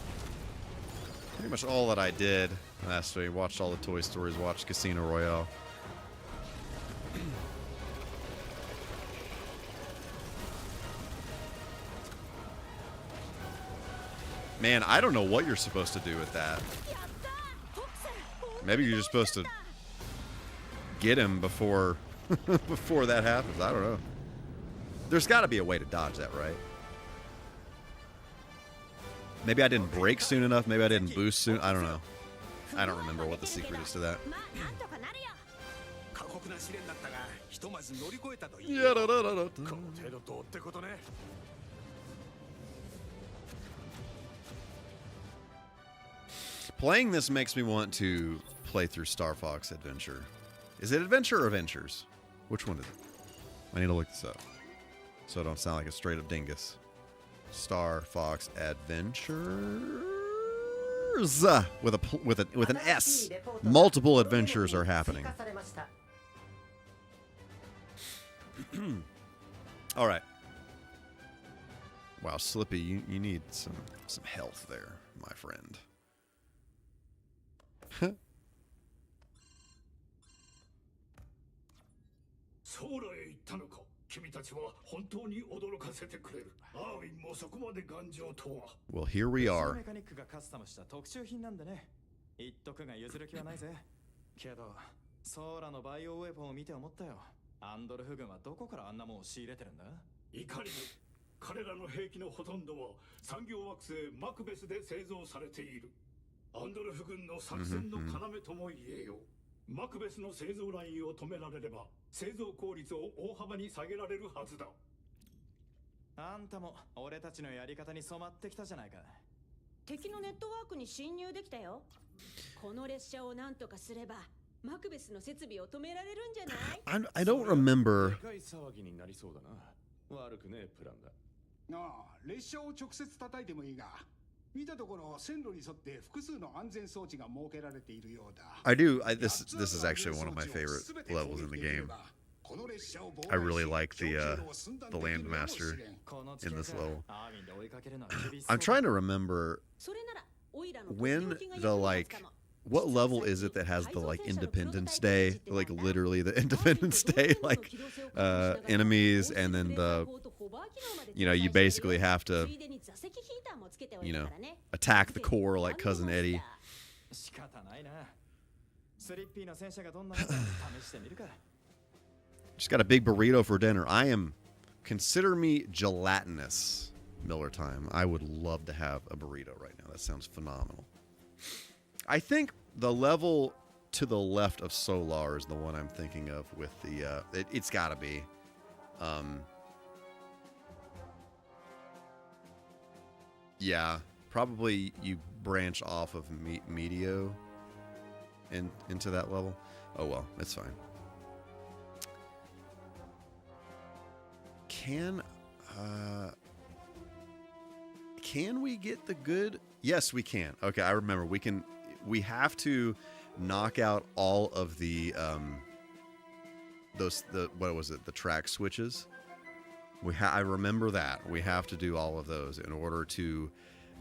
C: all that I did last week. Watched all the Toy Stories, watched Casino Royale. Man, I don't know what you're supposed to do with that. Maybe you're just supposed to get him before before that happens. I don't know. There's got to be a way to dodge that, right? Maybe I didn't brake soon enough. Maybe I didn't boost soon. I don't know. I don't remember what the secret is to that. Playing this makes me want to play through StarFox Adventure. Is it Adventure or Adventures? Which one is it? I need to look this up so I don't sound like a straight up dingus. StarFox Adventures with an S. Multiple adventures are happening. All right. Wow, Slippy, you need some health there, my friend.
I: ソーラへ行ったのか。君たちは本当に驚かせてくれる。アーウィンもそこまで頑丈とは。
C: Well, here we are.
S: メカニックがカスタムした特注品なんでね。言っとくが譲る気はないぜ。けど、ソーラのバイオウェポンを見て思ったよ。アンドルフ軍はどこからあんなもんを仕入れてるんだ？
I: いかにも。彼らの兵器のほとんどは産業惑星マクベスで製造されている。アンドルフ軍の作戦の要とも言えよ。マクベスの製造ラインを止められれば製造効率を大幅に下げられるはずだ。
S: あんたも俺たちのやり方に染まってきたじゃないか。
R: 敵のネットワークに侵入できたよ。この列車を何とかすればマクベスの設備を止められるんじゃない？
C: I don't remember.
T: 騒ぎになりそうだな。悪くねえプランだ。
U: ああ、列車を直接叩いてもいいが。見たところ線路に沿って複数の安全装置が設けられているようだ。
C: This is actually one of my favorite levels in the game. I really like the Landmaster in this level. I'm trying to remember when what level is it that has the Independence Day, literally the Independence Day enemies, and then you basically have to attack the core like Cousin Eddie. Just got a big burrito for dinner. Consider me gelatinous, Miller time. I would love to have a burrito right now. That sounds phenomenal. I think the level to the left of Solar is the one I'm thinking of with the, it's gotta be. Yeah, probably you branch off of Meteo into that level. Oh well, it's fine. Can we get the good? Yes, we can. Okay, I remember. We have to knock out all of the what was it? The track switches. I remember that. We have to do all of those in order to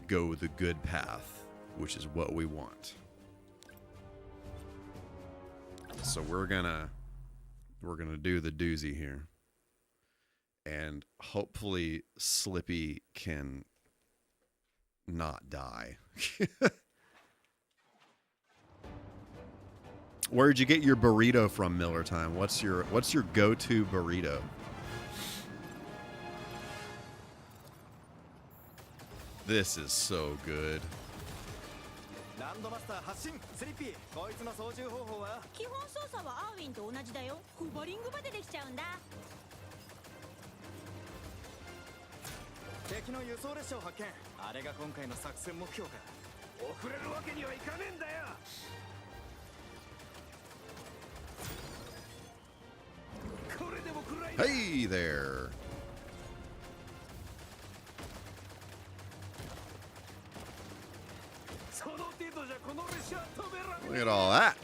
C: go the good path, which is what we want. So we're gonna do the doozy here. And hopefully Slippy can not die. Where'd you get your burrito from, Miller Time? What's your go-to burrito? This is so good.
S: ランドマスター発進スリッピーこいつの操縦方法は
R: 基本操作はアーウィンと同じだよ。ホバリングまでできちゃうんだ。
S: 敵の輸送列車を発見あれが今回の作戦目標か遅れるわけにはいかねえんだよ
C: Hey there. Look at all that.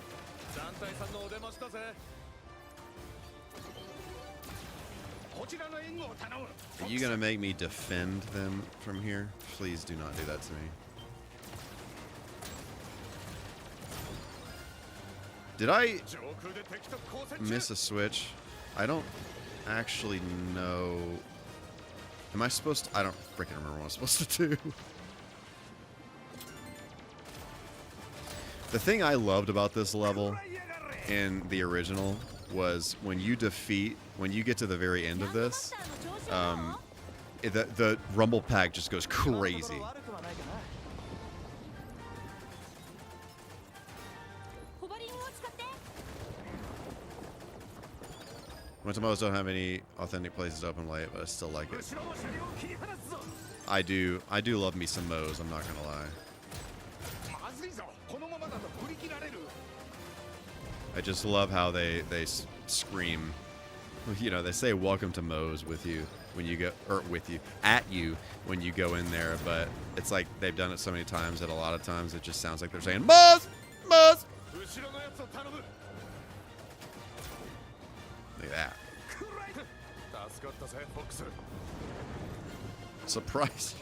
C: Are you gonna make me defend them from here? Please do not do that to me. Did I miss a switch? I don't actually know. Am I supposed to? I don't freaking remember what I'm supposed to do. The thing I loved about this level in the original was when you get to the very end of this, the rumble pack just goes crazy. Wintermo's don't have any authentic places open late, but I still like it. I do love me some Mo's, I'm not gonna lie. I just love how they scream. You know, they say welcome to Mo's with you when you go, or with you, at you when you go in there, but it's like they've done it so many times that a lot of times it just sounds like they're saying Mo's! Mo's! Look at that. Surprising.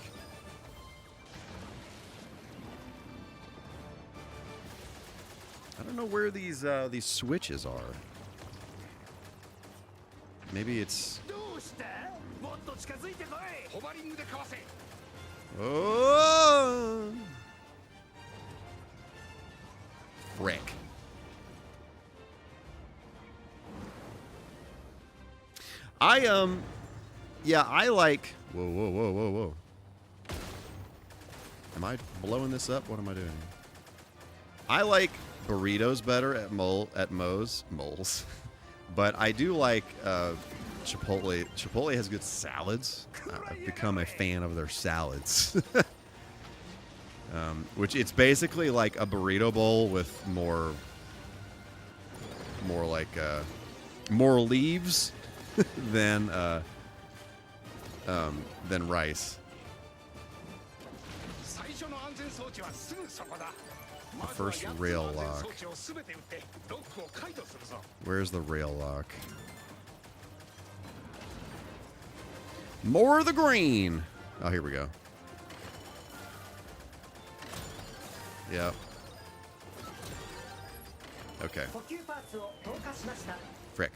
C: I don't know where these switches are. Maybe it's. Oh! Frick. Yeah, I like. Whoa. Am I blowing this up? What am I doing? I like burritos better at Mo's, but I do like Chipotle. Chipotle has good salads. I've become a fan of their salads. Which it's basically like a burrito bowl with more leaves than rice. First rail lock. Where's the rail lock? More of the green. Oh, here we go. Yep. Okay. Frick.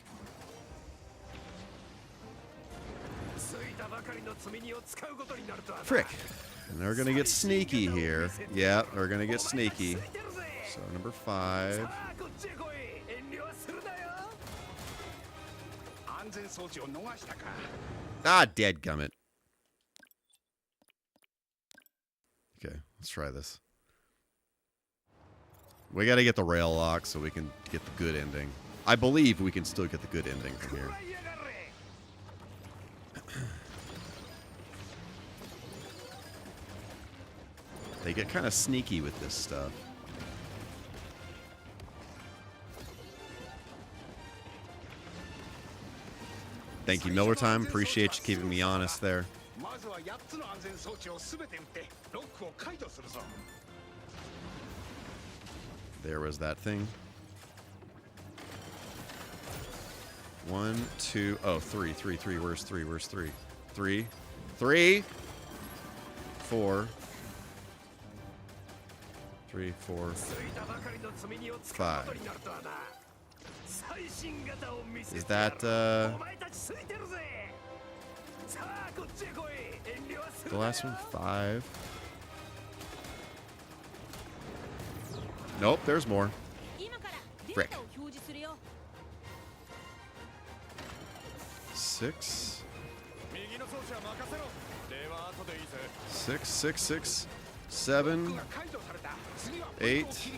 C: Frick. And they're going to get sneaky here. Yeah, they're going to get sneaky. So, number 5. Ah, dadgummit. Okay, let's try this. We got to get the rail lock so we can get the good ending. I believe we can still get the good ending from here. They get kind of sneaky with this stuff. Thank you, Miller Time. Appreciate you keeping me honest there. There was that thing. 1, 2, oh, 3. Where's 3? Where's 3? 3, 4. 3, 4, 5. Is that the last one? 5. Nope, there's more. Frick. 6. 6, 6, 6, 7, 8.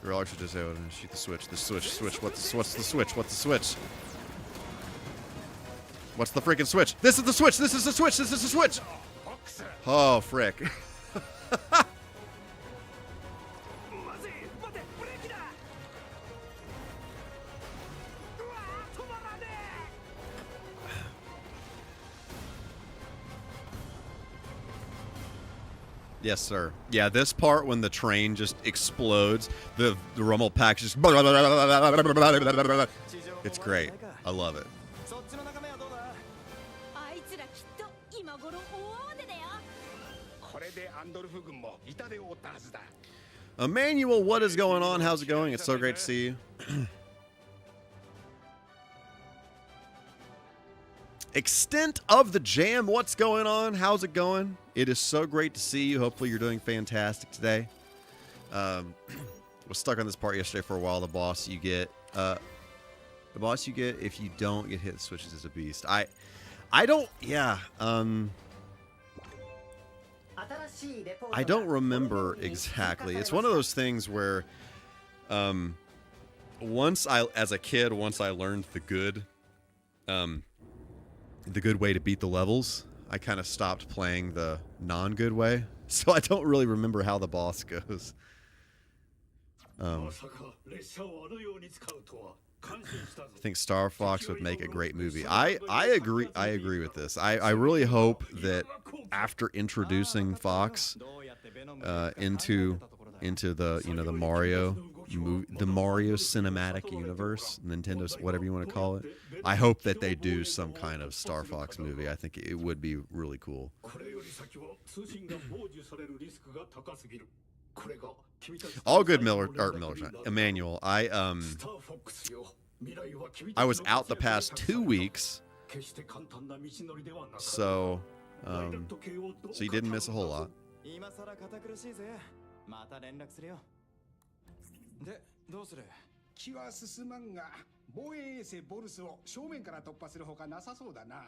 C: Or I should just say, shoot the switch. The switch. What's the switch? What's the switch? What's the freaking switch? This is the switch. This is the switch. This is the switch. Oh, frick. Yes, sir. Yeah, this part when the train just explodes, the rumble pack just... It's great. I love it. Emmanuel, what is going on? How's it going? It's so great to see you. Extent of the jam, what's going on? How's it going? It is so great to see you. Hopefully you're doing fantastic today. Was stuck on this part yesterday for a while. The boss you get if you don't get hit switches is a beast. I don't I don't remember exactly. It's one of those things where once I learned the good way to beat the levels, I kind of stopped playing the non-good way. So I don't really remember how the boss goes. I think StarFox would make a great movie. I agree with this. I really hope that after introducing Fox into the the Mario cinematic universe, Nintendo's whatever you want to call it, I hope that they do some kind of StarFox movie. I think it would be really cool. All good, Emmanuel. I was out the past 2 weeks, so you didn't miss a whole lot.
U: で、どうする？気は進まんが、防衛衛星ボルスを正面から突破するほかなさそうだな。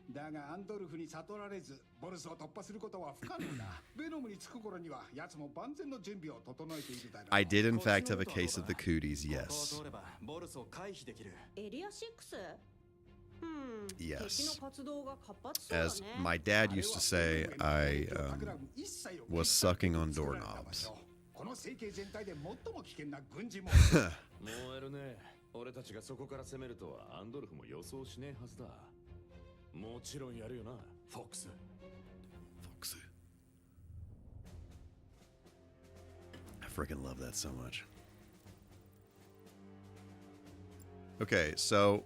U: だがアンドルフに悟られず、ボルスを突破することは不可能だ。ベノムに着く頃には奴も万全の準備を整えているだろう。
C: I did in fact have a case of the cooties, yes.
R: エリア6?
C: Yes. As my dad used to say, I was sucking on doorknobs.
U: この整形全体で最も危険な軍事も
T: 燃えるね。俺たちがそこから攻めるとはアンドルフも予想しねえはずだ。もちろんやるよな、フォックス。
C: I freaking love that so much. Okay, so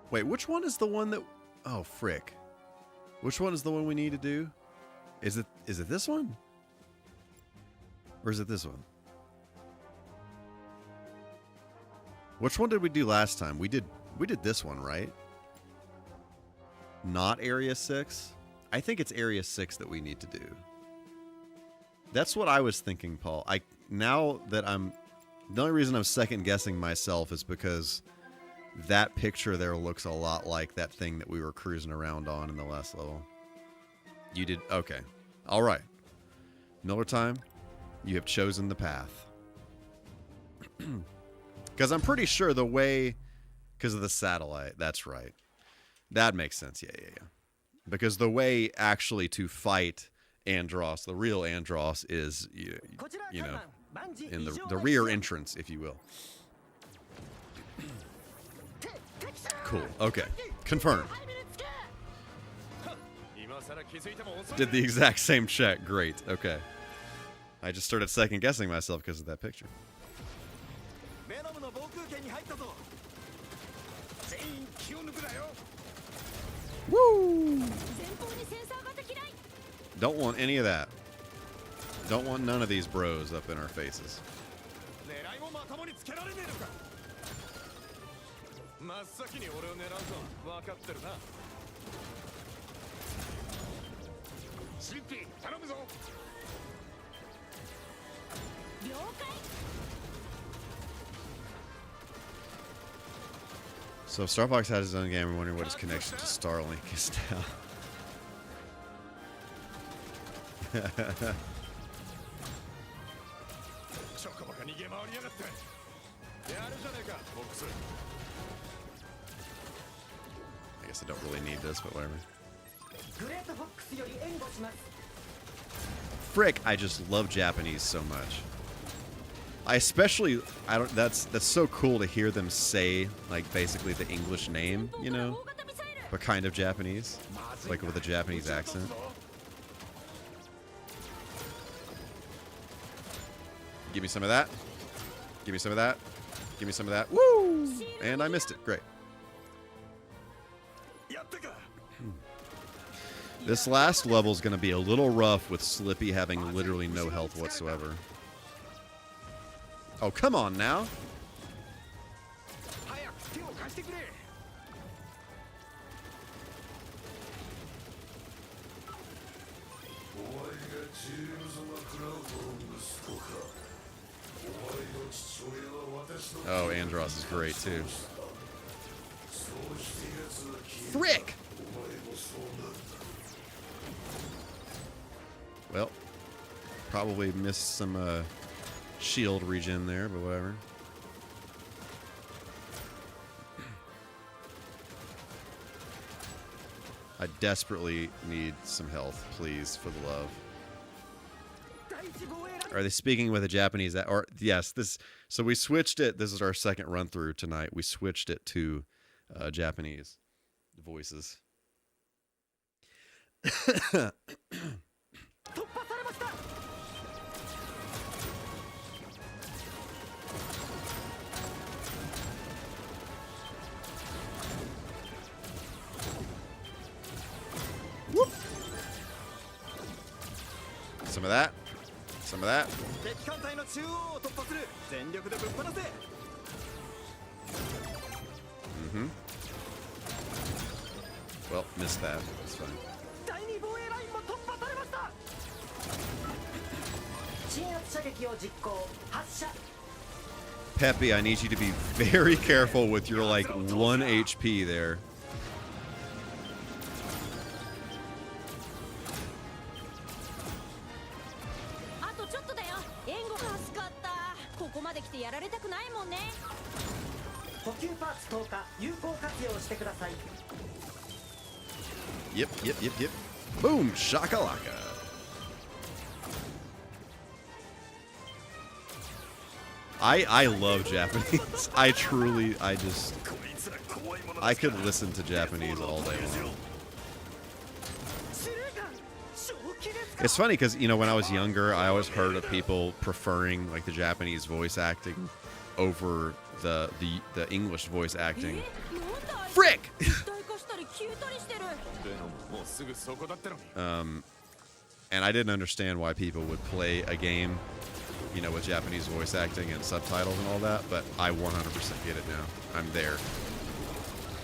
C: wait, which one is the one that... Oh, frick. Which one is the one we need to do? Is it this one? Or is it this one? Which one did we do last time? We did this one, right? Not Area 6? I think it's Area 6 that we need to do. That's what I was thinking, Paul. Now that the only reason I'm second guessing myself is because that picture there looks a lot like that thing that we were cruising around on in the last level. You did? Okay. All right. Miller time, you have chosen the path. Because I'm pretty sure the way... Because of the satellite. That's right. That makes sense. Yeah. Because the way actually to fight Andross, the real Andross, is, you know, in the rear entrance, if you will. Cool. Okay. Confirmed. Did the exact same check. Great. Okay. I just started second guessing myself because of that picture. Woo! Don't want any of that. Don't want none of these bros up in our faces. So if StarFox has his own game, I'm wondering what his connection to Starlink is now. I guess I don't really need this, but whatever. Frick, I just love Japanese so much. That's so cool to hear them say, like, basically the English name, you know, but kind of Japanese, like with a Japanese accent. Give me some of that. Give me some of that. Give me some of that. Woo! And I missed it. Great. This last level is going to be a little rough with Slippy having literally no health whatsoever. Oh, come on now. Oh, Andros is great too. Frick! Well, probably missed some shield regen there, but whatever. I desperately need some health, please, for the love. Are they speaking with a Japanese? Or yes, this. So we switched it. This is our second run through tonight. We switched it to Japanese voices. Whoop. Some of that. Some of that. Mm-hmm. Well, missed that. That's fine. Peppy, I need you to be very careful with your, like, 1 HP there. Yep. Boom, shakalaka. I love Japanese. I could listen to Japanese all day long. It's funny because, you know, when I was younger, I always heard of people preferring, like, the Japanese voice acting over the English voice acting. Frick! And I didn't understand why people would play a game, you know, with Japanese voice acting and subtitles and all that, but I 100% get it now. I'm there.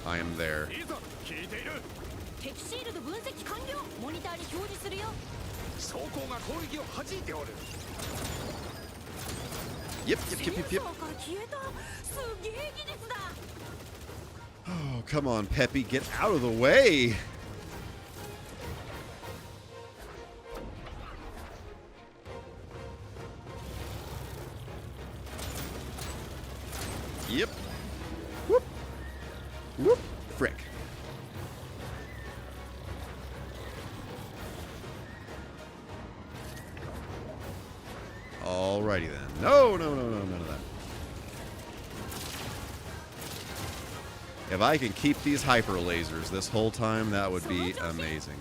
C: I am there. Yep. Oh, come on, Peppy, get out of the way. Yep. Whoop. Whoop. Frick. Alrighty then. No, none of that. If I can keep these hyper lasers this whole time, that would be amazing.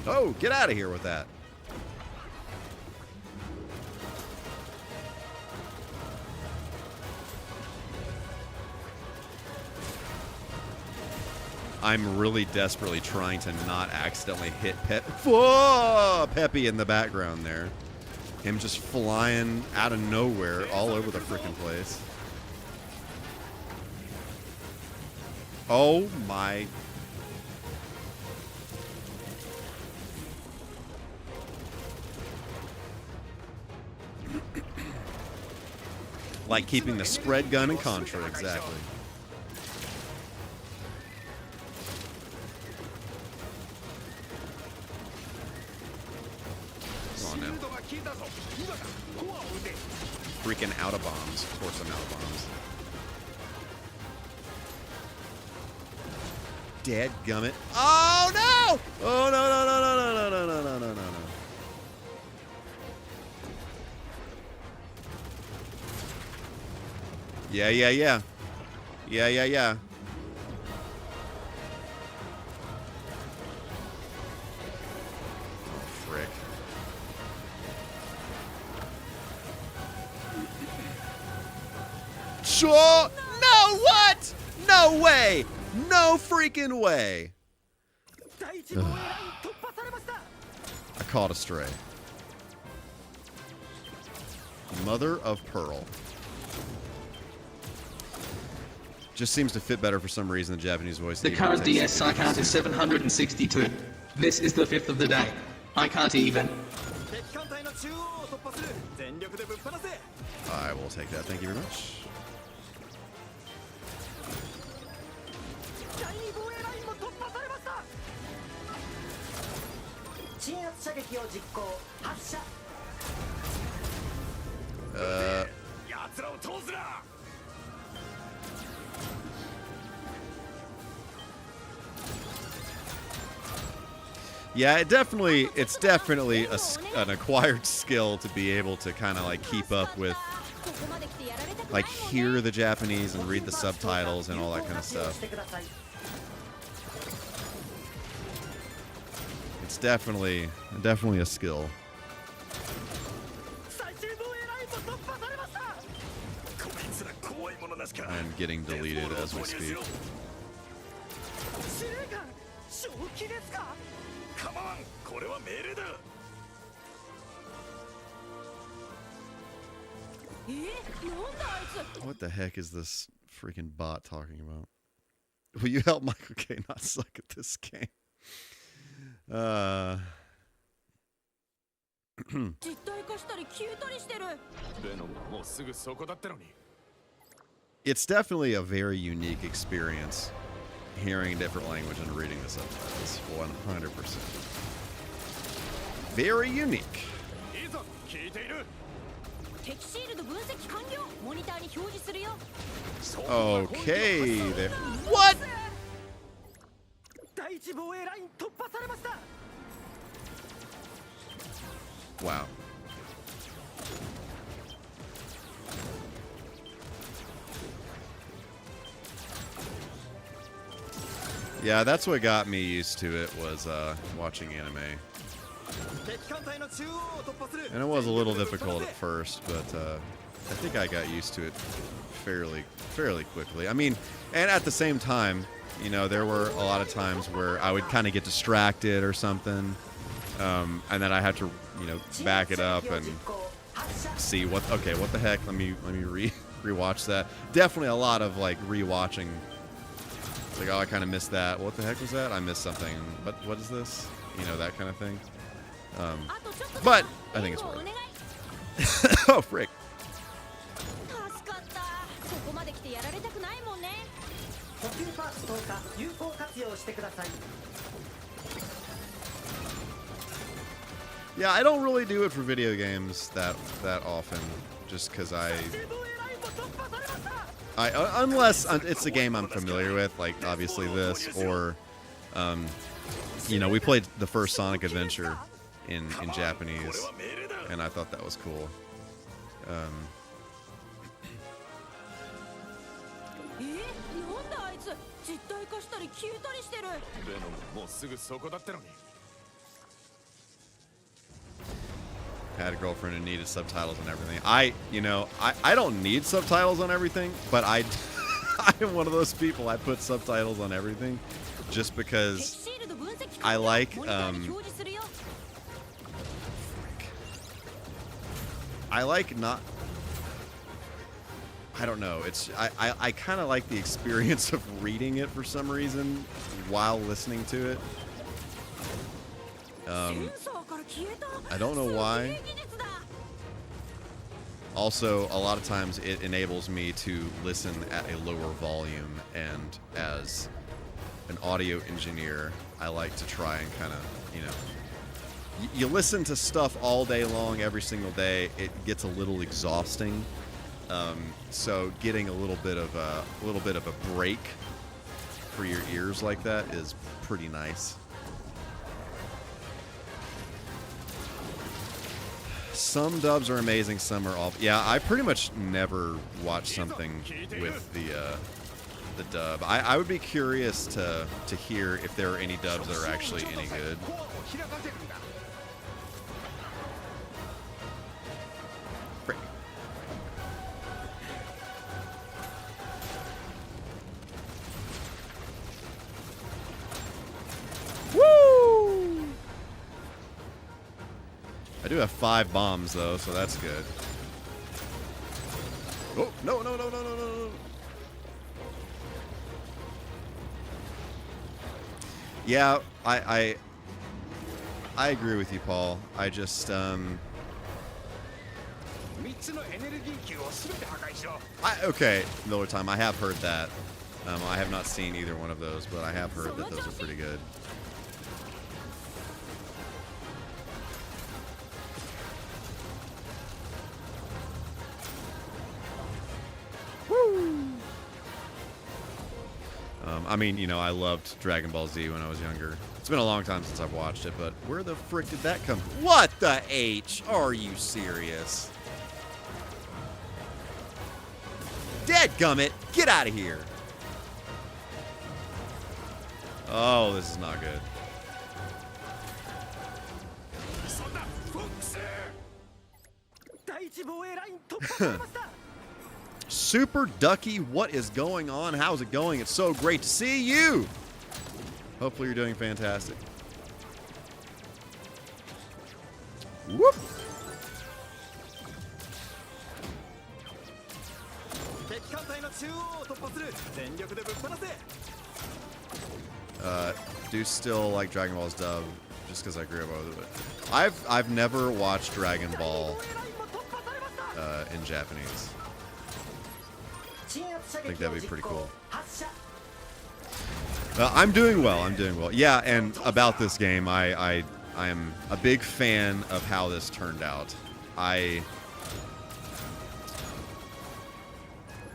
C: Oh, get out of here with that. I'm really desperately trying to not accidentally hit Peppy in the background there. Him just flying out of nowhere all over the freaking place. Oh my. Like keeping the spread gun in Contra, exactly. Come on now. Freaking out of bombs. Of course I'm out of bombs. Dadgummit. Oh no! Oh no no no no no no no no no no no. Yeah, yeah, yeah. Yeah, yeah, yeah. Oh, frick. Sure! No, what? No way! No freaking way! Ugh. I caught a stray. Mother of pearl. Just seems to fit better for some reason the Japanese voice.
D: The current DS I count is 762. This is the 5th of the day. I can't even.
C: I will take that. Thank you very much. Yeah, it's definitely an acquired skill to be able to kind of like keep up with, like hear the Japanese and read the subtitles and all that kind of stuff. It's definitely a skill. I'm getting deleted as we speak. What the heck is this freaking bot talking about? Will you help MichaelK not suck at this game? It's definitely a very unique experience hearing a different language and reading the subtitles. 100%. Very unique. Okay, there. What? Wow. Yeah, that's what got me used to it, was watching anime. And it was a little difficult at first, but I think I got used to it fairly quickly. I mean, and at the same time, you know, there were a lot of times where I would kind of get distracted or something, and then I had to, you know, back it up and see what the heck. Let me rewatch that. Definitely a lot of like rewatching. It's like, oh, I kind of missed that. What the heck was that? I missed something. What is this? You know, that kind of thing. But I think it's worth it. Oh, frick. Yeah, I don't really do it for video games that often, just because I unless it's a game I'm familiar with, like obviously this, or you know, we played the first Sonic Adventure in Japanese, and I thought that was cool.
R: いつ実体化したり消えたりしてる。
T: ベノムもうすぐそこだったのに。
C: Had a girlfriend and needed subtitles and everything. I don't need subtitles on everything, but I am one of those people. I put subtitles on everything just because I like not. I don't know. It's I kind of like the experience of reading it for some reason while listening to it. I don't know why. Also, a lot of times it enables me to listen at a lower volume, and as an audio engineer, I like to try and kind of, you listen to stuff all day long, every single day. It gets a little exhausting. So getting a little bit of a break for your ears like that is pretty nice. Some dubs are amazing, some are awful. Yeah, I pretty much never watch something with the dub. I would be curious to hear if there are any dubs that are actually any good. Frick. Woo! I do have 5 bombs though, so that's good. Oh, no. Yeah, I agree with you, Paul. I just okay, Miller Time. I have heard that. I have not seen either one of those, but I have heard that those are pretty good. I mean, I loved Dragon Ball Z when I was younger. It's been a long time since I've watched it, but where the frick did that come from? What the H? Are you serious? Dadgummit! Get out of here! Oh, this is not good. Super Ducky, what is going on? How's it going? It's so great to see you. Hopefully you're doing fantastic. Whoop. Do still like Dragon Ball's dub just because I grew up with it. I've never watched Dragon Ball in Japanese. I think that'd be pretty cool. I'm doing well. I'm doing well. Yeah, and about this game, I am a big fan of how this turned out. I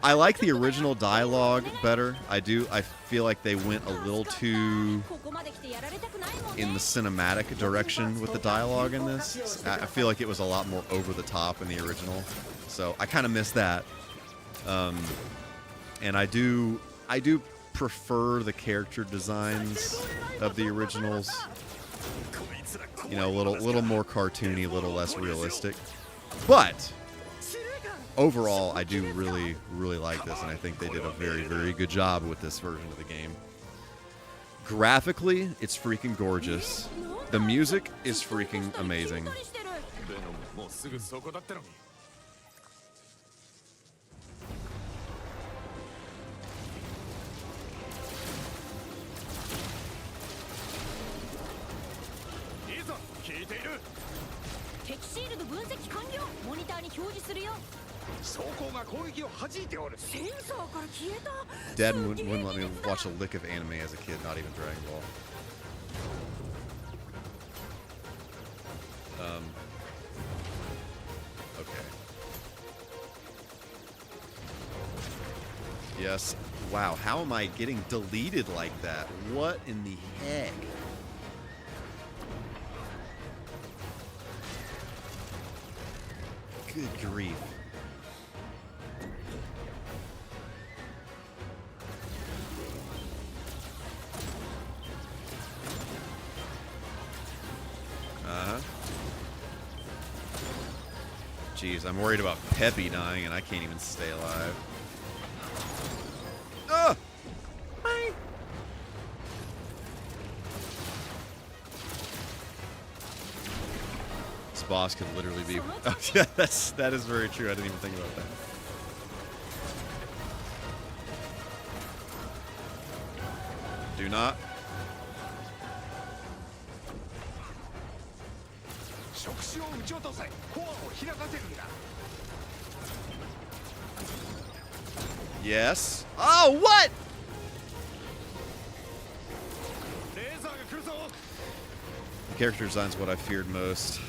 C: like the original dialogue better. I do. I feel like they went a little too in the cinematic direction with the dialogue in this. I feel like it was a lot more over the top in the original. So I kind of miss that. And I do prefer the character designs of the originals. A little more cartoony, a little less realistic. But overall, I do really, really like this, and I think they did a very, very good job with this version of the game. Graphically, it's freaking gorgeous. The music is freaking amazing. Dad wouldn't let me watch a lick of anime as a kid, not even Dragon Ball. Okay. Yes. Wow, how am I getting deleted like that? What in the heck? Good grief. Jeez, I'm worried about Peppy dying, and I can't even stay alive. Ugh! This boss could literally be... Oh, yeah, that is very true. I didn't even think about that. Do not. Yes. Oh, what? The character design's what I feared most.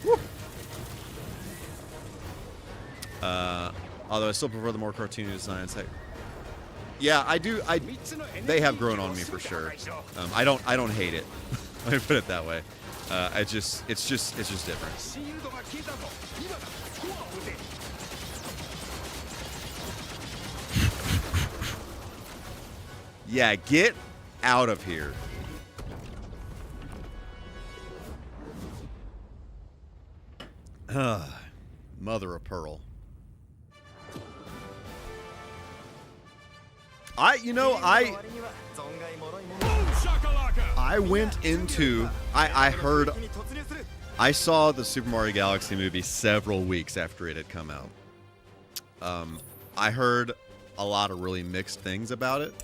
C: Woo. Although I still prefer the more cartoony designs. Yeah, I do. They have grown on me for sure. I don't hate it. Let me put it that way. It's just different. Yeah, get out of here. Mother of pearl. I went into, I saw the Super Mario Galaxy movie several weeks after it had come out. I heard a lot of really mixed things about it.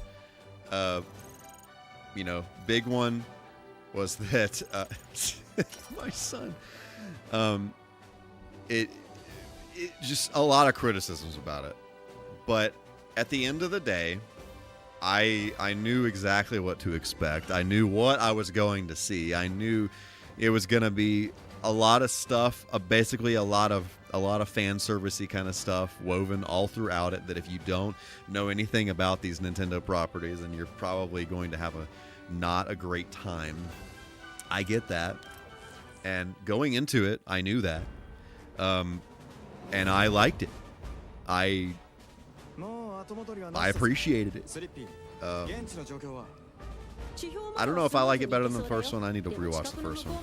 C: Big one was that my son, it just a lot of criticisms about it. But at the end of the day, I knew exactly what to expect. I knew what I was going to see. I knew it was going to be a lot of stuff, basically a lot of fan servicey kind of stuff woven all throughout it, that if you don't know anything about these Nintendo properties, then you're probably going to have not a great time. I get that. And going into it, I knew that. And I liked it. I appreciated it. I don't know if I like it better than the first one. I need to rewatch the first one.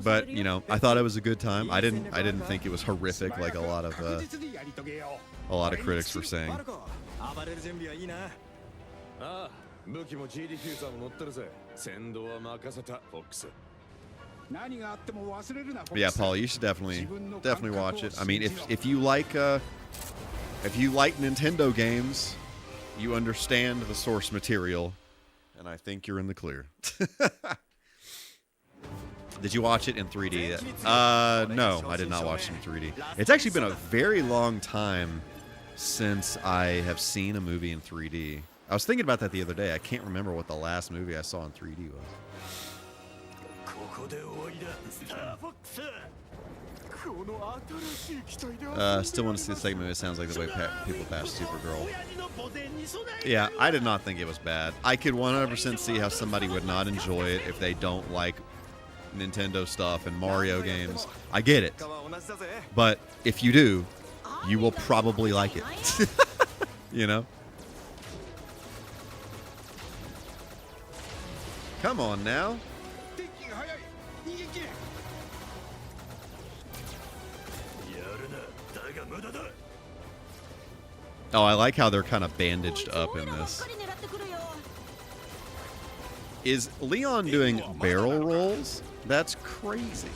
C: But I thought it was a good time. I didn't think it was horrific like a lot of critics were saying. But yeah, Paul, you should definitely watch it. I mean, if you like Nintendo games, you understand the source material, and I think you're in the clear. Did you watch it in 3D? No, I did not watch it in 3D. It's actually been a very long time since I have seen a movie in 3D. I was thinking about that the other day. I can't remember what the last movie I saw in 3D was. Still want to see the second movie. It sounds like the way people bash Supergirl. Yeah, I did not think it was bad. I could 100% see how somebody would not enjoy it if they don't like Nintendo stuff and Mario games. I get it. But if you do, you will probably like it. Come on now. Oh, I like how they're kind of bandaged up in this. Is Leon doing barrel rolls? That's crazy.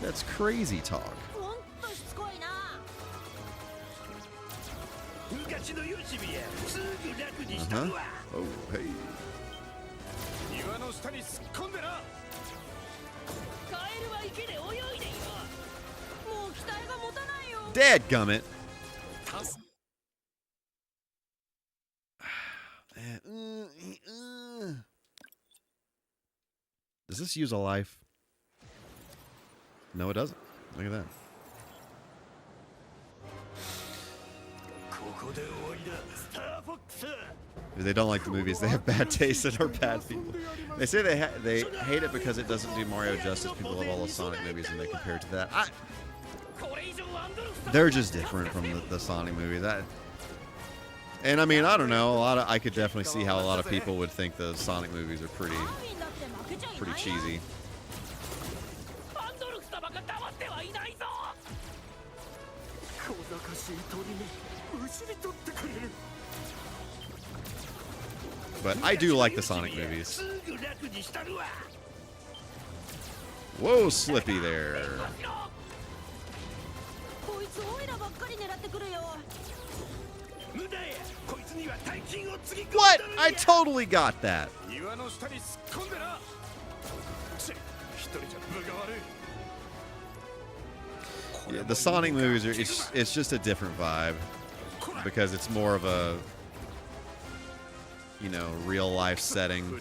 C: That's crazy talk. Oh, hey. Dadgummit. Does this use a life? No, it doesn't. Look at that. If they don't like the movies, they have bad taste and are bad people. They say they hate it because it doesn't do Mario justice. People love all the Sonic movies and they compare it to that. They're just different from the Sonic movie. And I mean, I don't know. I could definitely see how a lot of people would think the Sonic movies are pretty cheesy. But I do like the Sonic movies. Whoa, Slippy there. What? I totally got that. Yeah, the Sonic movies are it's just a different vibe because it's more of a, you know, real life setting.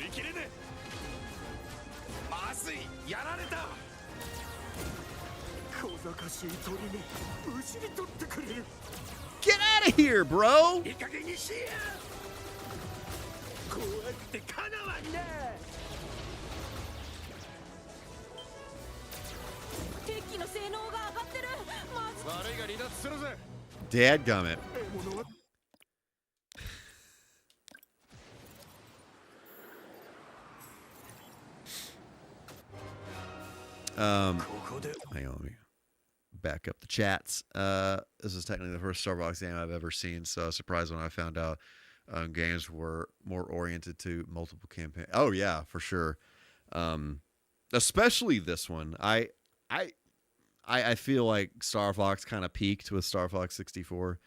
C: Get out of here, bro! Dadgummit. Hang on, let me back up the chats. This is technically the first StarFox game I've ever seen, so I was surprised when I found out games were more oriented to multiple campaigns. Oh yeah, for sure. Especially this one. I feel like StarFox kind of peaked with StarFox 64.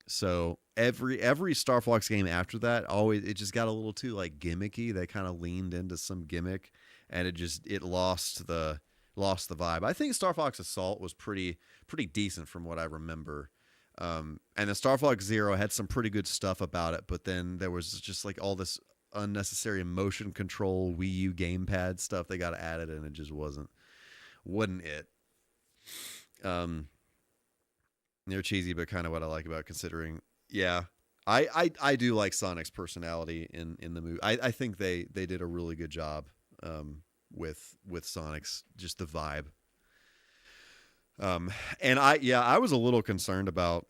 C: So every StarFox game after that, it just got a little too like gimmicky. They kind of leaned into some gimmick, and it lost the vibe. I think Star Fox Assault was pretty decent from what I remember. And the Star Fox Zero had some pretty good stuff about it, but then there was just like all this unnecessary motion control Wii U gamepad stuff they got added, and it just wasn't it. They're cheesy, but kind of what I like about it, considering. Yeah, I do like Sonic's personality in the movie. I think they did a really good job with Sonic's, just the vibe. And I was a little concerned about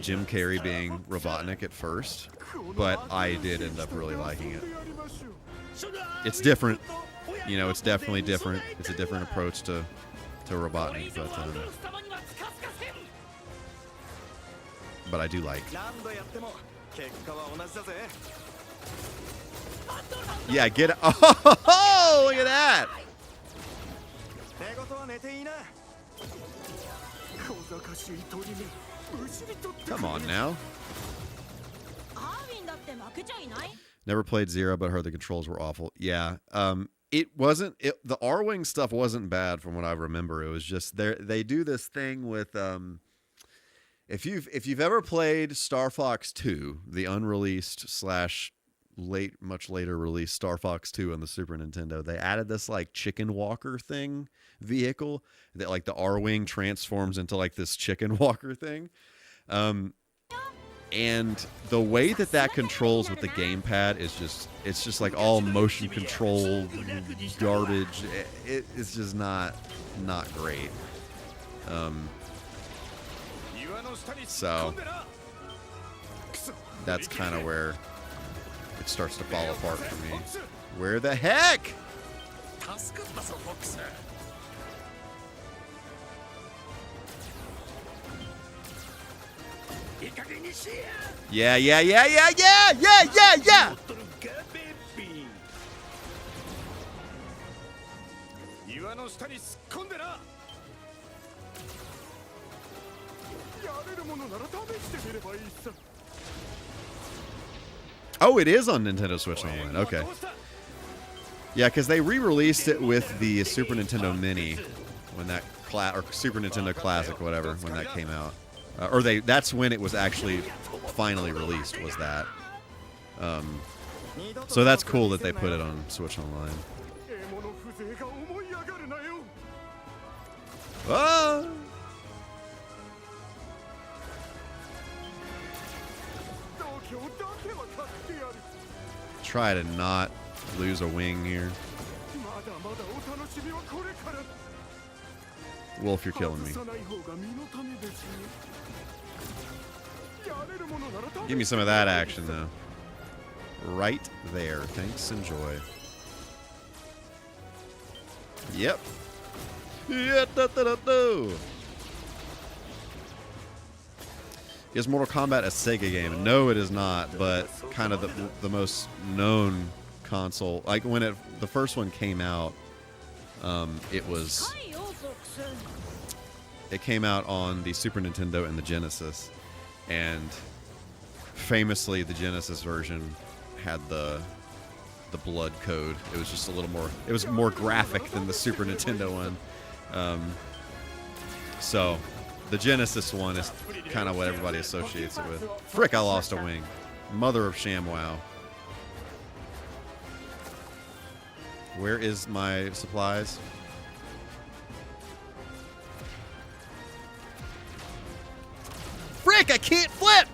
C: Jim Carrey being Robotnik at first, but I did end up really liking it. It's different, you know. It's definitely different. It's a different approach to Robotnik, but I do like. Yeah, get it. Oh, look at that. Come on now. Never played Zero, but heard the controls were awful. Yeah. The R-Wing stuff wasn't bad from what I remember. It was just they do this thing with if you've ever played Star Fox 2, the unreleased / much later released Star Fox 2 on the Super Nintendo, they added this like chicken walker thing vehicle that like the R-Wing transforms into like this chicken walker thing. And the way that controls with the gamepad is just like all motion control garbage. It's just not great. So that's kind of where it starts to fall apart for me. Where the heck? Yeah. Oh, it is on Nintendo Switch Online. Okay. Yeah, because they re-released it with the Super Nintendo Mini when that or Super Nintendo Classic, whatever, when that came out. That's when it was actually finally released, was that. So that's cool that they put it on Switch Online. Oh! Try to not lose a wing here. Wolf, you're killing me. Give me some of that action, though. right there. Thanks, enjoy. Yep. Yeah, Is Mortal Kombat a Sega game? No, it is not, but kind of the most known console. Like when the first one came out, it came out on the Super Nintendo and the Genesis, and famously the Genesis version had the blood code. It was just a little more, it was more graphic than the Super Nintendo one. So the Genesis one is kind of what everybody associates it with. Frick, I lost a wing. Mother of ShamWow. Where is my supplies? Frick, I can't flip!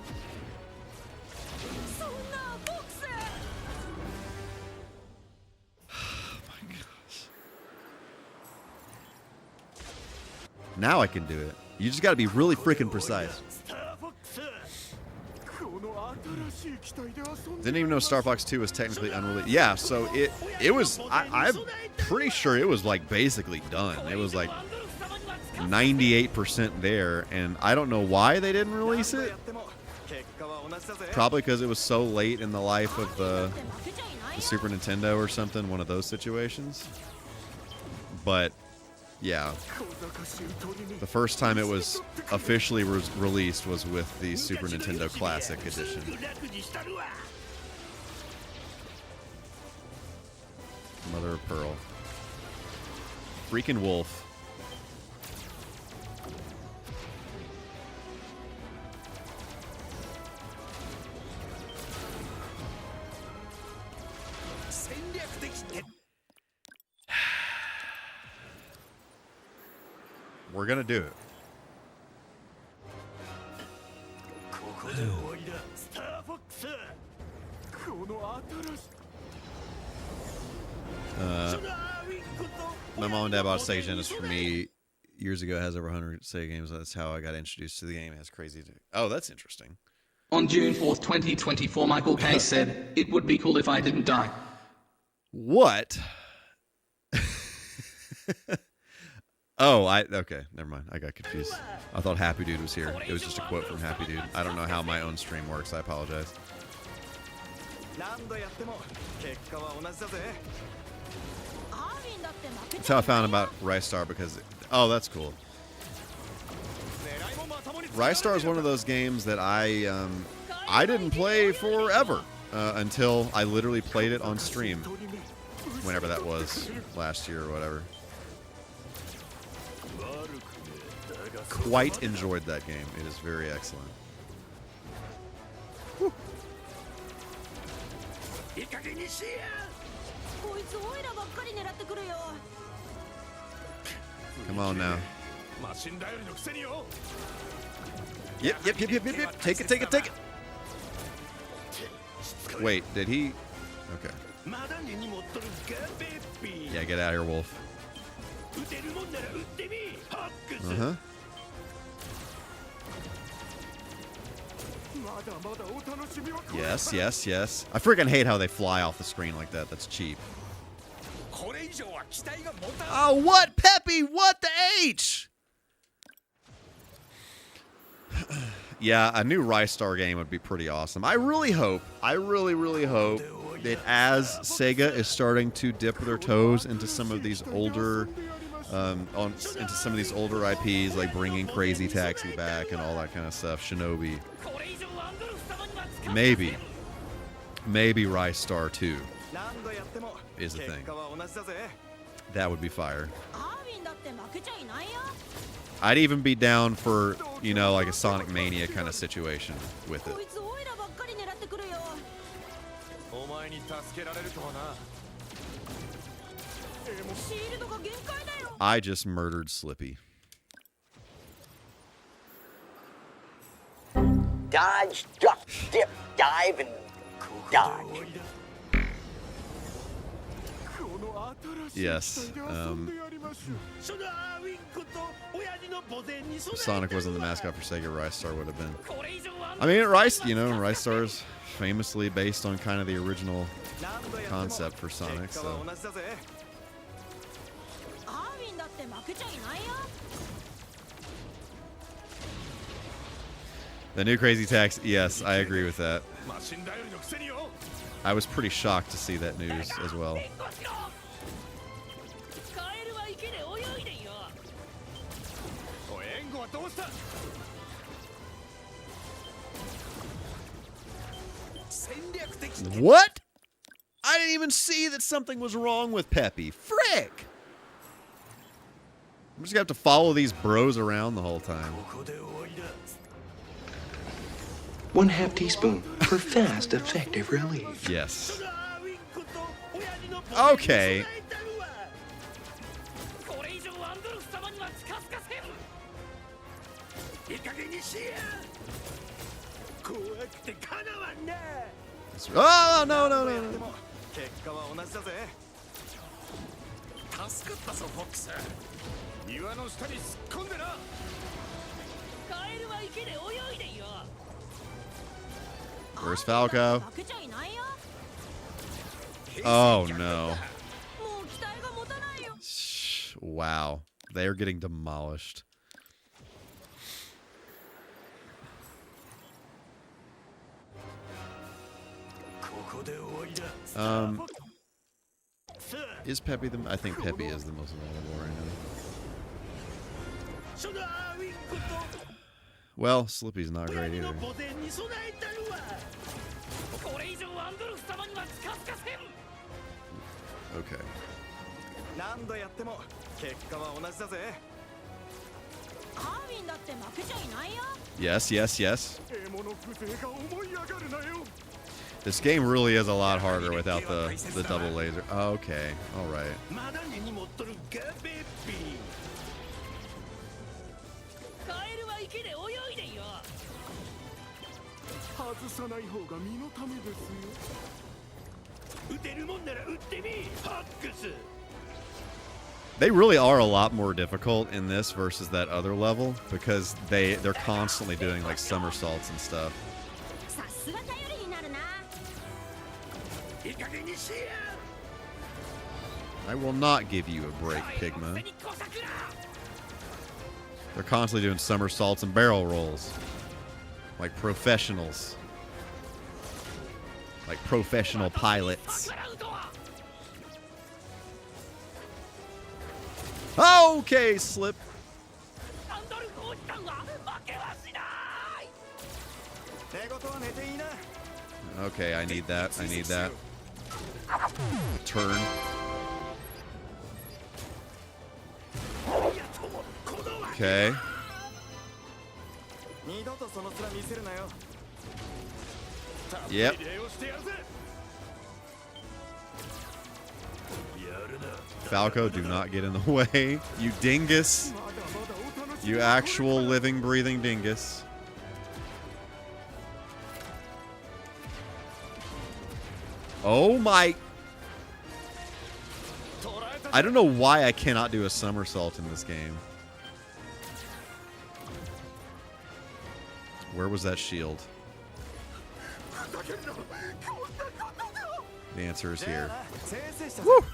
C: Now I can do it. You just got to be really freaking precise. Didn't even know StarFox 2 was technically unreleased. Yeah, so it was. I'm pretty sure it was like basically done. It was like 98% there, and I don't know why they didn't release it. Probably because it was so late in the life of the Super Nintendo or something. One of those situations. But yeah, the first time it was officially released was with the Super Nintendo Classic Edition. Mother of Pearl. Freaking wolf. We're gonna do it. My mom and dad bought a Sega Genesis for me years ago. It has over 100 Sega games. That's how I got introduced to the game. It has crazy. Oh, that's interesting.
D: On June 4th, 2024, MichaelK said, "It would be cool if I didn't die."
C: What? Oh, okay, never mind. I got confused. I thought Happy Dude was here. It was just a quote from Happy Dude. I don't know how my own stream works. I apologize. That's how I found about Rice Star because, oh, that's cool. Rice Star is one of those games that I didn't play forever until I literally played it on stream, whenever that was, last year or whatever. Quite enjoyed that game. It is very excellent. Whew. Come on now. Yep. Take it. Wait, did he? Okay. Yeah, get out of here, wolf. Uh-huh. Yes. I freaking hate how they fly off the screen like that. That's cheap. Oh, what, Peppy? What the H? Yeah, a new Rice Star game would be pretty awesome. I really hope that as Sega is starting to dip their toes into some of these older into some of these older IPs, like bringing Crazy Taxi back and all that kind of stuff, Shinobi. Maybe Rice Star 2 is a thing. That would be fire. I'd even be down for, you know, like a Sonic Mania kind of situation with it. I just murdered Slippy.
N: Dodge, duck, dip, dive, and dodge.
C: Yes. If Sonic wasn't the mascot for Sega, Rice Star would have been. I mean, Rice, you know, Rice Star is famously based on kind of the original concept for Sonic, so. The new Crazy Tax, yes, I agree with that. I was pretty shocked to see that news as well. What? I didn't even see that something was wrong with Peppy. Frick! I'm just gonna have to follow these bros around the whole time.
F: 1/2 teaspoon for fast, effective relief.
C: Yes. Okay. Oh, no, no, no, no. Where's Falco? Oh, no. Wow. They are getting demolished. Is Peppy the... I think Peppy is the most vulnerable right now. Well, Slippy's not great either. Okay. Yes, yes, yes. This game really is a lot harder without the double laser. Okay, all right. They really are a lot more difficult in this versus that other level because they're constantly doing like somersaults and stuff. I will not give you a break, Pigma. They're constantly doing somersaults and barrel rolls. Like professionals. Like professional pilots. Okay, Slip. Okay, I need that. I need that. Turn. Okay. Yep. Falco, do not get in the way. You dingus. You actual living, breathing dingus. Oh my... I don't know why I cannot do a somersault in this game. Where was that shield? The answer is here. Woo!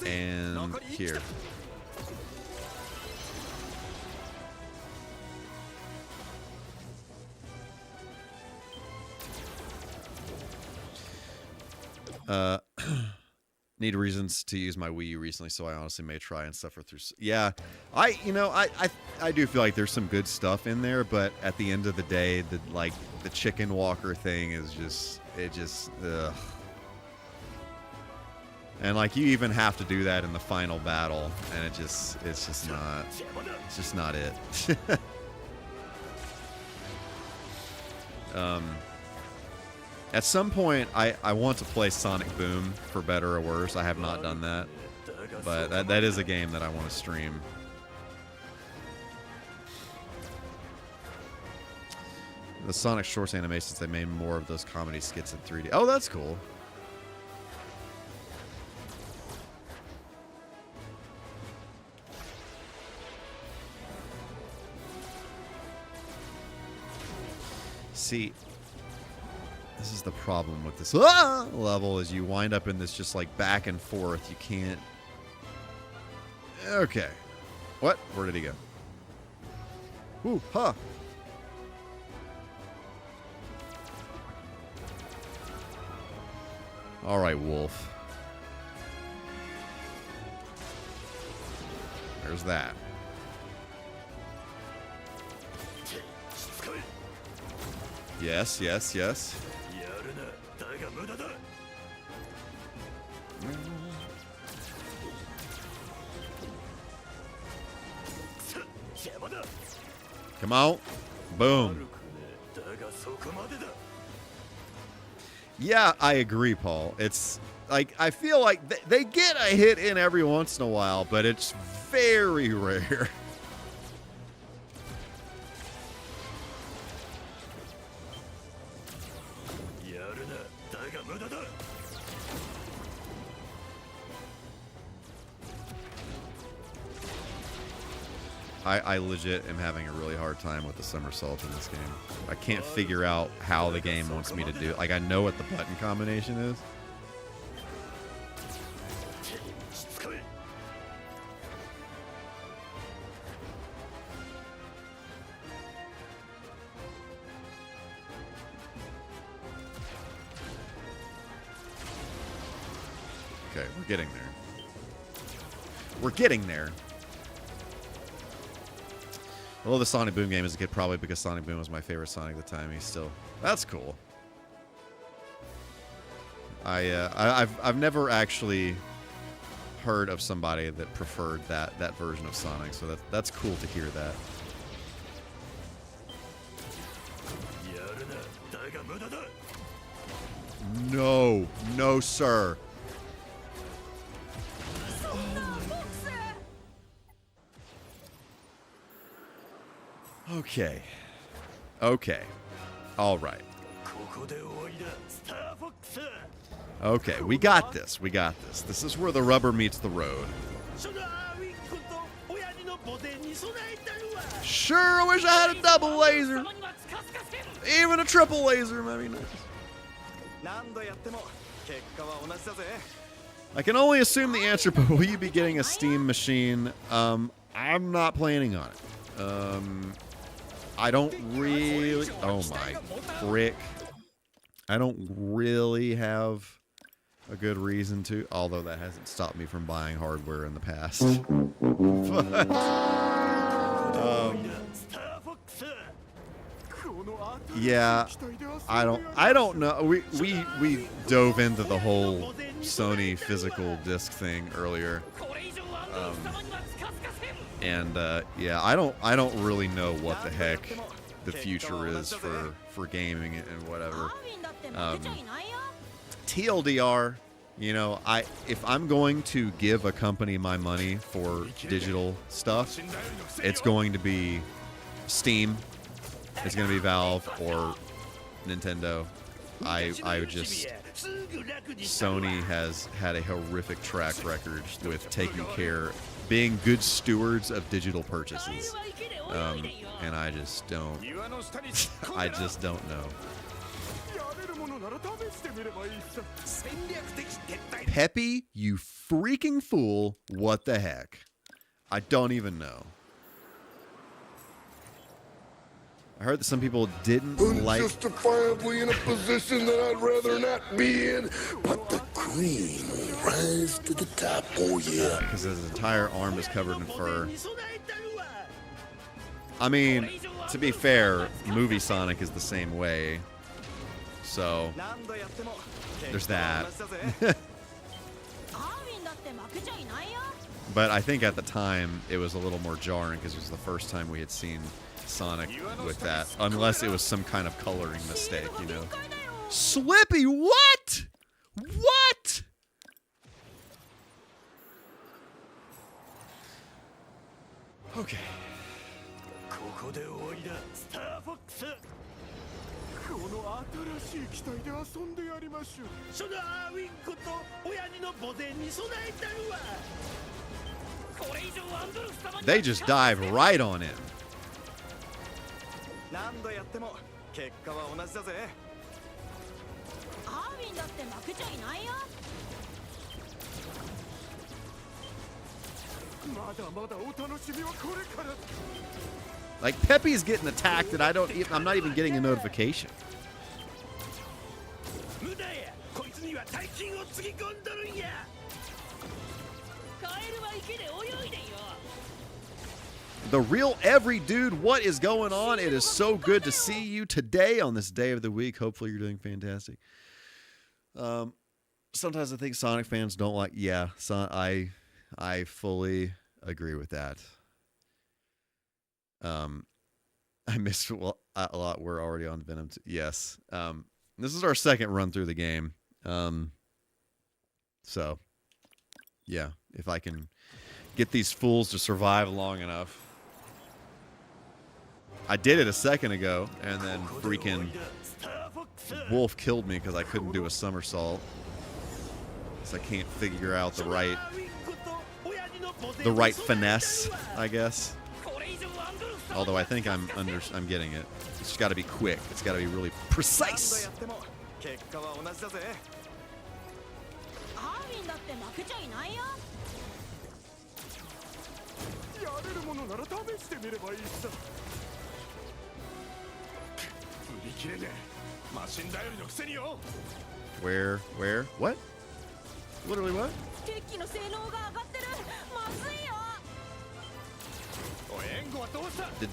C: And here. Need reasons to use my Wii U recently, so I honestly may try and suffer through. Yeah, I do feel like there's some good stuff in there, but at the end of the day, the chicken walker thing is just ugh. And like you even have to do that in the final battle, and it's just not it. At some point, I want to play Sonic Boom, for better or worse. I have not done that, but that is a game that I want to stream. The Sonic Shorts animations, they made more of those comedy skits in 3D. Oh, that's cool. See, this is the problem with this level is you wind up in this just like back and forth. You can't. Okay. What? Where did he go? Ooh, huh. All right, Wolf. There's that. Yes, yes, yes. Come on. Boom. Yeah, I agree, Paul. It's like, I feel like they get a hit in every once in a while, but it's very rare. I legit am having a really hard time with the somersault in this game. I can't figure out how the game wants me to do it. Like, I know what the button combination is. Okay, we're getting there. We're getting there. I love the Sonic Boom game as a kid, probably because Sonic Boom was my favorite Sonic at the time. He's still... That's cool. I've never actually heard of somebody that preferred that version of Sonic, so that's cool to hear that. No. No, sir. Okay. Okay. All right. Okay, we got this. We got this. This is where the rubber meets the road. Sure, I wish I had a double laser. Even a triple laser might be nice. I can only assume the answer, but will you be getting a Steam machine? I'm not planning on it. I don't really... Oh my frick. I don't really have a good reason to, although that hasn't stopped me from buying hardware in the past. But, yeah, I don't know. We dove into the whole Sony physical disc thing earlier. And yeah, I don't really know what the heck the future is for gaming and whatever. TLDR, you know, if I'm going to give a company my money for digital stuff, it's going to be Steam, it's going to be Valve or Nintendo. Sony has had a horrific track record with taking care, being good stewards of digital purchases, and I just don't know. Peppy, you freaking fool! What the heck? I don't even know. I heard that some people didn't like...
P: Unjustifiably in a position that I'd rather not be in, but the cream will rise to the top, oh yeah.
C: Because his entire arm is covered in fur. I mean, to be fair, movie Sonic is the same way. So, there's that. But I think at the time, it was a little more jarring because it was the first time we had seen Sonic with that, unless it was some kind of coloring mistake, you know. Slippy, what? What? Okay. They just dive right on in.
S: 結果は同じだぜ。
R: アービンだって負けちゃいないよ。
S: まだまだお楽しみはこれから。
C: Like Pepe's getting attacked and I'm not even getting a notification. The real every dude, what is going on? It is so good to see you today on this day of the week. Hopefully you're doing fantastic. Sometimes I think Sonic fans don't like, yeah, I fully agree with that. I missed a lot. We're already on Venom 2. Yes. This is our second run through the game. So, yeah, if I can get these fools to survive long enough. I did it a second ago, and then freaking Wolf killed me because I couldn't do a somersault. So I can't figure out the right finesse, I guess. Although I think I'm getting it. It's just got to be quick. It's got to be really precise. Where? What? Literally what? Did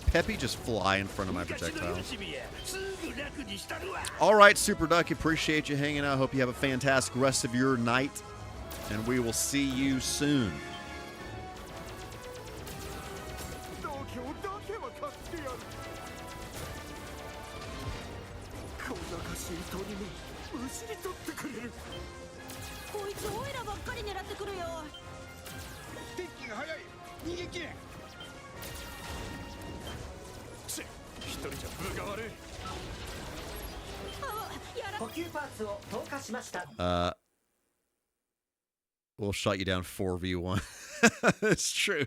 C: Peppy just fly in front of my projectiles? All right, Super Duck, appreciate you hanging out. Hope you have a fantastic rest of your night, and we will see you soon. We'll shut you down 4v1. It's true.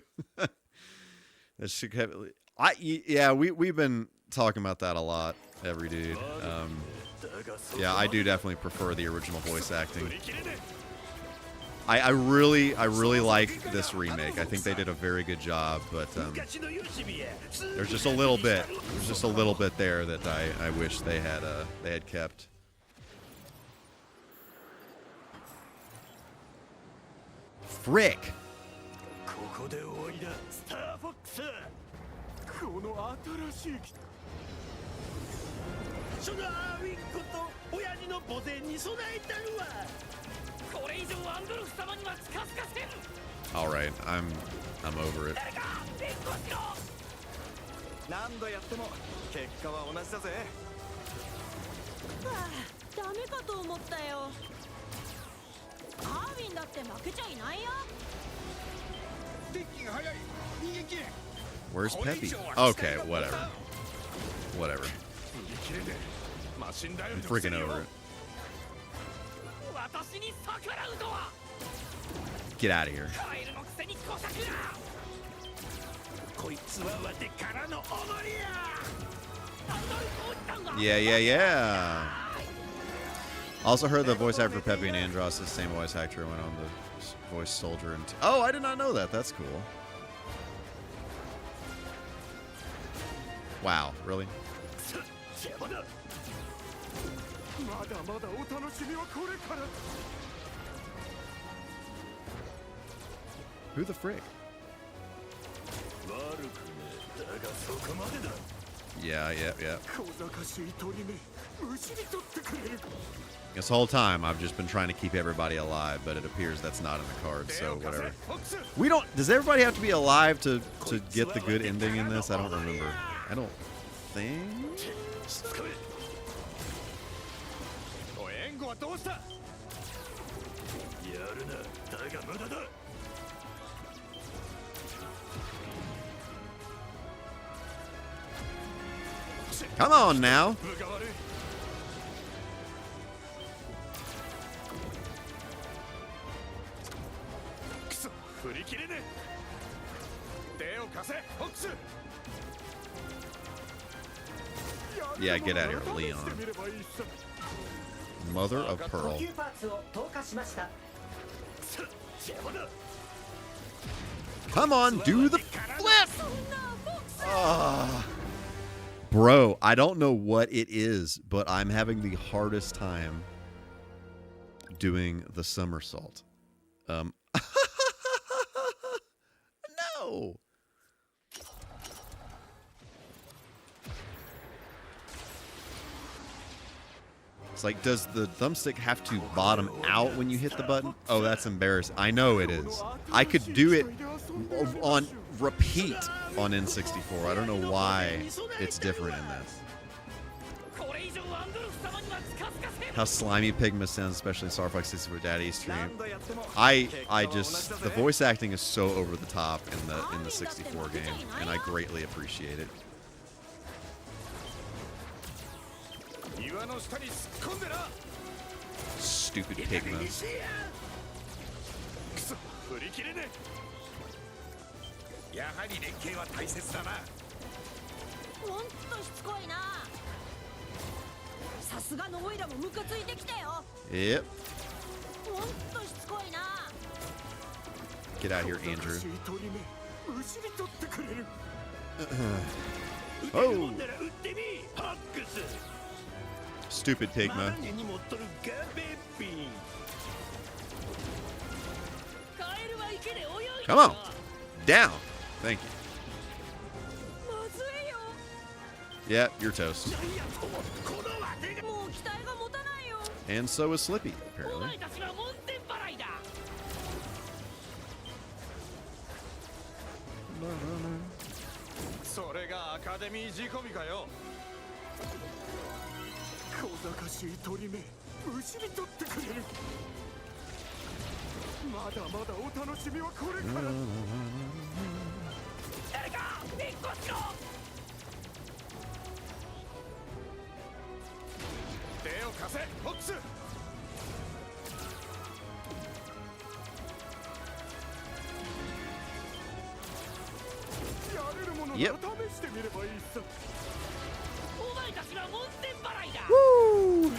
C: We've been talking about that a lot, every dude. Yeah, I do definitely prefer the original voice acting. I really like this remake. I think they did a very good job, but there's just a little bit. There's just a little bit there that I wish they had kept. Frick. All right, I'm over it. Where's Peppy? Okay, whatever. I'm freaking over it. Get out of here. Yeah. Also heard the voice actor for Peppy and Andros is the same voice actor who went on the voice Soldier. And oh, I did not know that. That's cool. Wow, really? Who the frick? Yeah. This whole time I've just been trying to keep everybody alive, but it appears that's not in the cards, so whatever. We don't. Does everybody have to be alive to get the good ending in this? I don't remember. I don't think. Come on now. Yeah, get out of here, Leon. Mother of pearl. Come on, do the flip! Bro, I don't know what it is, but I'm having the hardest time doing the somersault. No! It's like, does the thumbstick have to bottom out when you hit the button? Oh, that's embarrassing. I know it is. I could do it on repeat on N64. I don't know why it's different in this. How slimy Pigma sounds, especially in StarFox 64 Daddy's stream. I just, the voice acting is so over the top in the 64 game, and I greatly appreciate it. Stupid Pigma. Yep. Get out here, Andrew. Oh! Stupid Pigma. Come on! Down! Thank you. Yeah, you're toast. And so is Slippy, apparently. Yep. Woo!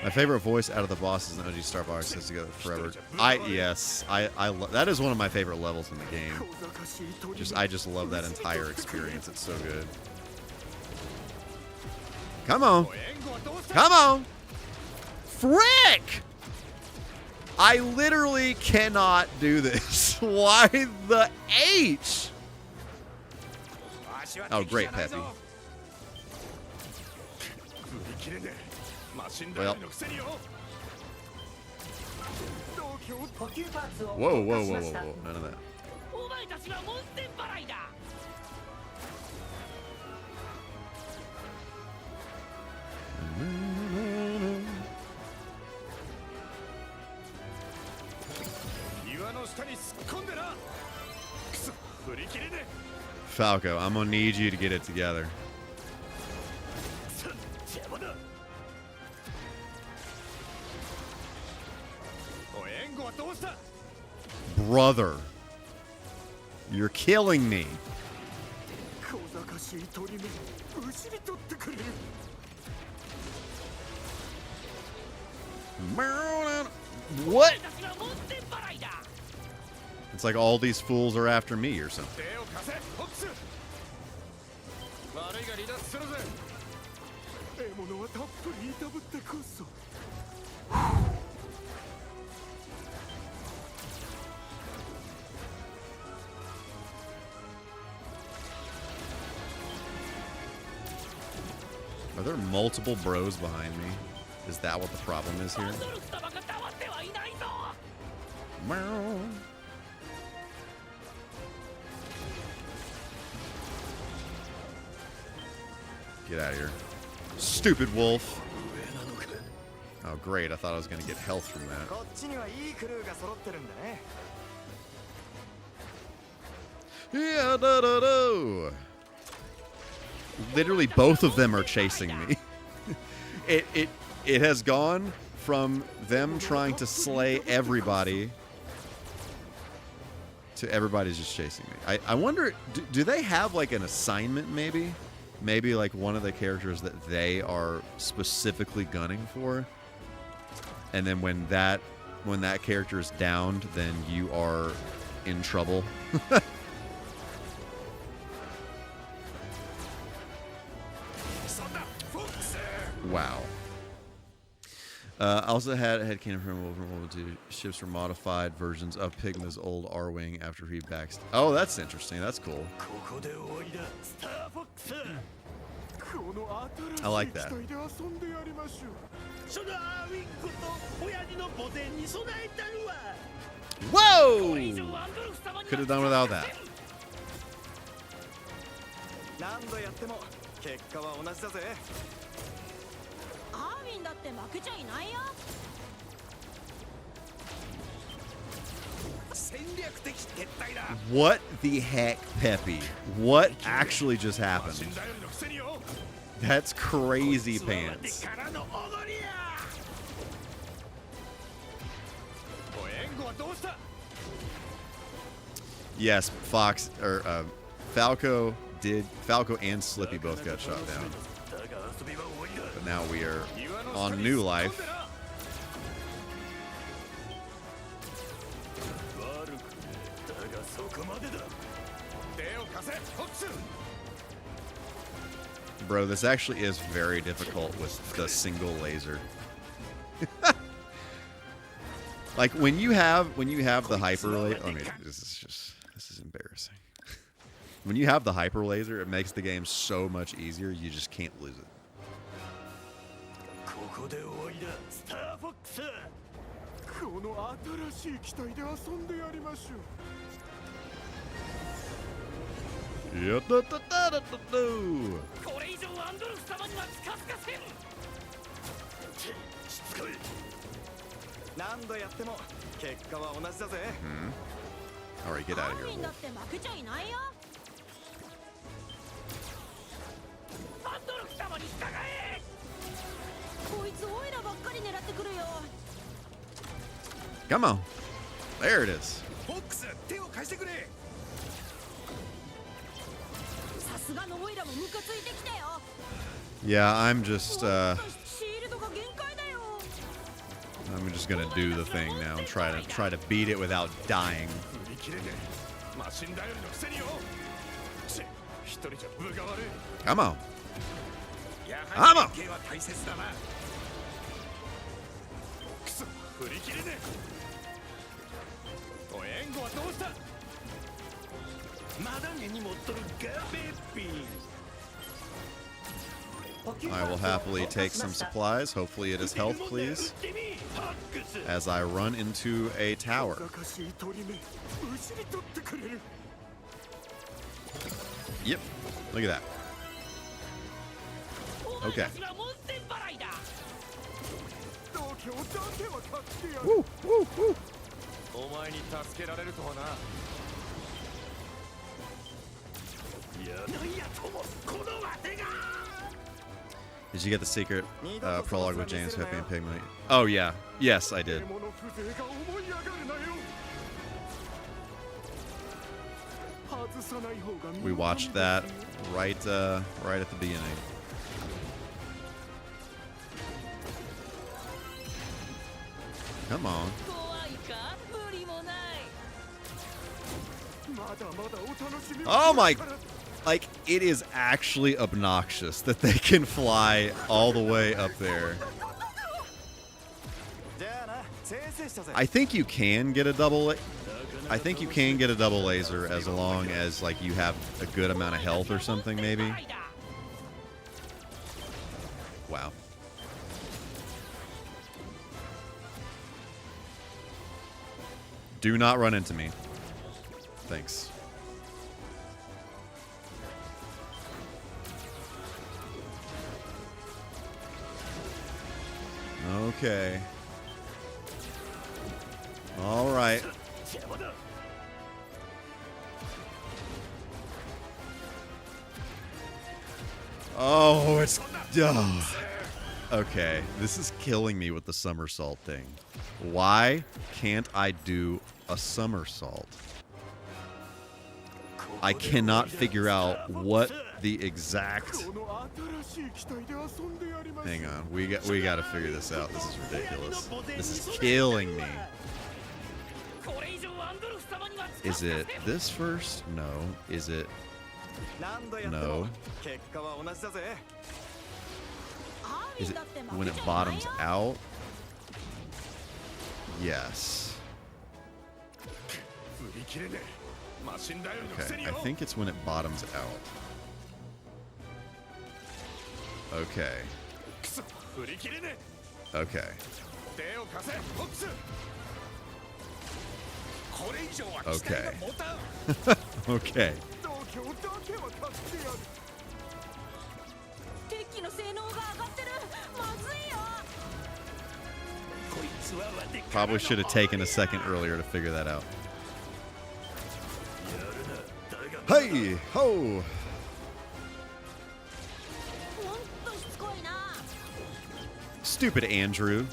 C: My favorite voice out of the bosses in OG StarFox is Together Forever. I that is one of my favorite levels in the game. I just love that entire experience. It's so good. Come on. Come on. Frick! I literally cannot do this. Why the H? Oh, great, Peppy. Well. Whoa, whoa, whoa, whoa, whoa. None of that. Falco, I'm gonna need you to get it together. Brother, you're killing me. What? It's like all these fools are after me or something. Are there multiple bros behind me? Is that what the problem is here? Get out of here. Stupid wolf. Oh, great. I thought I was going to get health from that. Yeah, da da da. Literally, both of them are chasing me. It has gone from them trying to slay everybody to everybody's just chasing me. I wonder, do they have like an assignment maybe? Maybe like one of the characters that they are specifically gunning for, and then when that character is downed, then you are in trouble. Wow. Also had headcanon from World War II. Ships were modified versions of Pigma's old R-Wing after he backed. Oh, that's interesting. That's cool. I like that. Whoa! Could have done without that. What the heck, Peppy? What actually just happened? That's crazy pants. Yes, Fox or Falco and Slippy both got shot down. But now we are on New Life. Bro, this actually is very difficult with the single laser. Like when you have the hyper laser. I mean, this is embarrassing. When you have the hyper laser, it makes the game so much easier. You just can't lose it. Alright, get out of here, Wolf. Come on. There it is. Yeah, I'm just gonna do the thing now and try to beat it without dying. Come on. Come on. I will happily take some supplies. Hopefully it is health, please. As I run into a tower. Yep. Look at that. Okay. Woo, woo, woo. Did you get the secret prologue with James, Peppy, and Pigma? Oh, yeah. Yes, I did. We watched that right at the beginning. Come on. Oh my... Like, it is actually obnoxious that they can fly all the way up there. I think you can get a double... I think you can get a double laser as long as, like, you have a good amount of health or something, maybe. Wow. Do not run into me. Thanks. Okay. All right. Oh, it's... Oh. Okay, this is killing me with the somersault thing. Why can't I do a somersault? I cannot figure out what the exact. Hang on, we got to figure this out. This is ridiculous. This is killing me. Is it this first? No. Is it? No. Is it when it bottoms out? Yes. Okay, I think it's when it bottoms out. Okay. Okay. Okay. Okay. Probably should have taken a second earlier to figure that out. Hey! Ho! Stupid Andrew.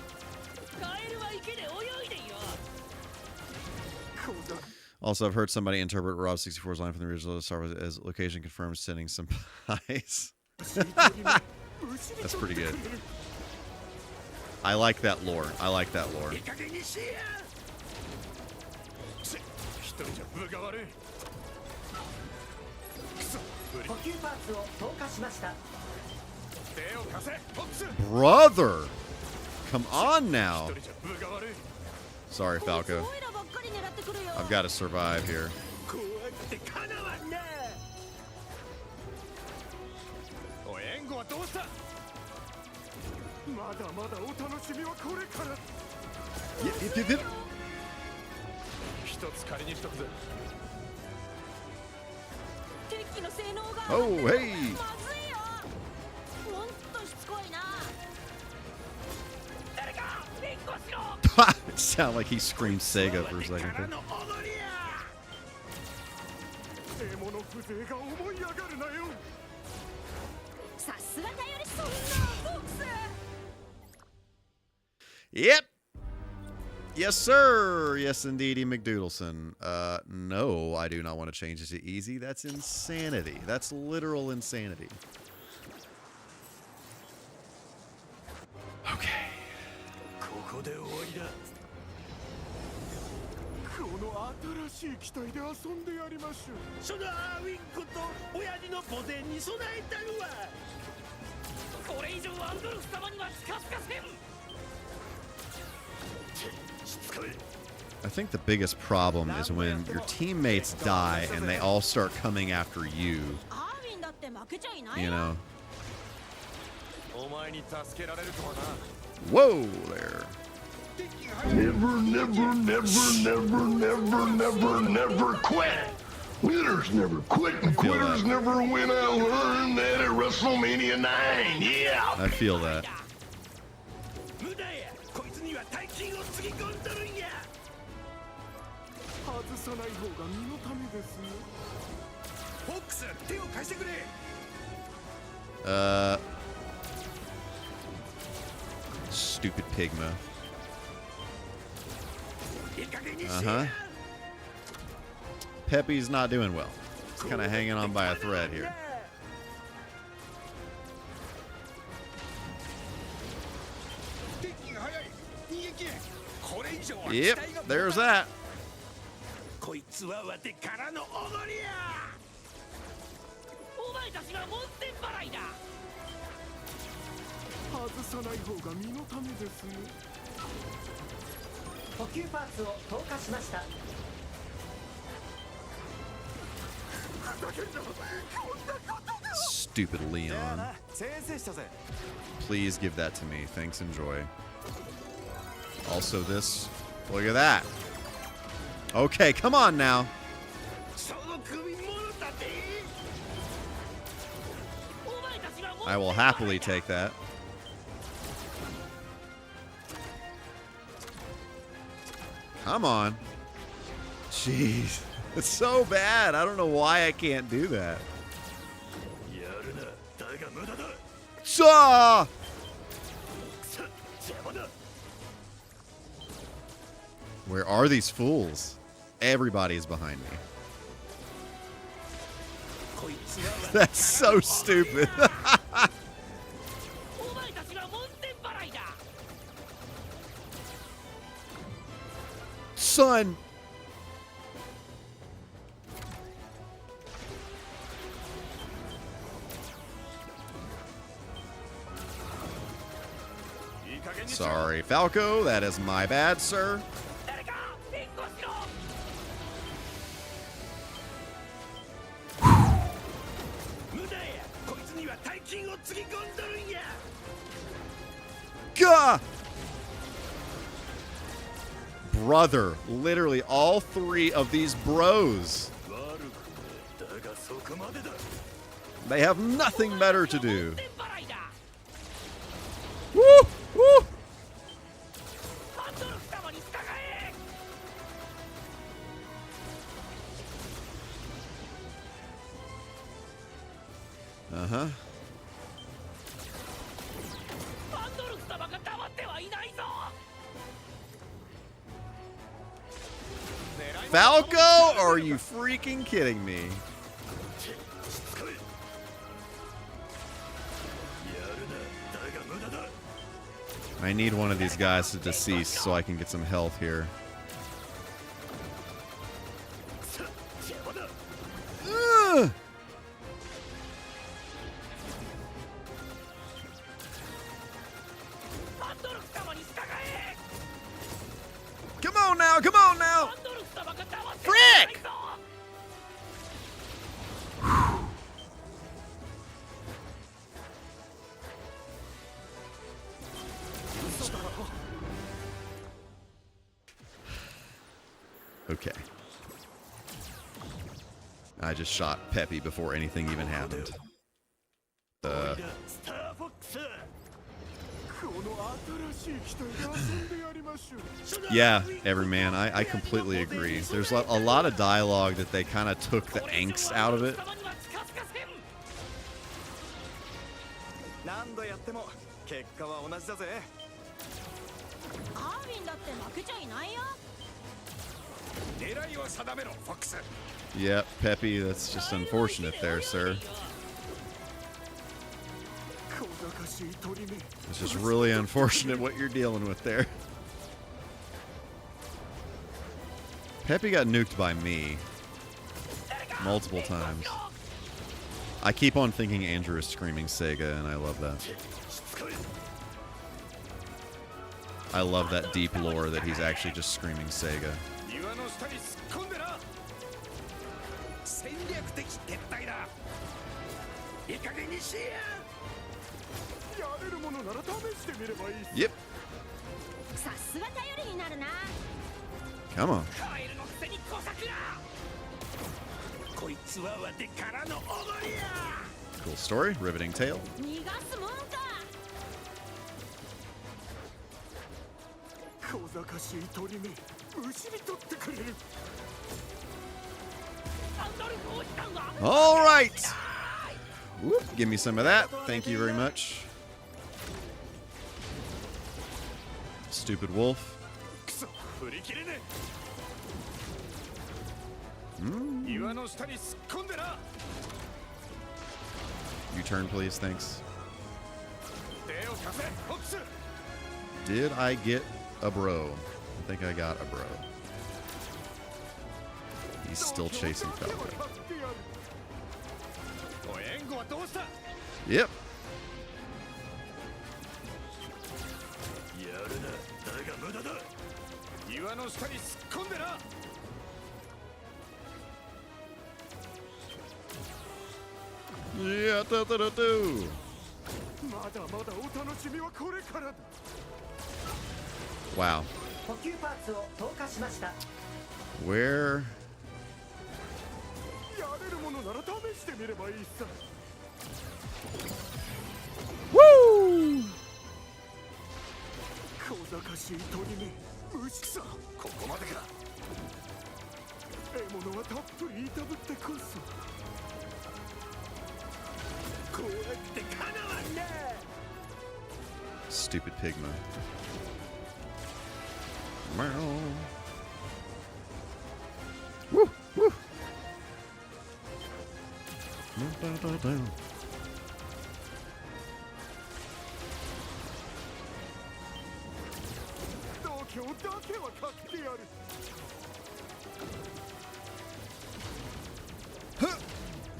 C: Also, I've heard somebody interpret Rob 64's line from the original Star Wars as location confirmed sending some pies. That's pretty good. I like that lore. I like that lore. Brother! Come on now. Sorry, Falco. I've got to survive here. Yep. Oh, hey! It sounded like he screamed Sega for a second. Yep. Yes, sir. Yes, indeedy, McDoodleson. No, I do not want to change it to easy. That's insanity. That's literal insanity. Okay. I think the biggest problem is when your teammates die and they all start coming after you. You know? Whoa there.
P: Never, never, never, never, never, never, never quit. Winners never quit and quitters never win. I learned that at WrestleMania 9. Yeah.
C: I feel that. Stupid Pigma. Uh-huh. Peppy's not doing well. He's kind of hanging on by a thread here. Yep, there's that. Stupid Leon. Please give that to me. Thanks, enjoy. Also this. Look at that. Okay, come on now. I will happily take that. Come on. Jeez. It's so bad. I don't know why I can't do that. Saw! Where are these fools? Everybody is behind me. That's so stupid. Son. Sorry, Falco. That is my bad, sir. Gah! Brother, literally all three of these bros. They have nothing better to do. Woo! Woo! Uh-huh. Falco? Are you freaking kidding me? I need one of these guys to decease so I can get some health here. Ugh! Come on now, come on now! Frick! Okay. I just shot Peppy before anything even happened. Yeah, Everyman, I completely agree. There's a lot of dialogue that they kind of took the angst out of it. Yep, Peppy, that's just unfortunate there, sir. It's just really unfortunate what you're dealing with there. Peppy got nuked by me multiple times. I keep on thinking Andrew is screaming Sega, and I love that. I love that deep lore that he's actually just screaming Sega. Yep. Come on. Cool story, riveting tale. All right. Whoop, give me some of that. Thank you very much. Stupid wolf. You turn, please. Thanks. Did I get a bro? I think I got a bro. He's still chasing Falco. Yep. Yeah, do. Wow. Where? Woo! Stupid Pigma. Woo! Woo!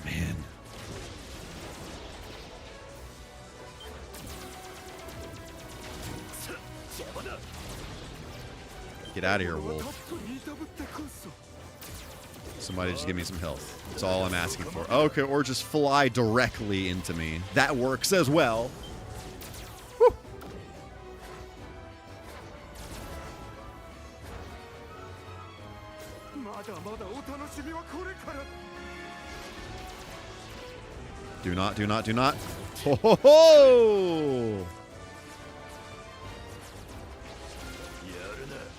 C: Man. Get out of here, wolf. Somebody just give me some health. That's all I'm asking for. Okay, or just fly directly into me. That works as well. Woo. Do not, do not, do not. Ho ho ho!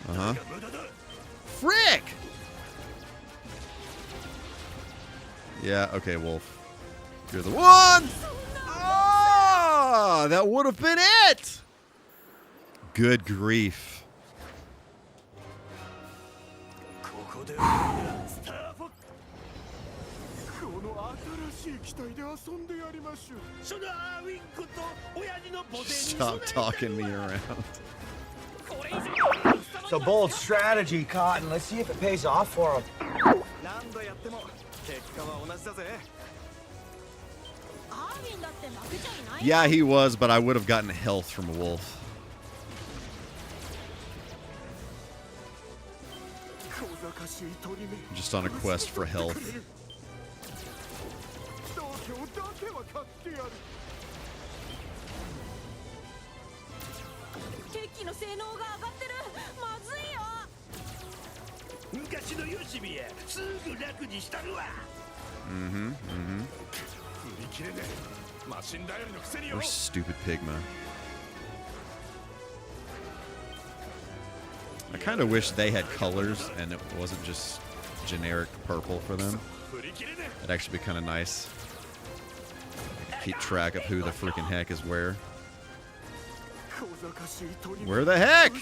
C: Uh-huh. Frick! Yeah, okay, Wolf. You're the one! Ah, that would have been it! Good grief. Stop talking me around.
Q: It's a bold strategy, Cotton. Let's see if it pays off for him.
C: Yeah, he was, but I would have gotten health from a wolf. I'm just on a quest for health. Or stupid Pigma. I kind of wish they had colors and it wasn't just generic purple for them. It'd actually be kind of nice. I could keep track of who the freaking heck is where. Where the heck?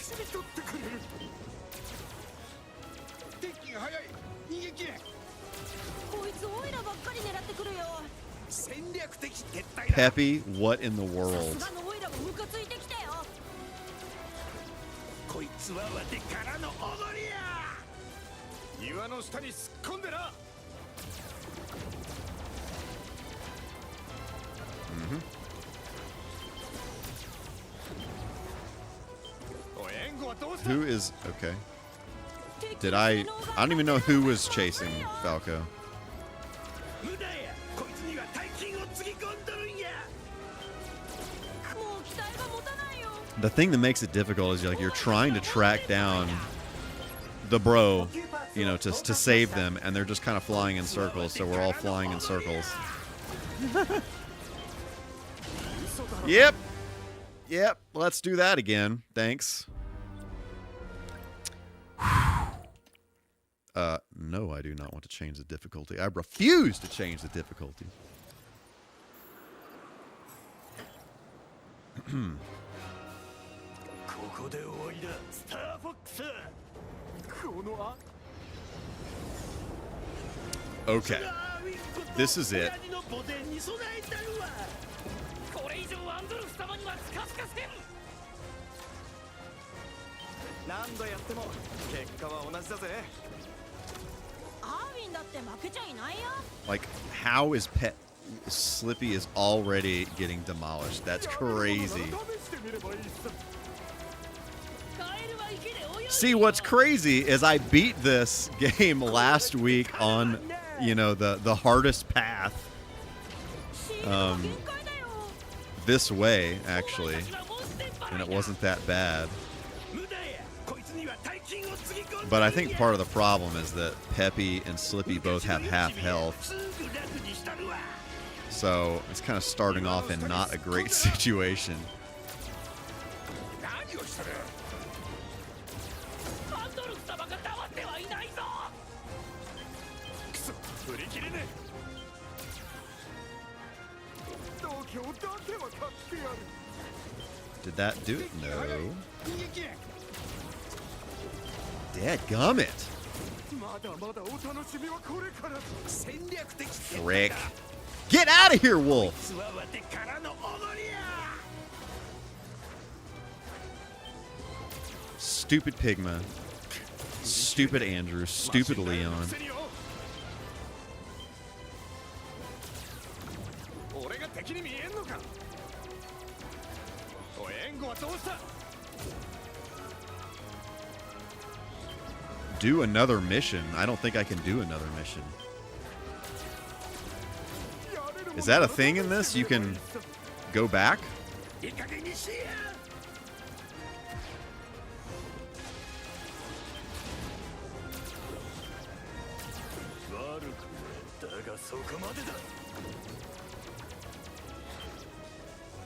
C: Peppy, what in the world? Who is okay? Did I don't even know who was chasing Falco. The thing that makes it difficult is you're trying to track down the bro, you know, to save them, and they're just kind of flying in circles, so we're all flying in circles. Yep. Yep. Let's do that again. Thanks. No, I do not want to change the difficulty. I refuse to change the difficulty. Okay. This is it. Like, how is Slippy is already getting demolished? That's crazy. See, what's crazy is I beat this game last week on, you know, the hardest path. This way, actually. And it wasn't that bad. But I think part of the problem is that Peppy and Slippy both have half health. So it's kind of starting off in not a great situation. Did that do it? No. Dadgummit. Frick. Get out of here, wolf! Stupid Pigma. Stupid Andrew. Stupid Leon. Do another mission? I don't think I can do another mission. Is that a thing in this? You can go back?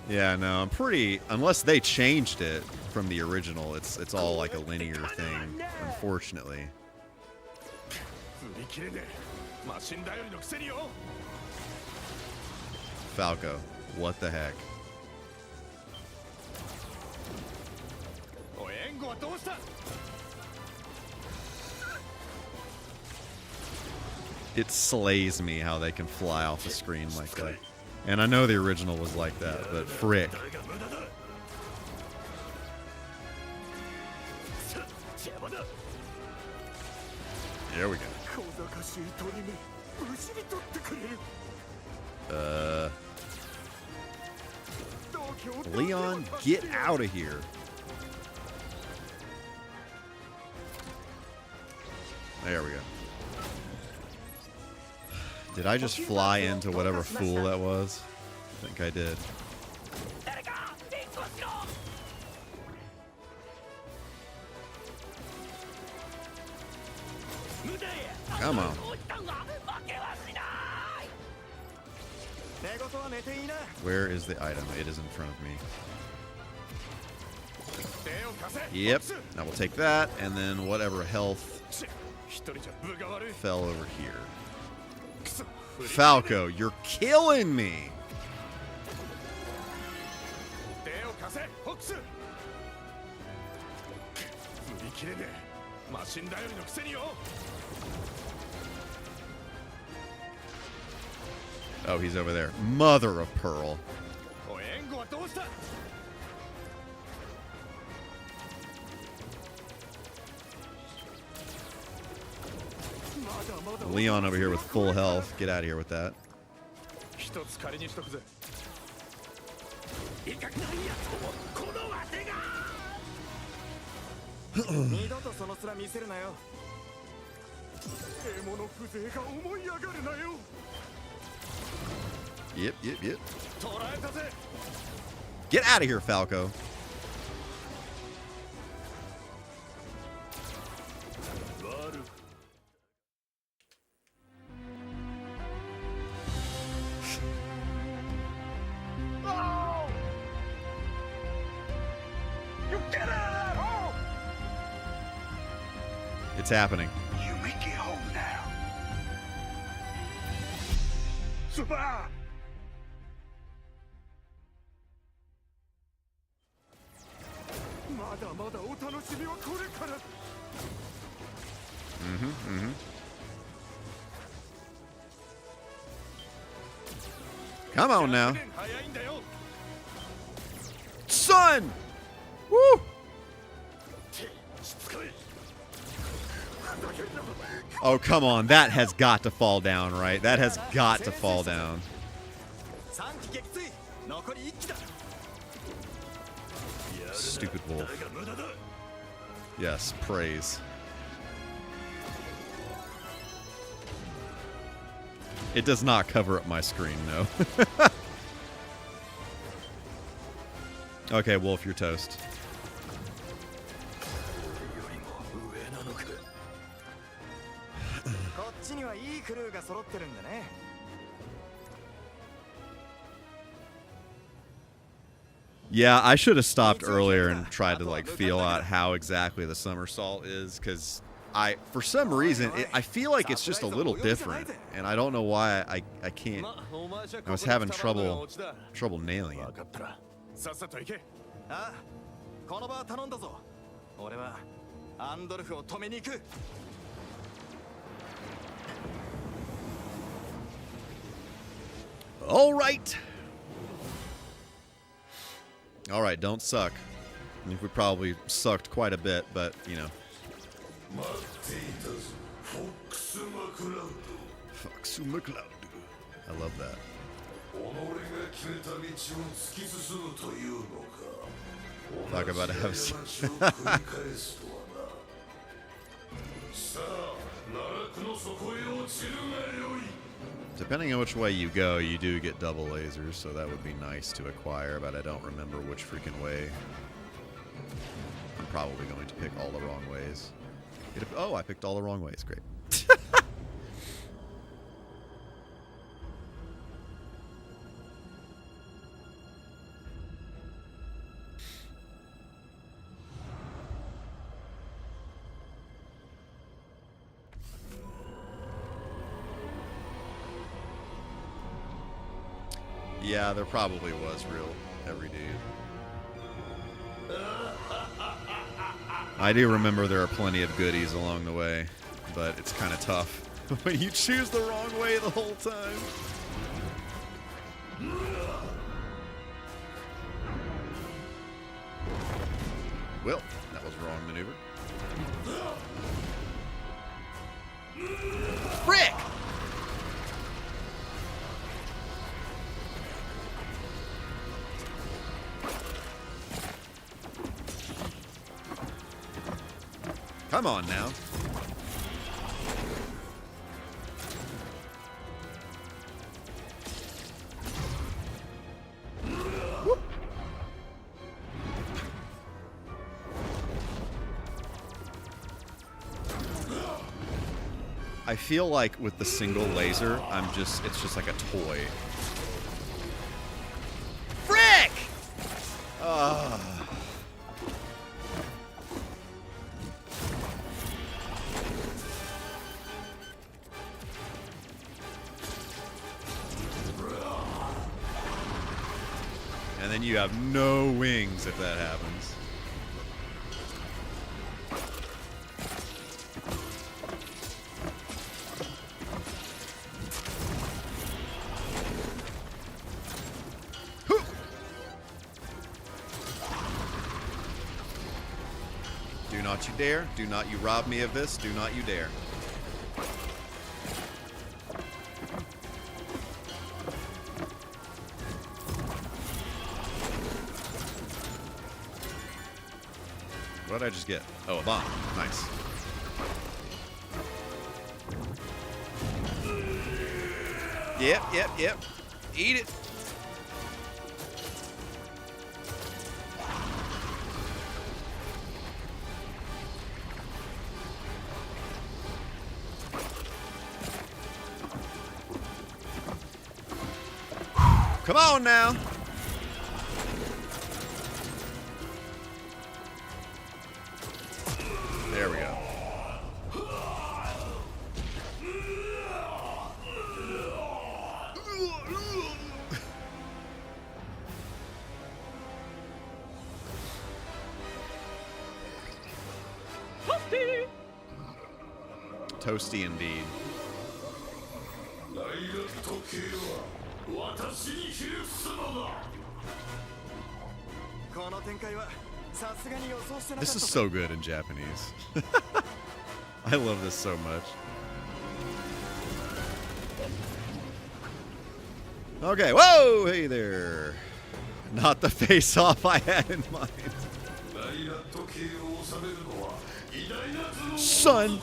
C: Yeah, no, I'm pretty... Unless they changed it from the original, it's all like a linear thing, unfortunately. Falco, what the heck? It slays me how they can fly off the screen like that. And I know the original was like that, but frick. There we go. Leon, get out of here. There we go. Did I just fly into whatever fool that was? I think I did. Come on. Where is the item? It is in front of me. Yep. Now we'll take that, and then whatever health fell over here. Falco, you're killing me! Oh, he's over there. Mother of pearl. Leon over here with full health. Get out of here with that. Yep. Get out of here, Falco. It's happening.
P: You make it home now. Super!
C: Come on now. Son! Woo! Oh, come on. That has got to fall down, right? That has got to fall down. Stupid wolf. Yes, praise. It does not cover up my screen, no. Okay, wolf, you're toast. Yeah, I should have stopped earlier and tried to like feel out how exactly the somersault is, because for some reason, I feel like it's just a little different, and I don't know why I can't. I was having trouble nailing it. All right. All right, don't suck. I think we probably sucked quite a bit, but, you know. Fox McCloud. I love that. Talk about a house. Depending on which way you go, you do get double lasers, so that would be nice to acquire, but I don't remember which freaking way. I'm probably going to pick all the wrong ways. Oh, I picked all the wrong ways. Great. Yeah, there probably was real every dude. I do remember there are plenty of goodies along the way, but it's kind of tough when you choose the wrong way the whole time. Well, that was a wrong maneuver. Frick! Come on now. Whoop. I feel like with the single laser, it's just like a toy. Frick! And then you have no wings if that happens. Do not you dare. Do not you rob me of this. Do not you dare. What did I just get? Oh, a bomb. Nice. Yep. Eat it. Come on now. There we go. Toasty! Toasty indeed. This is so good in Japanese. I love this so much. Okay, whoa! Hey there. Not the face-off I had in mind. Son!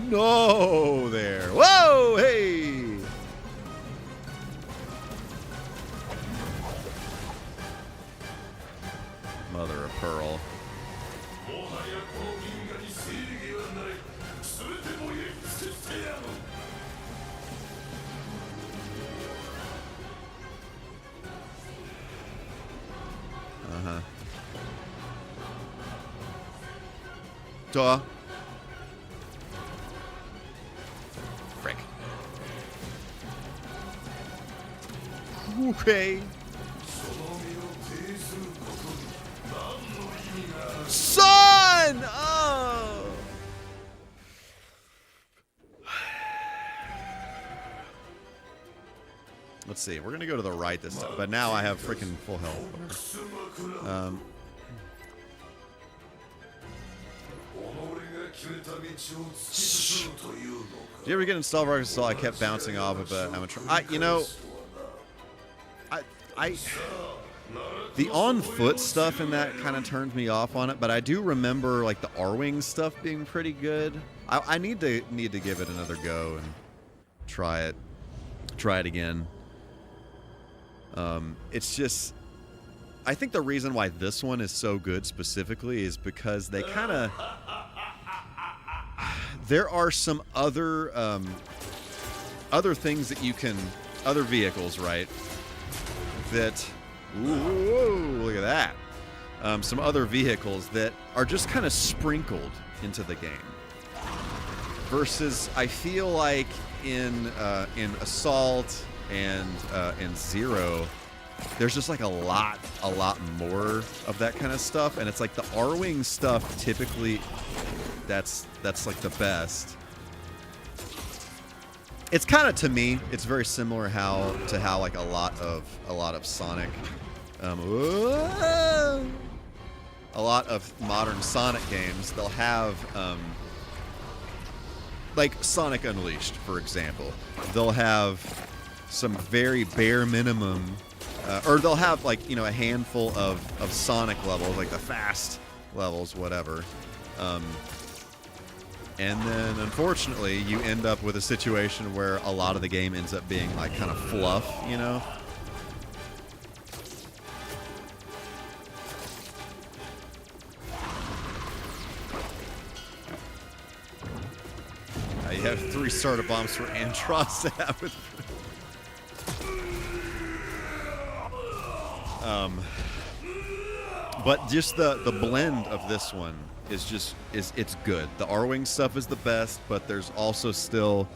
C: No, there. Whoa, hey. Mother of pearl. Uh-huh. Duh. Frick. Okay. Son! Oh! Let's see. We're gonna go to the right this time, but now I have freaking full health. Whatever. Did you ever get in StarFox Assault? I kept bouncing off of it. The on-foot stuff in that kind of turned me off on it, but I do remember like the R-Wing stuff being pretty good. I need to give it another go and try it again. It's just, I think the reason why this one is so good specifically is because they kind of, there are some other things that you can, other vehicles, right? That, ooh, look at that. Some other vehicles that are just kind of sprinkled into the game. Versus, I feel like in Assault and in Zero, there's just like a lot more of that kind of stuff, and it's like the R-Wing stuff typically. That's like the best. It's kind of, to me, it's very similar to how like a lot of Sonic, a lot of modern Sonic games, they'll have like Sonic Unleashed, for example. They'll have some very bare minimum, or they'll have like, you know, a handful of Sonic levels, like the fast levels, whatever. And then, unfortunately, you end up with a situation where a lot of the game ends up being, like, kind of fluff, you know? You have 3 starter bombs for Andros. But just the blend of this one is it's good. The R-Wing stuff is the best, but there's also still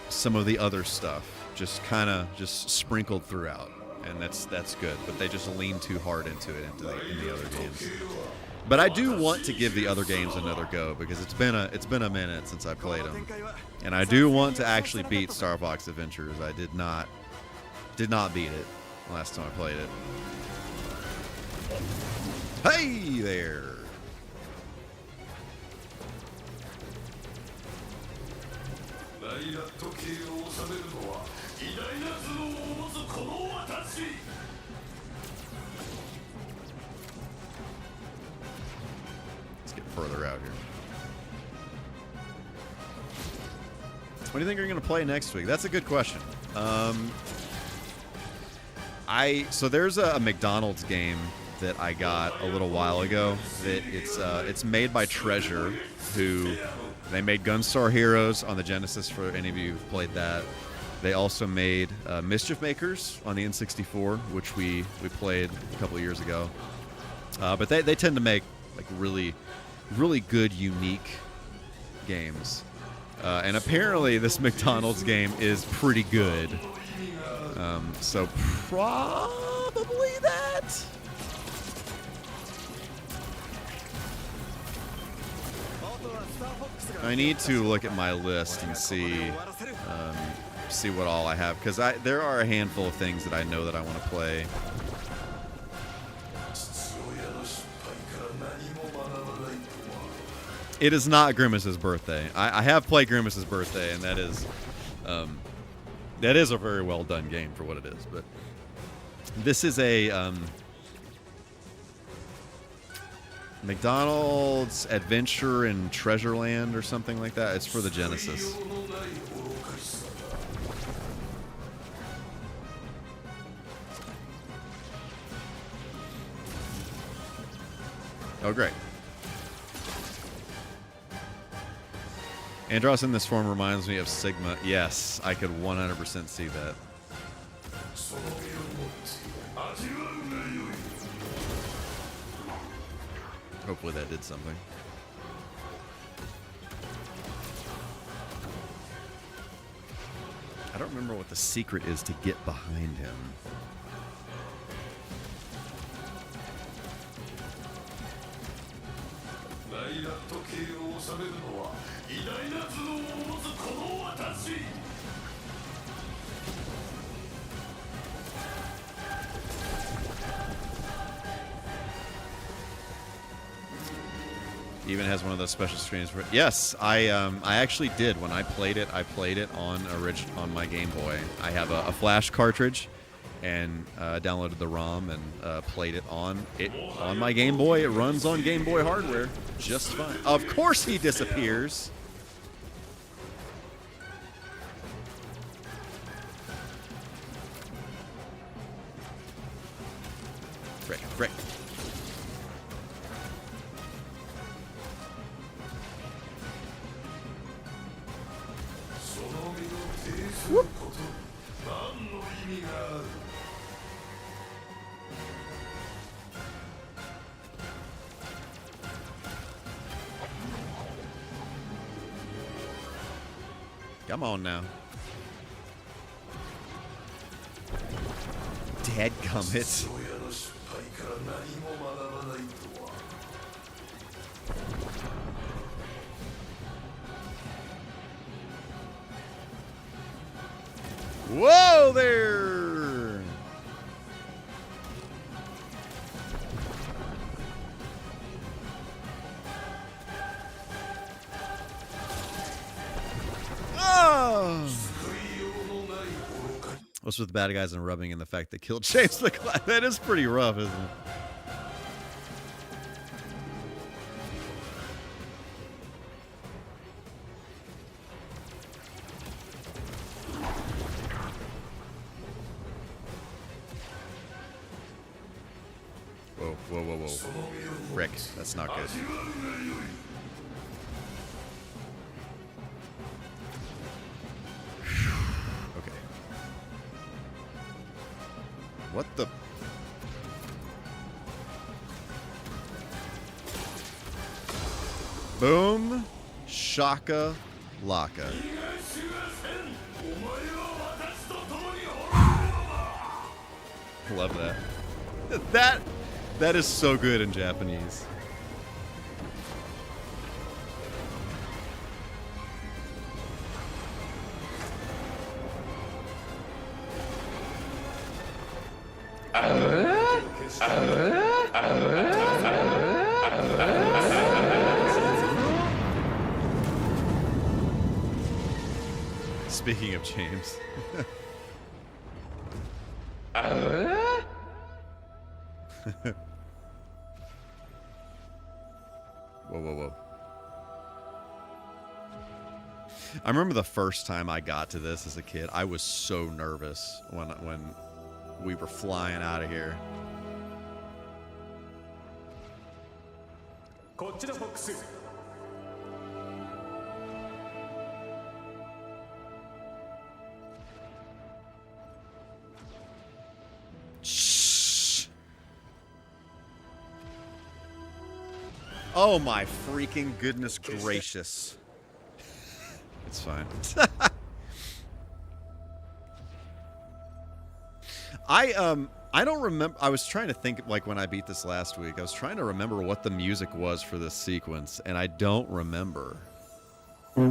C: some of the other stuff just kind of just sprinkled throughout, and that's good. But they just lean too hard into it in the other games. But I do want to give the other games another go because it's been a minute since I played them, and I do want to actually beat StarFox Adventures. I did not beat it last time I played it. Hey there! Let's get further out here. What do you think you're going to play next week? That's a good question. So there's a McDonald's game that I got a little while ago. That it's made by Treasure, who they made Gunstar Heroes on the Genesis. For any of you who've played that, they also made Mischief Makers on the N64, which we played a couple of years ago. But they tend to make like really good, unique games. And apparently this McDonald's game is pretty good. So probably that. I need to look at my list and see what all I have, because there are a handful of things that I know that I want to play. It is not Grimace's birthday. I have played Grimace's birthday, and that is a very well done game for what it is. But this is a McDonald's Adventure in Treasureland or something like that. It's for the Genesis. Oh, great. Andros in this form reminds me of Sigma. Yes, I could 100% see that. Hopefully that did something. I don't remember what the secret is to get behind him. Even has one of those special screens. Yes, I actually did when I played it. I played it on my Game Boy. I have a flash cartridge, and downloaded the ROM and played it on my Game Boy. It runs on Game Boy hardware just fine. Of course, he disappears. Frick. Whoop. Come on now. Dadgummit. Whoa there! Oh! What's with the bad guys and rubbing in the fact that killed James the Class? That is pretty rough, isn't it? Whoa. Frick, that's not good. Okay. What the? Boom. Shaka Laka. Love that. That is so good in Japanese. Speaking of James. Whoa. I remember the first time I got to this as a kid. I was so nervous when we were flying out of here. Oh my freaking goodness gracious. It's fine. I don't remember. I was trying to think, like, when I beat this last week, I was trying to remember what the music was for this sequence, and I don't remember. But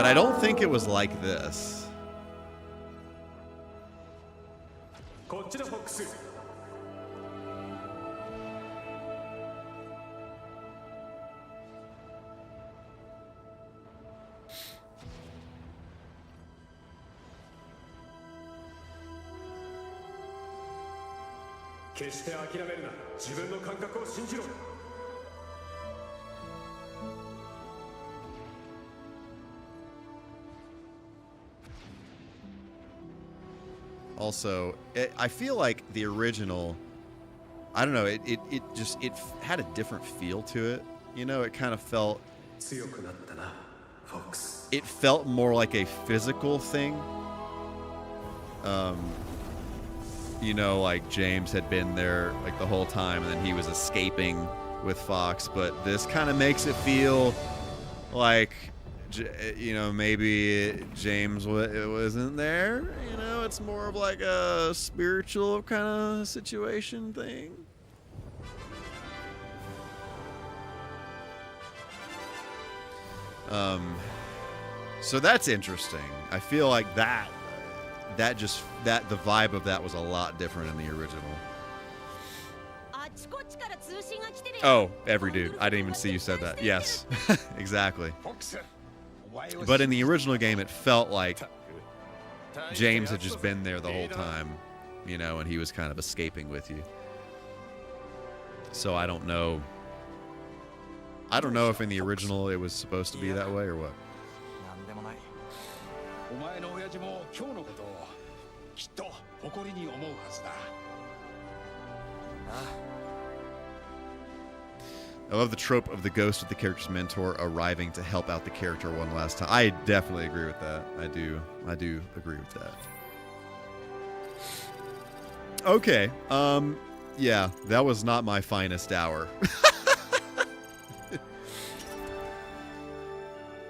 C: I don't think it was like this. Also, I feel like the original, I don't know, it had a different feel to it. You know, it kind of felt, it felt more like a physical thing. You know, like James had been there like the whole time, and then he was escaping with Fox. But this kind of makes it feel like, you know, maybe James wasn't there. You know, it's more of like a spiritual kind of situation thing. So that's interesting. I feel like the vibe of that was a lot different in the original. Oh, every dude. I didn't even see you said that. Yes, exactly. But in the original game, it felt like James had just been there the whole time, you know, and he was kind of escaping with you. So I don't know. I don't know if in the original it was supposed to be that way or what. I love the trope of the ghost of the character's mentor arriving to help out the character one last time. I definitely agree with that. I do agree with that. Okay. Yeah, that was not my finest hour.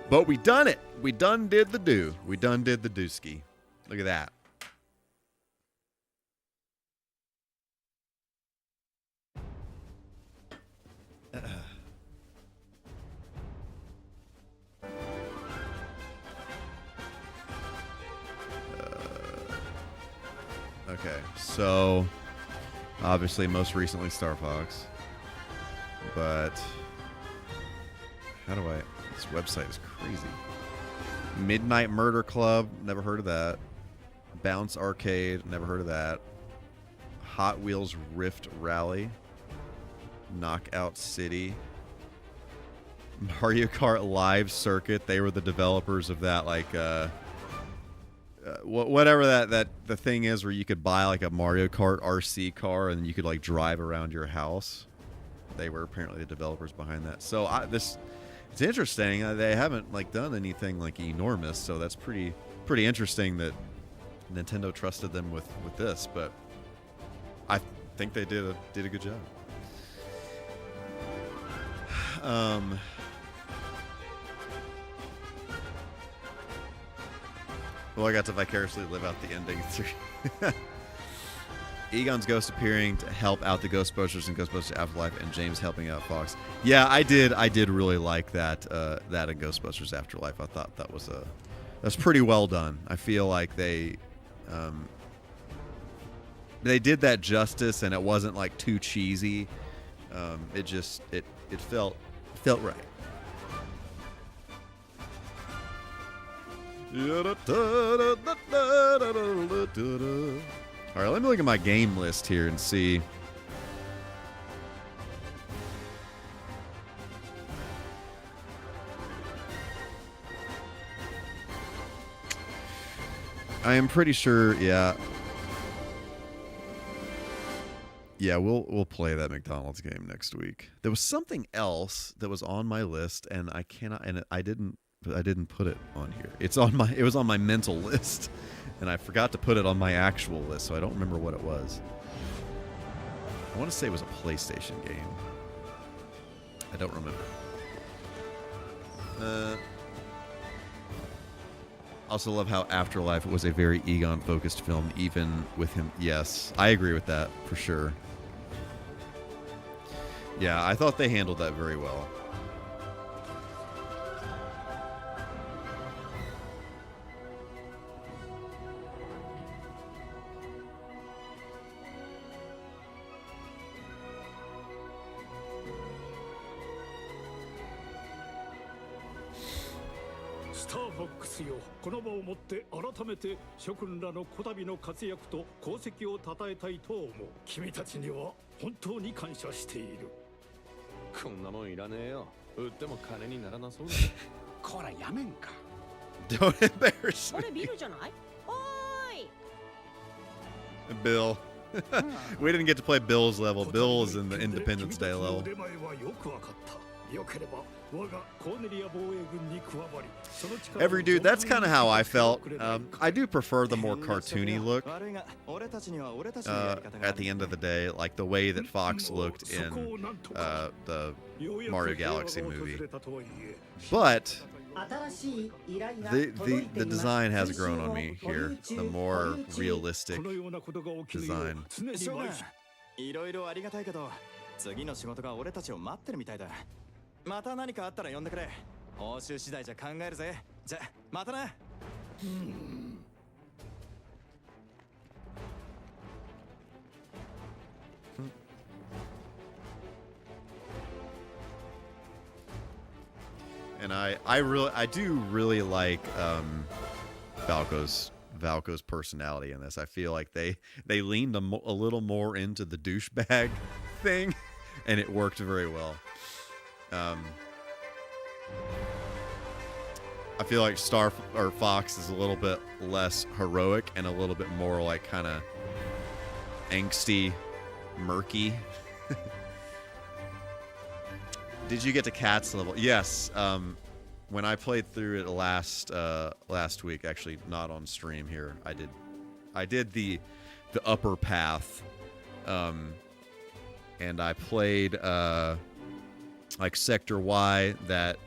C: But we done it. We done did the do. We done did the dooski. Look at that. Okay, so obviously most recently StarFox, but how do I, this website is crazy. Midnight Murder Club, never heard of that. Bounce Arcade, never heard of that. Hot Wheels Rift Rally. Knockout City. Mario Kart Live Circuit, they were the developers of that, like, whatever that the thing is where you could buy like a Mario Kart RC car and you could like drive around your house. They were apparently the developers behind that. So it's interesting. They haven't like done anything like enormous, so that's pretty interesting that Nintendo trusted them with this. But I think they did a good job. Well, I got to vicariously live out the ending through Egon's ghost appearing to help out the Ghostbusters and Ghostbusters Afterlife, and James helping out Fox. Yeah, I did really like that in Ghostbusters Afterlife. I thought that's pretty well done. I feel like they did that justice, and it wasn't like too cheesy. It felt right. All right, let me look at my game list here and see. I am pretty sure, yeah. Yeah, we'll play that McDonald's game next week. There was something else that was on my list, and I didn't put it on here. It was on my mental list, and I forgot to put it on my actual list, so I don't remember what it was. I want to say it was a PlayStation game. I don't remember. Also love how Afterlife was a very Egon-focused film, even with him. Yes, I agree with that, for sure. Yeah, I thought they handled that very well.
I: StarFox よ、この場をもって改めて諸君らのこたびの活躍と功績を称えたいと思う。君たちには本当に感謝している。
T: こんなもんいらねえよ。売っても金にならなそうだ。
U: こらやめんか。
C: Don't embarrass
R: これビルじゃない？おーい。
C: Bill. We didn't get to play Bill's level. Bill is in the Independence Day level. Every dude, that's kind of how I felt. I do prefer the more cartoony look at the end of the day, like the way that Fox looked in the Mario Galaxy movie. But the design has grown on me here. The more realistic design.
S: いろいろありがたいけど、次の仕事が俺たちを待ってるみたいだ。また何かあったら呼んでくれ。報酬次第じゃ考えるぜ。じゃ、またな。
C: And I do really like Valko's personality in this. I feel like they leaned a little more into the douchebag thing, and it worked very well. I feel like Fox is a little bit less heroic and a little bit more like kind of angsty, murky. Did you get to Cat's level? Yes. When I played through it last week, actually not on stream here, I did the upper path, and I played like Sector Y, that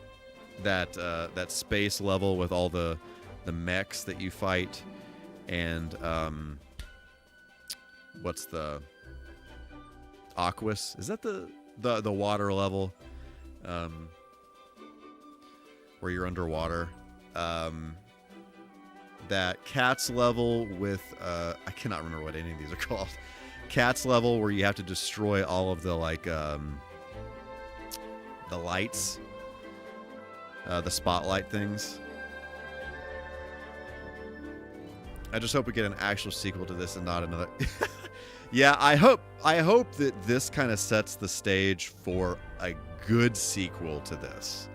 C: space level with all the mechs that you fight, and what's the Aquas? Is that the water level? Where you're underwater. That Cat's level with I cannot remember what any of these are called. Cat's level where you have to destroy all of the like the lights, the spotlight things. I just hope we get an actual sequel to this and not another. Yeah, I hope that this kind of sets the stage for a good sequel to this,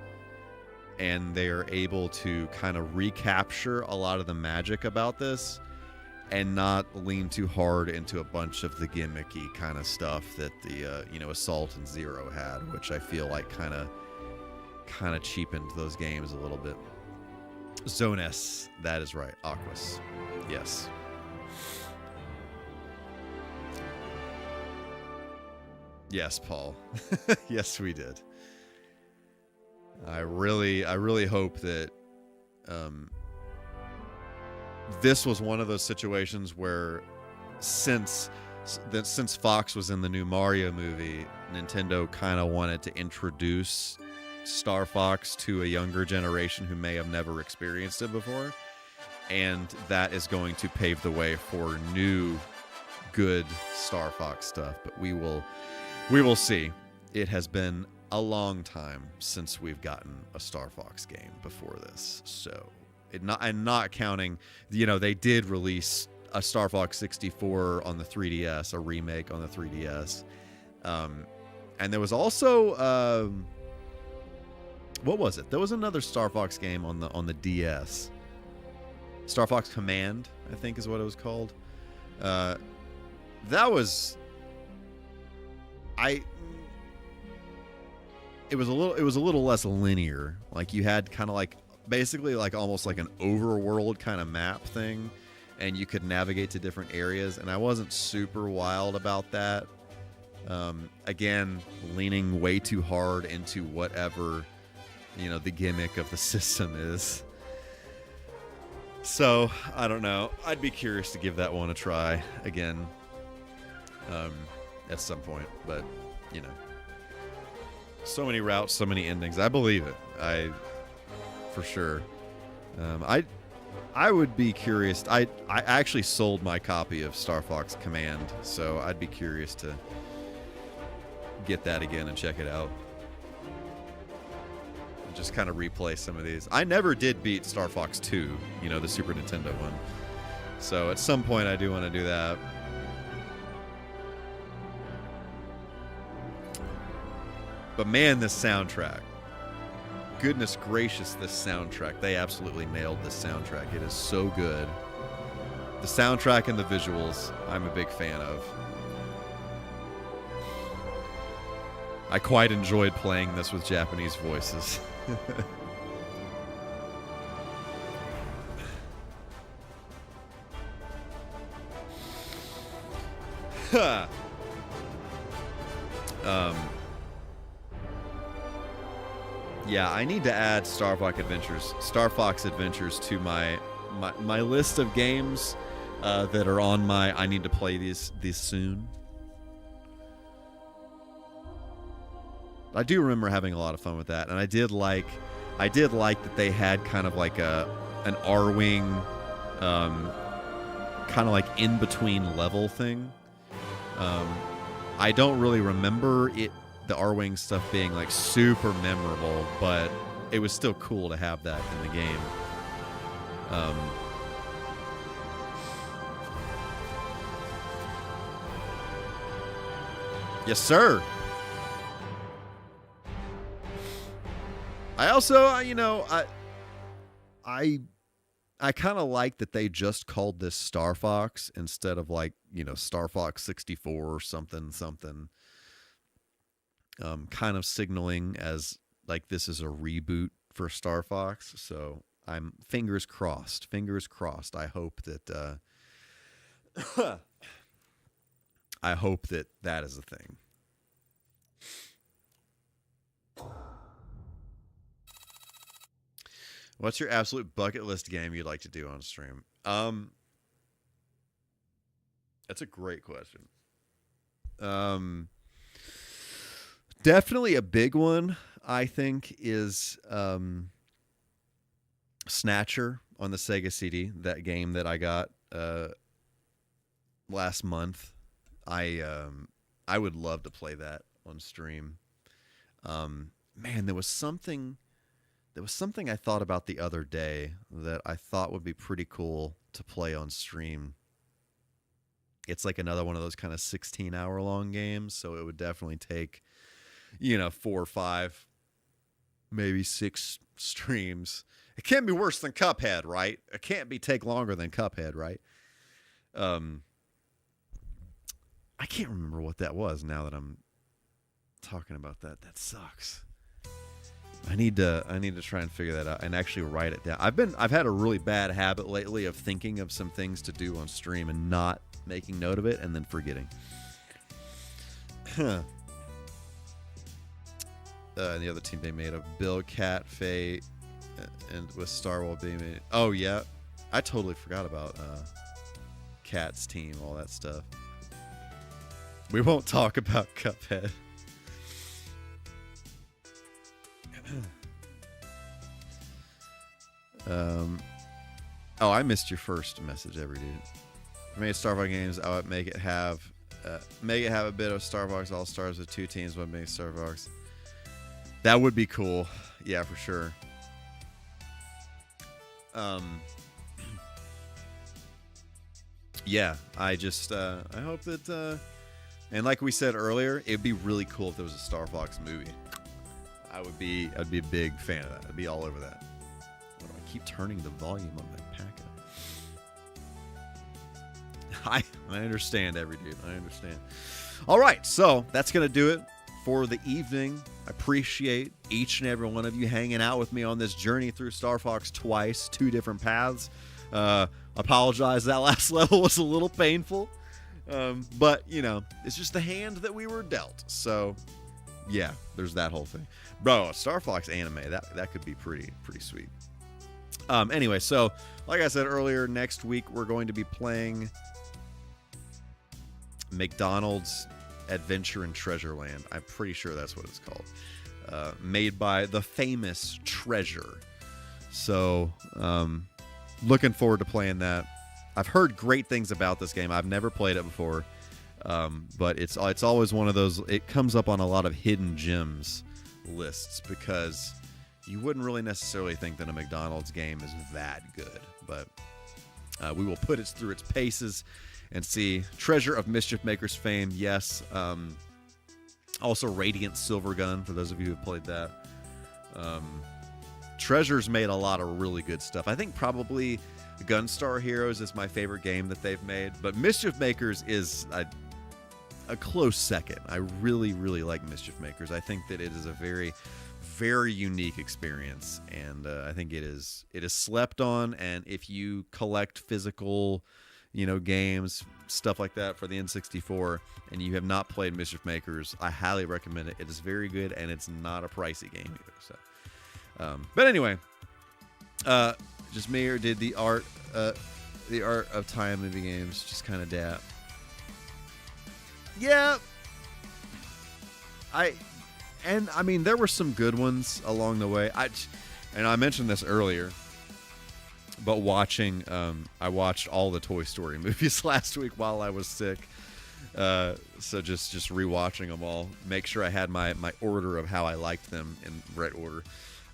C: and they're able to kind of recapture a lot of the magic about this and not lean too hard into a bunch of the gimmicky kind of stuff that the Assault and Zero had, which I feel like kind of cheapened those games a little bit. Zone S, that is right. Aquas, yes. Yes, Paul. Yes, we did. I really hope that this was one of those situations where since Fox was in the new Mario movie, Nintendo kind of wanted to introduce StarFox to a younger generation who may have never experienced it before, and that is going to pave the way for new good StarFox stuff. But we will see. It has been a long time since we've gotten a StarFox game before this, so not counting, they did release a StarFox 64 on the 3DS, a remake on the 3DS, and there was also what was it? There was another StarFox game on the DS. StarFox Command, I think, is what it was called. That was It was a little less linear. Like, you had kind of like basically like almost like an overworld kind of map thing, and you could navigate to different areas, and I wasn't super wild about that. Again, leaning way too hard into whatever the gimmick of the system is. So I don't know. I'd be curious to give that one a try again at some point, but so many routes, so many endings. I believe it. For sure. I would be curious. I actually sold my copy of StarFox Command, so I'd be curious to get that again and check it out. And just kind of replay some of these. I never did beat StarFox 2, the Super Nintendo one. So at some point I do want to do that. But man, this soundtrack. Goodness gracious, this soundtrack. They absolutely nailed this soundtrack. It is so good. The soundtrack and the visuals, I'm a big fan of. I quite enjoyed playing this with Japanese voices. Yeah, I need to add StarFox Adventures to my list of games that are on my I need to play these soon. I do remember having a lot of fun with that, and I did like that they had kind of like an R-wing kind of like in between level thing. I don't really remember the R-wing stuff being like super memorable, but it was still cool to have that in the game. Yes, sir. I also, you know, I kind of like that they just called this StarFox instead of like, you know, StarFox 64 or something. Kind of signaling as like this is a reboot for StarFox. So I'm fingers crossed. I hope that that is a thing. What's your absolute bucket list game you'd like to do on stream? That's a great question. Definitely a big one, I think, is Snatcher on the Sega CD, that game that I got last month. I would love to play that on stream. Man, there was something I thought about the other day that I thought would be pretty cool to play on stream. It's like another one of those kind of 16-hour long games, so it would definitely take, you know, 4 or 5, maybe 6 streams. It can't be worse than Cuphead, right? It can't take longer than Cuphead, right? I can't remember what that was now that I'm talking about that. That sucks. I need to try and figure that out and actually write it down. I've had a really bad habit lately of thinking of some things to do on stream and not making note of it and then forgetting. And the other team they made of Bill, Cat, Faye, and with Star Wars being made. Oh yeah, I totally forgot about Cat's team, all that stuff. We won't talk about Cuphead. Oh, I missed your first message, every dude. I made StarFox games. I would make it have a bit of StarFox All Stars with 2 teams, one being StarFox. That would be cool. Yeah, for sure. Yeah, I just I hope that and like we said earlier, it'd be really cool if there was a StarFox movie. I'd be a big fan of that. I'd be all over that. Why do I keep turning the volume on my packet? I understand, every dude. I understand. All right, so that's going to do it for the evening. I appreciate each and every one of you hanging out with me on this journey through StarFox twice, 2 different paths. Apologize, that last level was a little painful. But, you know, it's just the hand that we were dealt. So, yeah, there's that whole thing. Bro, StarFox anime, that could be pretty sweet. Anyway, so like I said earlier, next week we're going to be playing McDonald's Adventure in Treasureland. I'm pretty sure that's what it's called. Made by the famous Treasure. So, looking forward to playing that. I've heard great things about this game. I've never played it before. But it's always one of those, it comes up on a lot of hidden gems lists because you wouldn't really necessarily think that a McDonald's game is that good. But we will put it through its paces and see. Treasure of Mischief Maker's fame, yes. Also Radiant Silvergun, for those of you who have played that. Treasure's made a lot of really good stuff. I think probably Gunstar Heroes is my favorite game that they've made, but Mischief Makers is a close second. I really, really like Mischief Makers. I think that it is a very, very unique experience, and I think it is slept on. And if you collect physical, games, stuff like that for the N64, and you have not played Mischief Makers, I highly recommend it. It is very good, and it's not a pricey game either. So, but anyway, just me, or did the art of time movie games just kind of dap? Yeah. I mean, there were some good ones along the way. I mentioned this earlier, but I watched all the Toy Story movies last week while I was sick. So just rewatching them all, make sure I had my order of how I liked them in right order.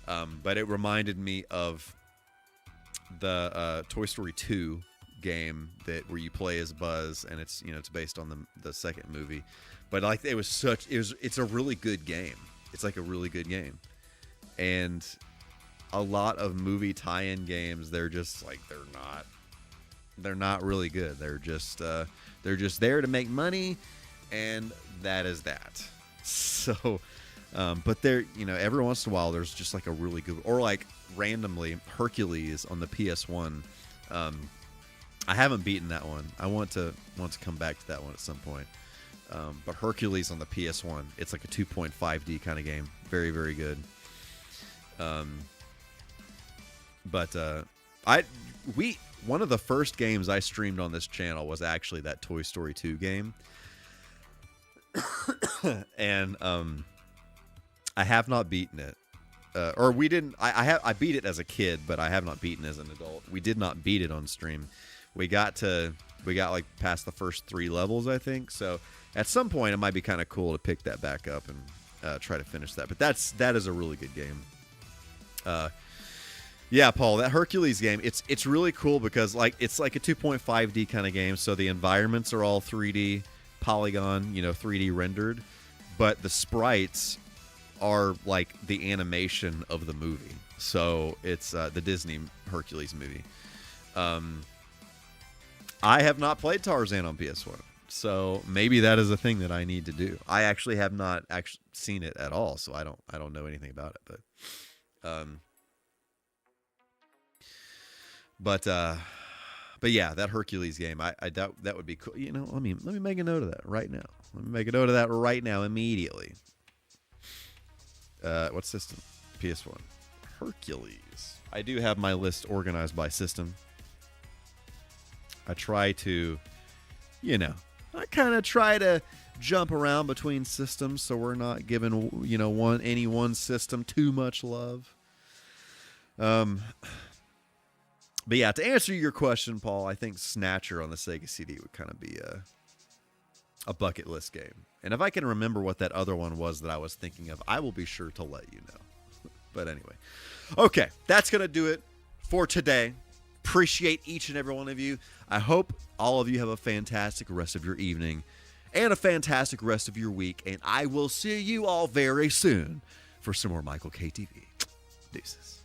C: But it reminded me of the Toy Story 2 game where you play as Buzz, and it's based on the second movie. But like it's a really good game. It's like a really good game. And a lot of movie tie-in games, they're just like they're not really good. They're just there to make money, and that is that. So but there, every once in a while there's just like a really good, or like randomly Hercules on the PS1. I haven't beaten that one. I want to come back to that one at some point. But Hercules on the PS1, it's like a 2.5D kind of game. Very, very good. One of the first games I streamed on this channel was actually that Toy Story 2 game. And I have not beaten it. Or we didn't. I beat it as a kid, but I have not beaten it as an adult. We did not beat it on stream. We got like past the first 3 levels, I think. So at some point, it might be kind of cool to pick that back up and try to finish that. But that is a really good game. Yeah, Paul, that Hercules game, it's really cool because it's like a 2.5D kind of game. So the environments are all 3D polygon, 3D rendered, but the sprites are like the animation of the movie. So it's the Disney Hercules movie. I have not played Tarzan on PS1, so maybe that is a thing that I need to do. I actually have not actually seen it at all, so I don't know anything about it. But yeah, that Hercules game, I doubt that would be cool. Let me make a note of that right now. Let me make a note of that right now immediately. What system? PS1. Hercules. I do have my list organized by system. I try to, I kind of try to jump around between systems so we're not giving, any one system too much love. But yeah, to answer your question, Paul, I think Snatcher on the Sega CD would kind of be a bucket list game. And if I can remember what that other one was that I was thinking of, I will be sure to let you know. But anyway. Okay, that's going to do it for today. Appreciate each and every one of you. I hope all of you have a fantastic rest of your evening and a fantastic rest of your week. And I will see you all very soon for some more MichaelK TV. Deuces.